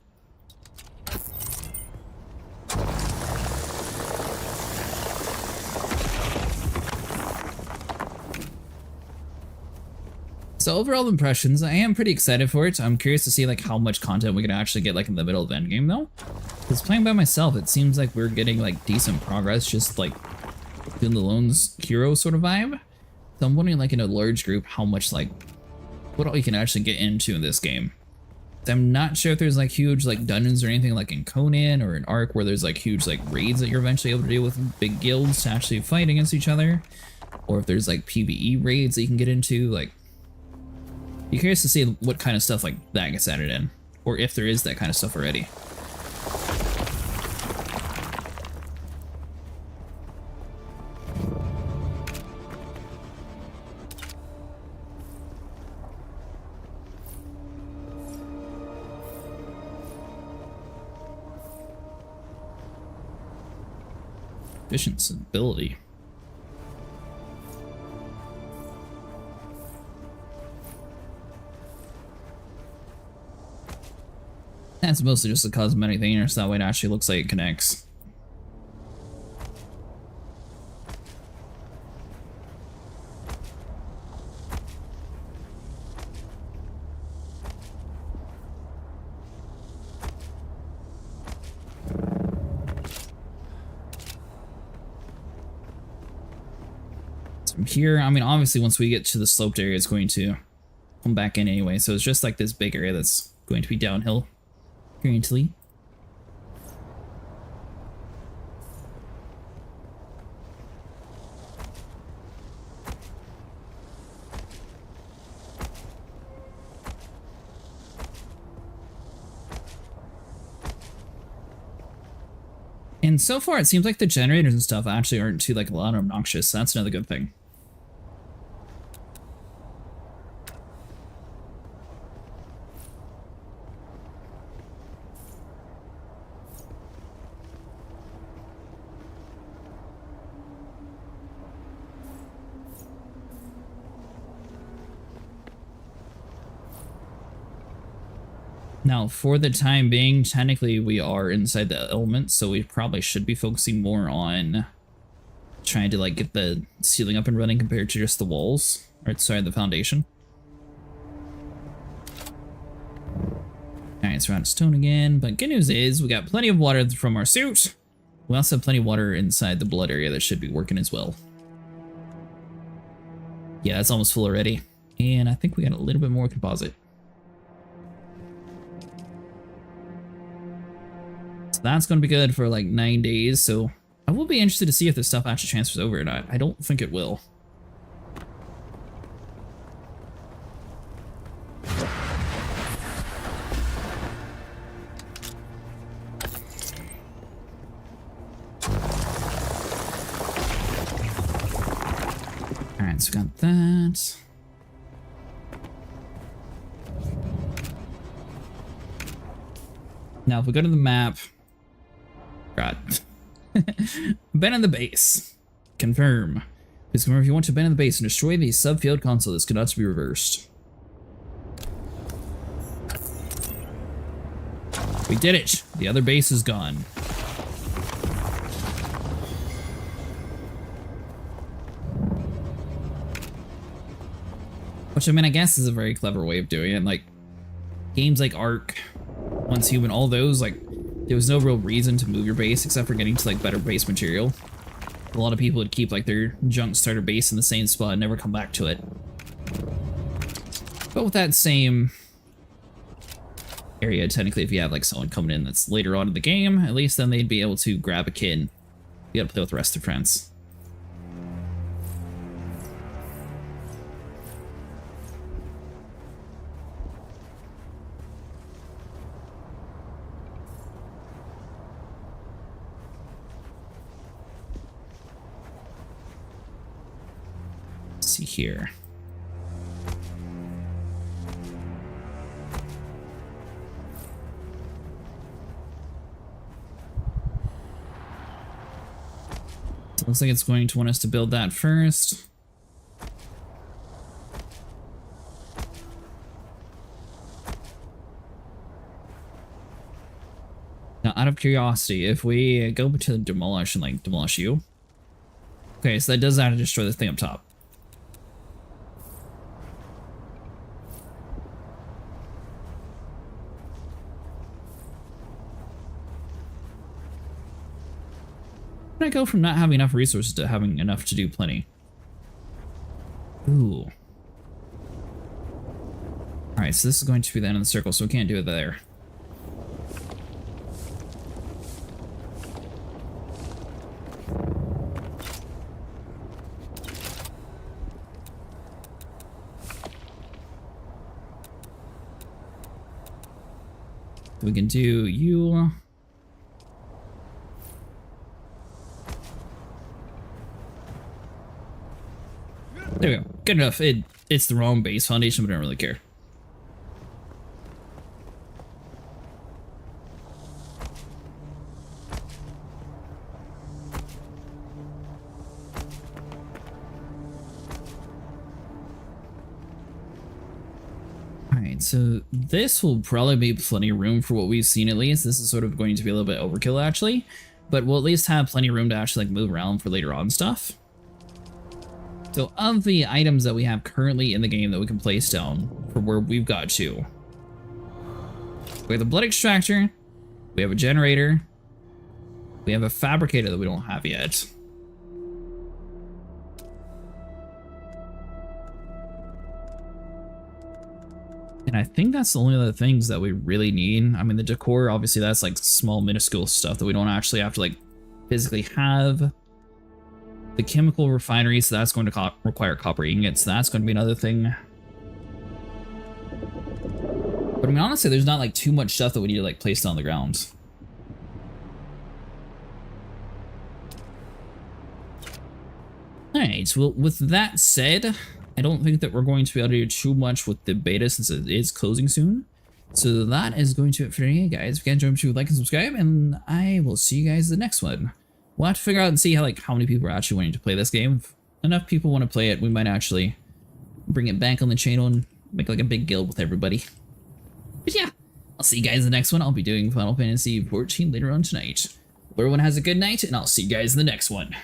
So overall impressions, I am pretty excited for it. I'm curious to see like how much content we can actually get like in the middle of the end game though. Because playing by myself, it seems like we're getting like decent progress, just like doing the lone hero sort of vibe. So I'm wondering like in a large group how much like what all you can actually get into in this game. I'm not sure if there's like huge like dungeons or anything like in Conan or in Ark where there's like huge like raids that you're eventually able to deal with big guilds to actually fight against each other, or if there's like PvE raids that you can get into. Like, be curious to see what kind of stuff like that gets added in, or if there is that kind of stuff already. Efficiency ability. That's mostly just a cosmetic thing, so that way it actually looks like it connects. From here, I mean, obviously once we get to the sloped area, it's going to come back in anyway. So it's just like this big area that's going to be downhill currently. And so far, it seems like the generators and stuff actually aren't too like a lot obnoxious. So that's another good thing. Now, for the time being, technically we are inside the element, so we probably should be focusing more on trying to like get the ceiling up and running compared to just the walls, or sorry, the foundation. Alright, so we're out of stone again, but good news is we got plenty of water from our suit. We also have plenty of water inside the blood area that should be working as well. Yeah, it's almost full already. And I think we got a little bit more composite. So that's going to be good for like 9 days, so I will be interested to see if this stuff actually transfers over or not. I don't think it will. Alright, so we got that. Now, if we go to the map, God, abandon the base. Confirm. Please confirm if you want to abandon the base and destroy the subfield console. This cannot be reversed. We did it. The other base is gone. Which, I mean, I guess is a very clever way of doing it. Like, games like Ark, Once Human, all those, like, there was no real reason to move your base except for getting to, like, better base material. A lot of people would keep, like, their junk starter base in the same spot and never come back to it. But with that same area, technically, if you have, like, someone coming in that's later on in the game, at least then they'd be able to grab a kid and be able to play with the rest of their friends. See here. So it looks like it's going to want us to build that first. Now, out of curiosity, if we go to the demolish and like demolish you, okay, so that does have to destroy this thing up top. I go from not having enough resources to having enough to do plenty. Ooh. Alright, so this is going to be the end of the circle, so we can't do it there. We can do you. There we go. Good enough. It's the wrong base foundation, but I don't really care. Alright, so this will probably be plenty of room for what we've seen at least. This is sort of going to be a little bit overkill actually, but we'll at least have plenty of room to actually like move around for later on stuff. So of the items that we have currently in the game that we can place down for where we've got to, we have the blood extractor, we have a generator, we have a fabricator that we don't have yet. And I think that's the only other things that we really need. I mean, the decor, obviously, that's like small, minuscule stuff that we don't actually have to like physically have. The chemical refinery, so that's going to require copper ingots. So that's going to be another thing. But I mean, honestly, there's not like too much stuff that we need to like place on the ground. Alright, well, with that said, I don't think that we're going to be able to do too much with the beta since it is closing soon. So that is going to it for today, guys. If you guys enjoyed, to like and subscribe, and I will see you guys in the next one. We'll have to figure out and see how many people are actually wanting to play this game. If enough people want to play it, we might actually bring it back on the channel and make like a big guild with everybody. But yeah, I'll see you guys in the next one. I'll be doing Final Fantasy XIV later on tonight. Hope everyone has a good night, and I'll see you guys in the next one.